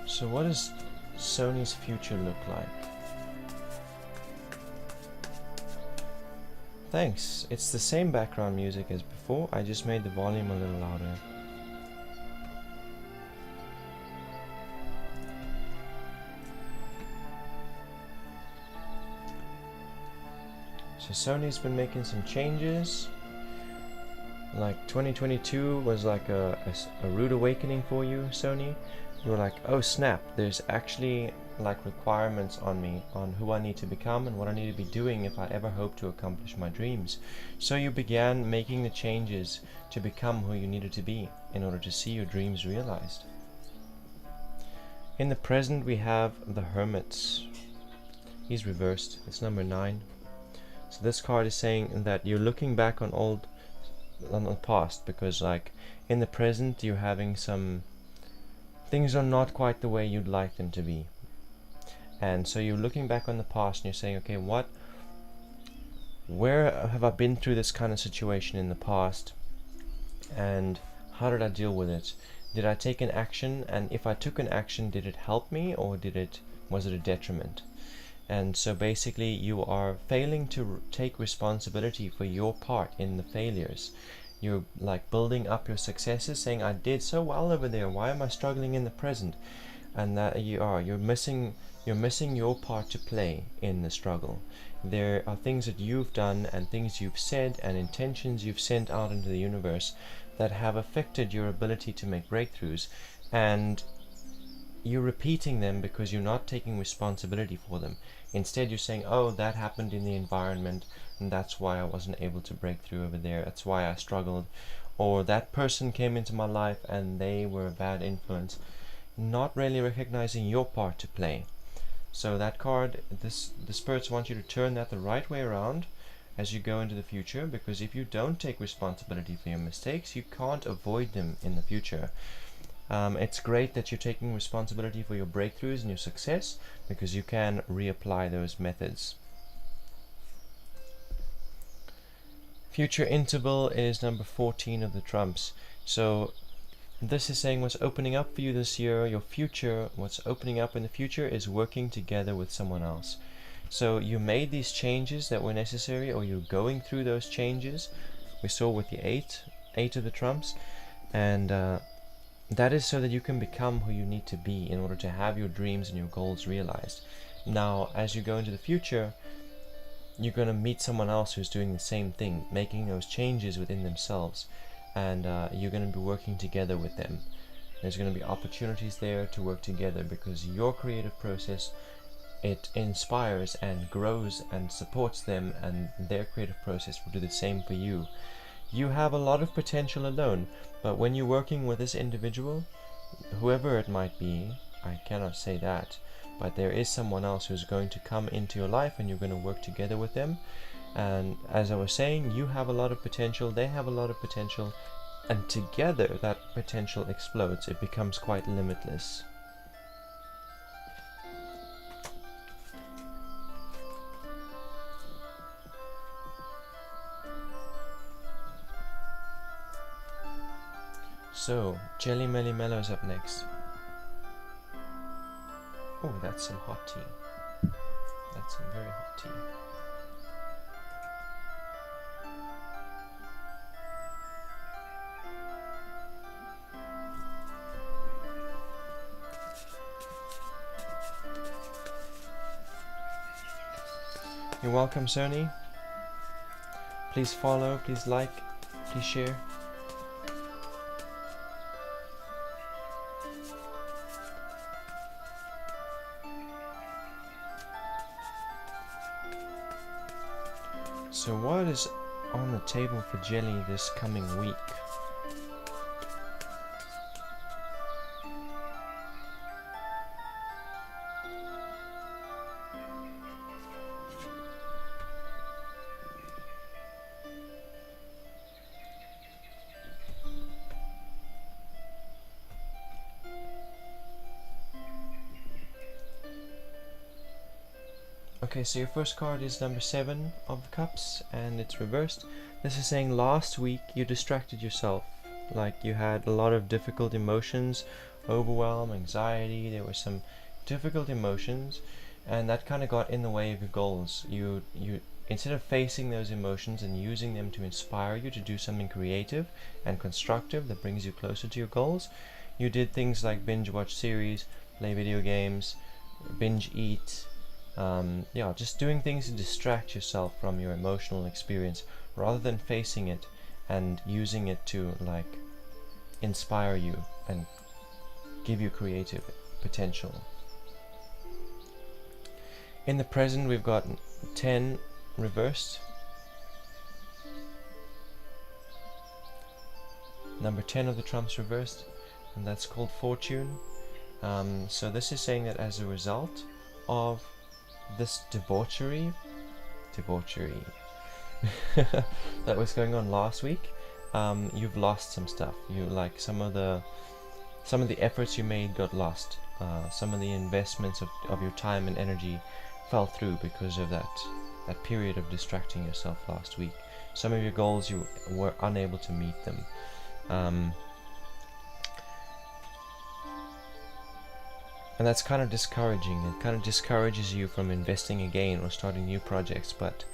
So what does Sony's future look like? Thanks. It's the same background music as before, I just made the volume a little louder. So Sony's been making some changes. Like 2022 was like a rude awakening for you, Sony. You were like, oh snap, there's actually like requirements on me on who I need to become and what I need to be doing if I ever hope to accomplish my dreams. So you began making the changes to become who you needed to be in order to see your dreams realized. In the present we have the Hermits. He's reversed, it's number 9. So this card is saying that you're looking back on the past, because like in the present you're having some things are not quite the way you'd like them to be, and so you're looking back on the past and you're saying, okay, what where have I been through this kind of situation in the past, and how did I deal with it? Did I take an action, and if I took an action, did it help me, or was it a detriment? And so basically you are failing to take responsibility for your part in the failures. You're like building up your successes, saying, I did so well over there, why am I struggling in the present? And that you're missing your part to play in the struggle. There are things that you've done and things you've said and intentions you've sent out into the universe that have affected your ability to make breakthroughs, and you're repeating them because you're not taking responsibility for them. Instead, you're saying, oh, that happened in the environment, and that's why I wasn't able to break through over there. That's why I struggled. Or that person came into my life and they were a bad influence. Not really recognizing your part to play. So that card, the spirits want you to turn that the right way around as you go into the future, because if you don't take responsibility for your mistakes, you can't avoid them in the future. It's great that you're taking responsibility for your breakthroughs and your success, because you can reapply those methods. Future interval is number 14 of the trumps. So this is saying what's opening up for you this year, your future, what's opening up in the future is working together with someone else. So you made these changes that were necessary, or you're going through those changes. We saw with the eight of the trumps, and that is so that you can become who you need to be in order to have your dreams and your goals realized. Now, as you go into the future, you're going to meet someone else who's doing the same thing, making those changes within themselves, and you're going to be working together with them. There's going to be opportunities there to work together, because your creative process, it inspires and grows and supports them, and their creative process will do the same for you. You have a lot of potential alone, but when you're working with this individual, whoever it might be, I cannot say that, but there is someone else who's going to come into your life and you're going to work together with them. And as I was saying, you have a lot of potential, they have a lot of potential, and together that potential explodes. It becomes quite limitless. So, Jelly Melly Mellow's up next. Oh, that's some hot tea. That's some very hot tea. You're welcome, Sony. Please follow, please like, please share. So what is on the table for Jelly this coming week? Okay, so your first card is number 7 of the cups, and it's reversed. This is saying last week you distracted yourself. Like you had a lot of difficult emotions, overwhelm, anxiety, there were some difficult emotions, and that kind of got in the way of your goals. You instead of facing those emotions and using them to inspire you to do something creative and constructive that brings you closer to your goals, you did things like binge watch series, play video games, binge eat, just doing things to distract yourself from your emotional experience rather than facing it and using it to like inspire you and give you creative potential. In the present, we've got 10 reversed. Number 10 of the trumps reversed, and that's called fortune. So this is saying that as a result of this debauchery that was going on last week, you've lost some stuff. You like some of the efforts you made got lost. Some of the investments of your time and energy fell through because of that that period of distracting yourself last week. Some of your goals, you were unable to meet them. And that's kind of discouraging. It kind of discourages you from investing again or starting new projects. But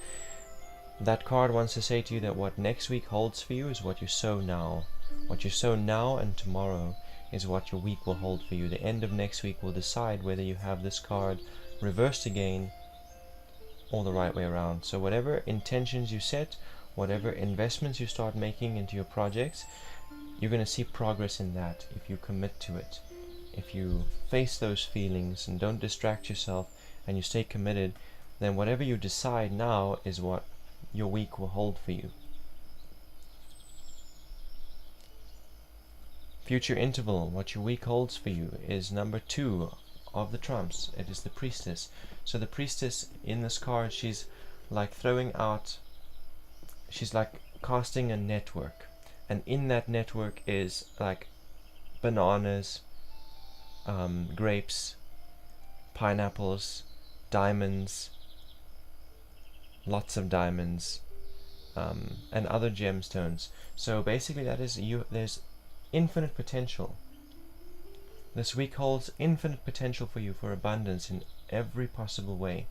that card wants to say to you that what next week holds for you is what you sow now. What you sow now and tomorrow is what your week will hold for you. The end of next week will decide whether you have this card reversed again or the right way around. So whatever intentions you set, whatever investments you start making into your projects, you're going to see progress in that if you commit to it. If you face those feelings and don't distract yourself and you stay committed, then whatever you decide now is what your week will hold for you. Future interval, what your week holds for you, is number 2 of the trumps. It is the priestess. So the priestess in this card, she's like she's like casting a network. And in that network is like bananas, grapes, pineapples, diamonds, lots of diamonds, and other gemstones. So basically that is there's infinite potential. This week holds infinite potential for you for abundance in every possible way.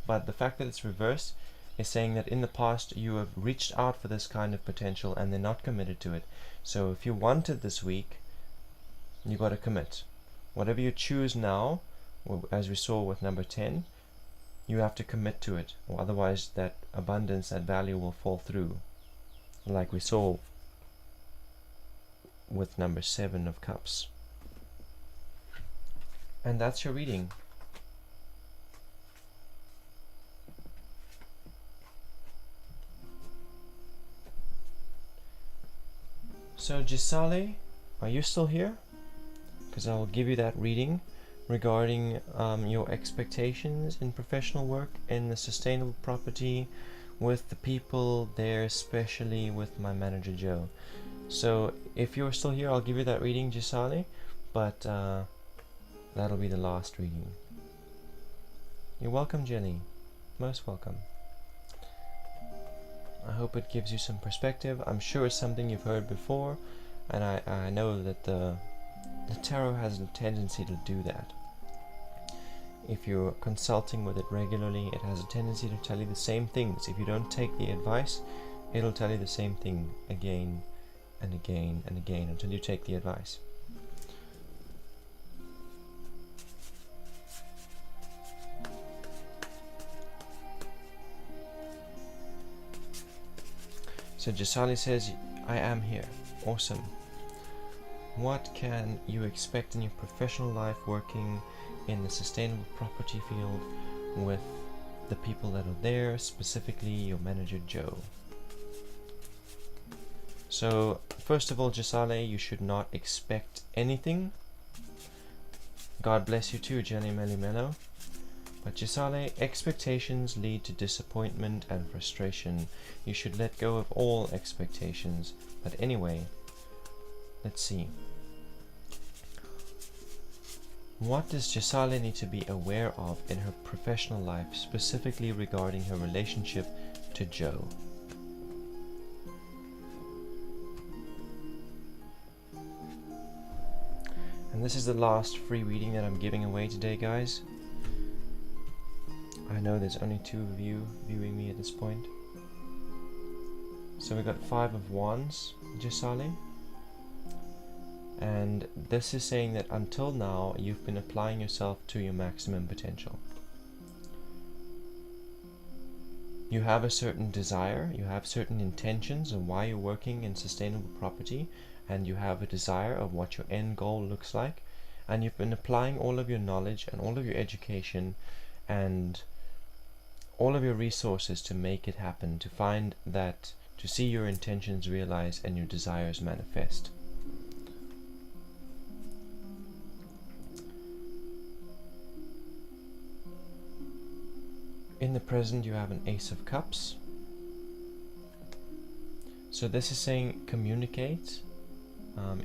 But the fact that it's reversed is saying that in the past you have reached out for this kind of potential and they're not committed to it. So if you want it this week, you got to commit. Whatever you choose now, as we saw with number 10, you have to commit to it, or otherwise that abundance, that value will fall through, like we saw with number 7 of cups. And that's your reading. So Gisale, are you still here? Because I will give you that reading regarding your expectations in professional work in the sustainable property with the people there, especially with my manager Joe. So if you're still here, I'll give you that reading, Gisale, but that'll be the last reading. You're welcome, Jenny. Most welcome. I hope it gives you some perspective. I'm sure it's something you've heard before, and I know that the tarot has a tendency to do that. If you're consulting with it regularly, it has a tendency to tell you the same things. If you don't take the advice, it'll tell you the same thing again and again and again until you take the advice. So Gisali says, I am here. Awesome. What can you expect in your professional life working in the sustainable property field with the people that are there, specifically your manager Joe? So first of all, Gisale, you should not expect anything. God bless you too, Jenny Melly Mello. But Gisale, expectations lead to disappointment and frustration. You should let go of all expectations. But anyway, let's see. What does Gisale need to be aware of in her professional life, specifically regarding her relationship to Joe? And this is the last free reading that I'm giving away today, guys. I know there's only 2 of you viewing me at this point. So we got 5 of Wands, Gisale. And this is saying that until now, you've been applying yourself to your maximum potential. You have a certain desire, you have certain intentions of why you're working in sustainable property, and you have a desire of what your end goal looks like, and you've been applying all of your knowledge and all of your education and all of your resources to make it happen, to find that, to see your intentions realized and your desires manifest. In the present, you have an Ace of Cups. So this is saying communicate.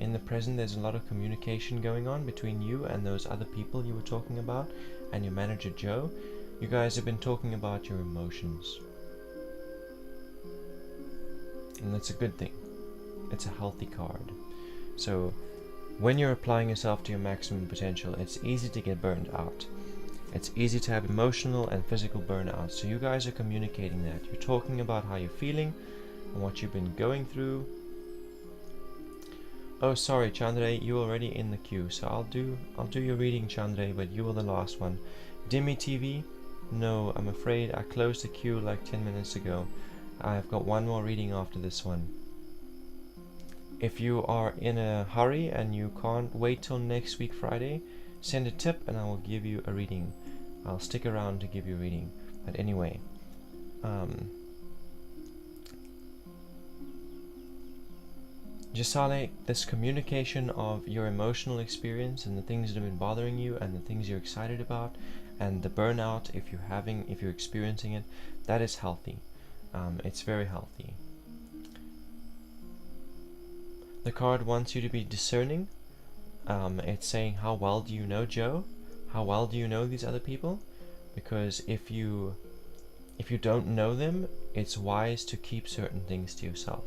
In the present, there's a lot of communication going on between you and those other people you were talking about and your manager Joe. You guys have been talking about your emotions. And that's a good thing. It's a healthy card. So when you're applying yourself to your maximum potential, it's easy to get burned out. It's easy to have emotional and physical burnout. So you guys are communicating that. You're talking about how you're feeling and what you've been going through. Oh, sorry, Chandray, you're already in the queue. So I'll do your reading, Chandray, but you were the last one. Dimmy TV? No, I'm afraid I closed the queue like 10 minutes ago. I've got one more reading after this one. If you are in a hurry and you can't wait till next week Friday, send a tip and I will give you a reading. I'll stick around to give you a reading. But anyway, Gisale, this communication of your emotional experience and the things that have been bothering you and the things you're excited about and the burnout, if you're experiencing it, that is healthy. It's very healthy. The card wants you to be discerning. It's saying, how well do you know Joe? How well do you know these other people? Because if you don't know them, it's wise to keep certain things to yourself.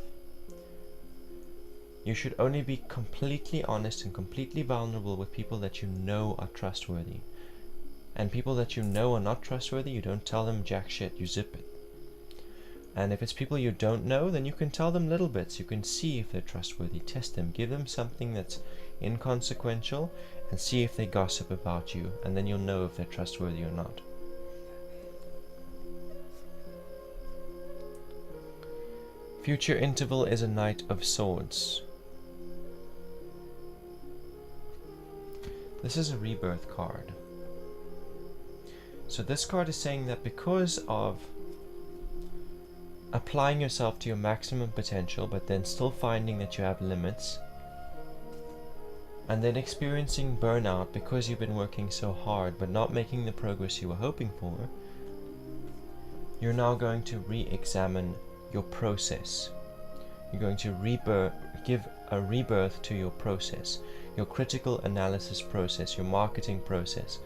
You should only be completely honest and completely vulnerable with people that you know are trustworthy. And people that you know are not trustworthy, you don't tell them jack shit, you zip it. And if it's people you don't know, then you can tell them little bits. You can see if they're trustworthy, test them, give them something that's inconsequential, and see if they gossip about you, and then you'll know if they're trustworthy or not. Future interval is a Knight of Swords. This is a rebirth card. So this card is saying that because of applying yourself to your maximum potential, but then still finding that you have limits, and then experiencing burnout because you've been working so hard but not making the progress you were hoping for, you're now going to re-examine your process. You're going to give a rebirth to your process, your critical analysis process, your marketing process,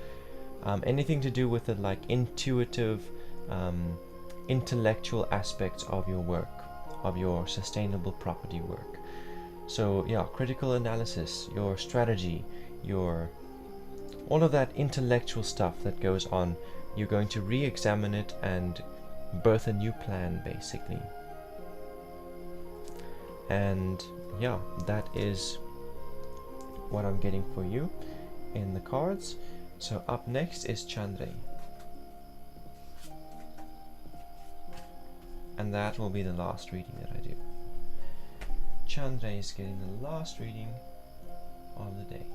anything to do with it, like intuitive, intellectual aspects of your work, of your sustainable property work. So yeah, critical analysis, your strategy, all of that intellectual stuff that goes on, you're going to re-examine it and birth a new plan, basically. And yeah, that is what I'm getting for you in the cards. So up next is Chandray. And that will be the last reading that I do. Chandray is getting the last reading of the day.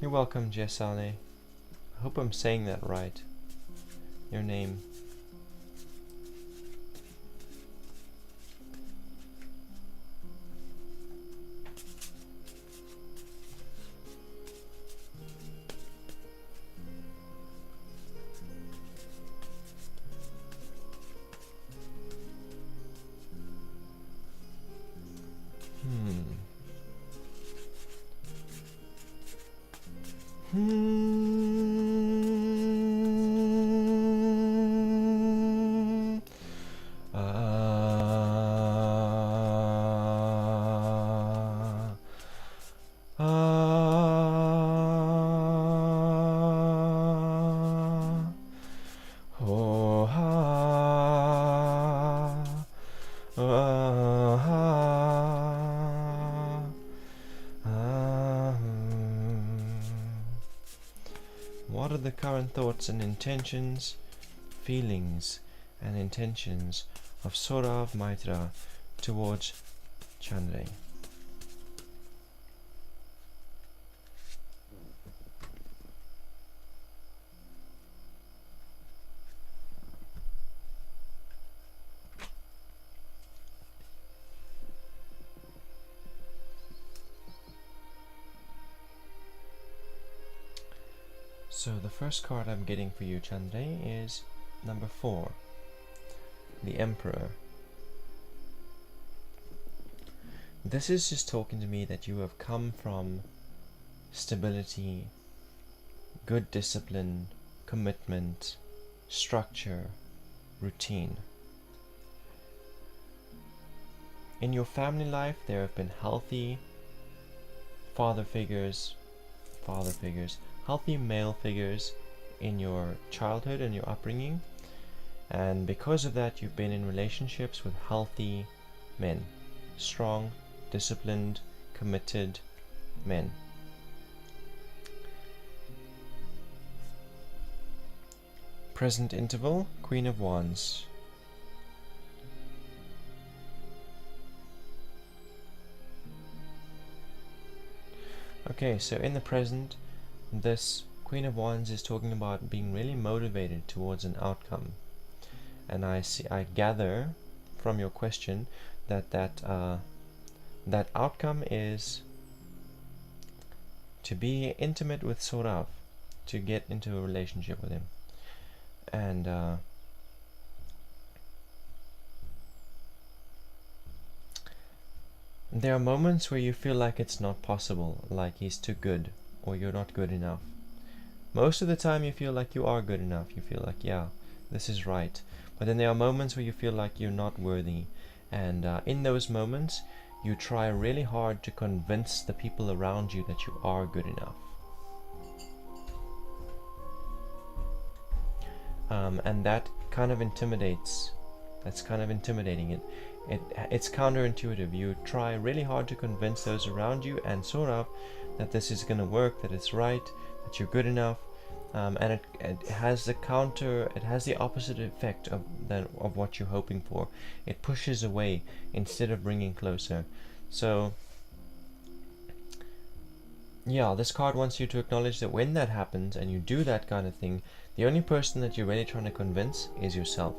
You're welcome, Jessale. I hope I'm saying that right. Your name. What are the current thoughts and intentions, feelings and intentions of Sorav Maitra towards Chandray? So the first card I'm getting for you, Chandray, is Number 4, the Emperor. This is just talking to me that you have come from stability, good discipline, commitment, structure, routine. In your family life, there have been healthy father figures, healthy male figures in your childhood and your upbringing, and because of that, you've been in relationships with healthy men, strong, disciplined, committed men. Present interval, Queen of Wands. Okay, so in the present, this Queen of Wands is talking about being really motivated towards an outcome. And I gather from your question that outcome is to be intimate with Sorav, to get into a relationship with him. And there are moments where you feel like it's not possible, like he's too good, or you're not good enough. Most of the time you feel like you are good enough, you feel like, yeah, this is right. But then there are moments where you feel like you're not worthy, and in those moments you try really hard to convince the people around you that you are good enough. And that kind of intimidates. That's kind of intimidating. It's counterintuitive. You try really hard to convince those around you and Sorav that this is going to work, that it's right, that you're good enough, and it has the opposite effect of what you're hoping for. It pushes away instead of bringing closer. So yeah, this card wants you to acknowledge that when that happens and you do that kind of thing, the only person that you're really trying to convince is yourself.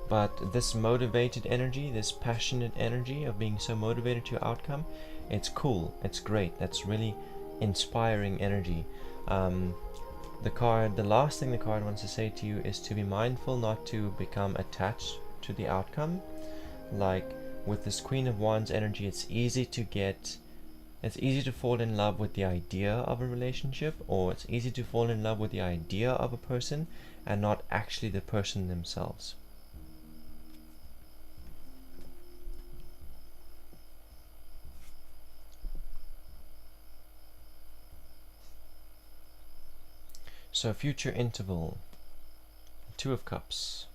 But this motivated energy, this passionate energy of being so motivated to your outcome, it's cool, it's great, that's really inspiring energy. The last thing the card wants to say to you is to be mindful not to become attached to the outcome. Like with this Queen of Wands energy, it's easy to fall in love with the idea of a relationship, or it's easy to fall in love with the idea of a person and not actually the person themselves. So future interval, Two of Cups.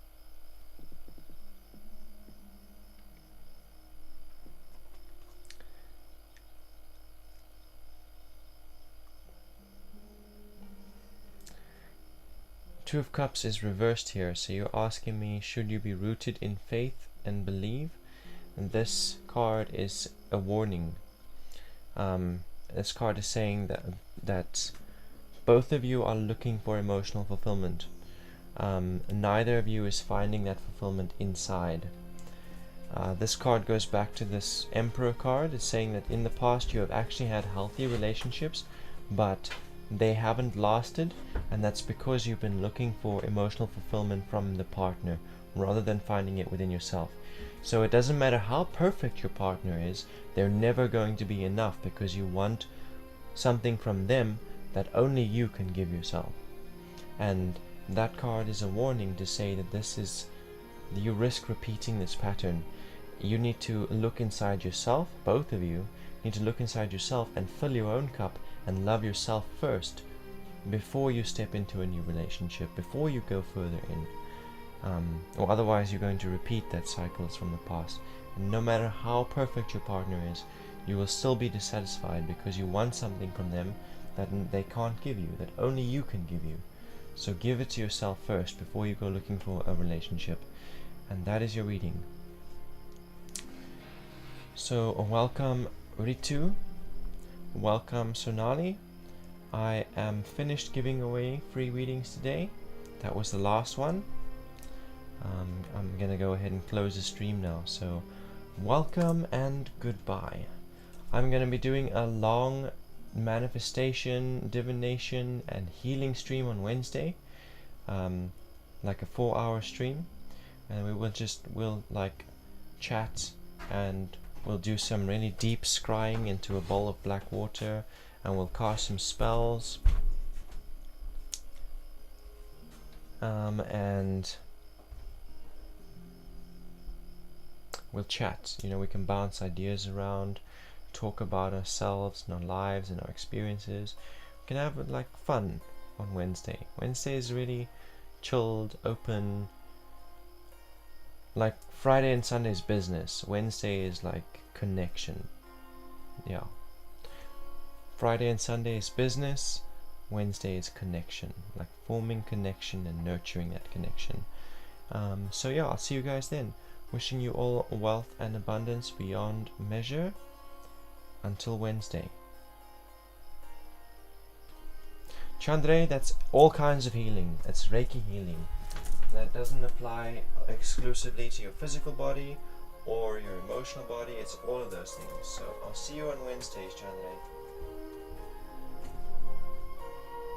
Two of Cups is reversed here, so you're asking me, should you be rooted in faith and believe? And this card is a warning. This card is saying that both of you are looking for emotional fulfillment. Neither of you is finding that fulfillment inside. This card goes back to this Emperor card. It's saying that in the past you have actually had healthy relationships, but they haven't lasted, and that's because you've been looking for emotional fulfillment from the partner rather than finding it within yourself. So it doesn't matter how perfect your partner is, they're never going to be enough because you want something from them that only you can give yourself. And that card is a warning to say that you risk repeating this pattern. You need to look inside yourself, both of you need to look inside yourself and fill your own cup and love yourself first before you step into a new relationship, before you go further in. Or otherwise you're going to repeat that cycles from the past. And no matter how perfect your partner is, you will still be dissatisfied because you want something from them that they can't give you, that only you can give you. So give it to yourself first before you go looking for a relationship. And that is your reading. So welcome Ritu, welcome Sonali. I am finished giving away free readings today. That was the last one. I'm gonna go ahead and close the stream now. So welcome and goodbye. I'm gonna be doing a long manifestation, divination, and healing stream on Wednesday, like a 4-hour stream, and we'll like chat, and we'll do some really deep scrying into a bowl of black water, and we'll cast some spells, and we'll chat. You know, we can bounce ideas around, talk about ourselves and our lives and our experiences. We can have like fun on Wednesday. Wednesday is really chilled, open. Like Friday and Sunday is business. Wednesday is like connection. Yeah. Friday and Sunday is business. Wednesday is connection. Like forming connection and nurturing that connection. So yeah, I'll see you guys then. Wishing you all wealth and abundance beyond measure. Until Wednesday. Chandre, that's all kinds of healing. That's Reiki healing. That doesn't apply exclusively to your physical body or your emotional body. It's all of those things. So I'll see you on Wednesdays, Chandre.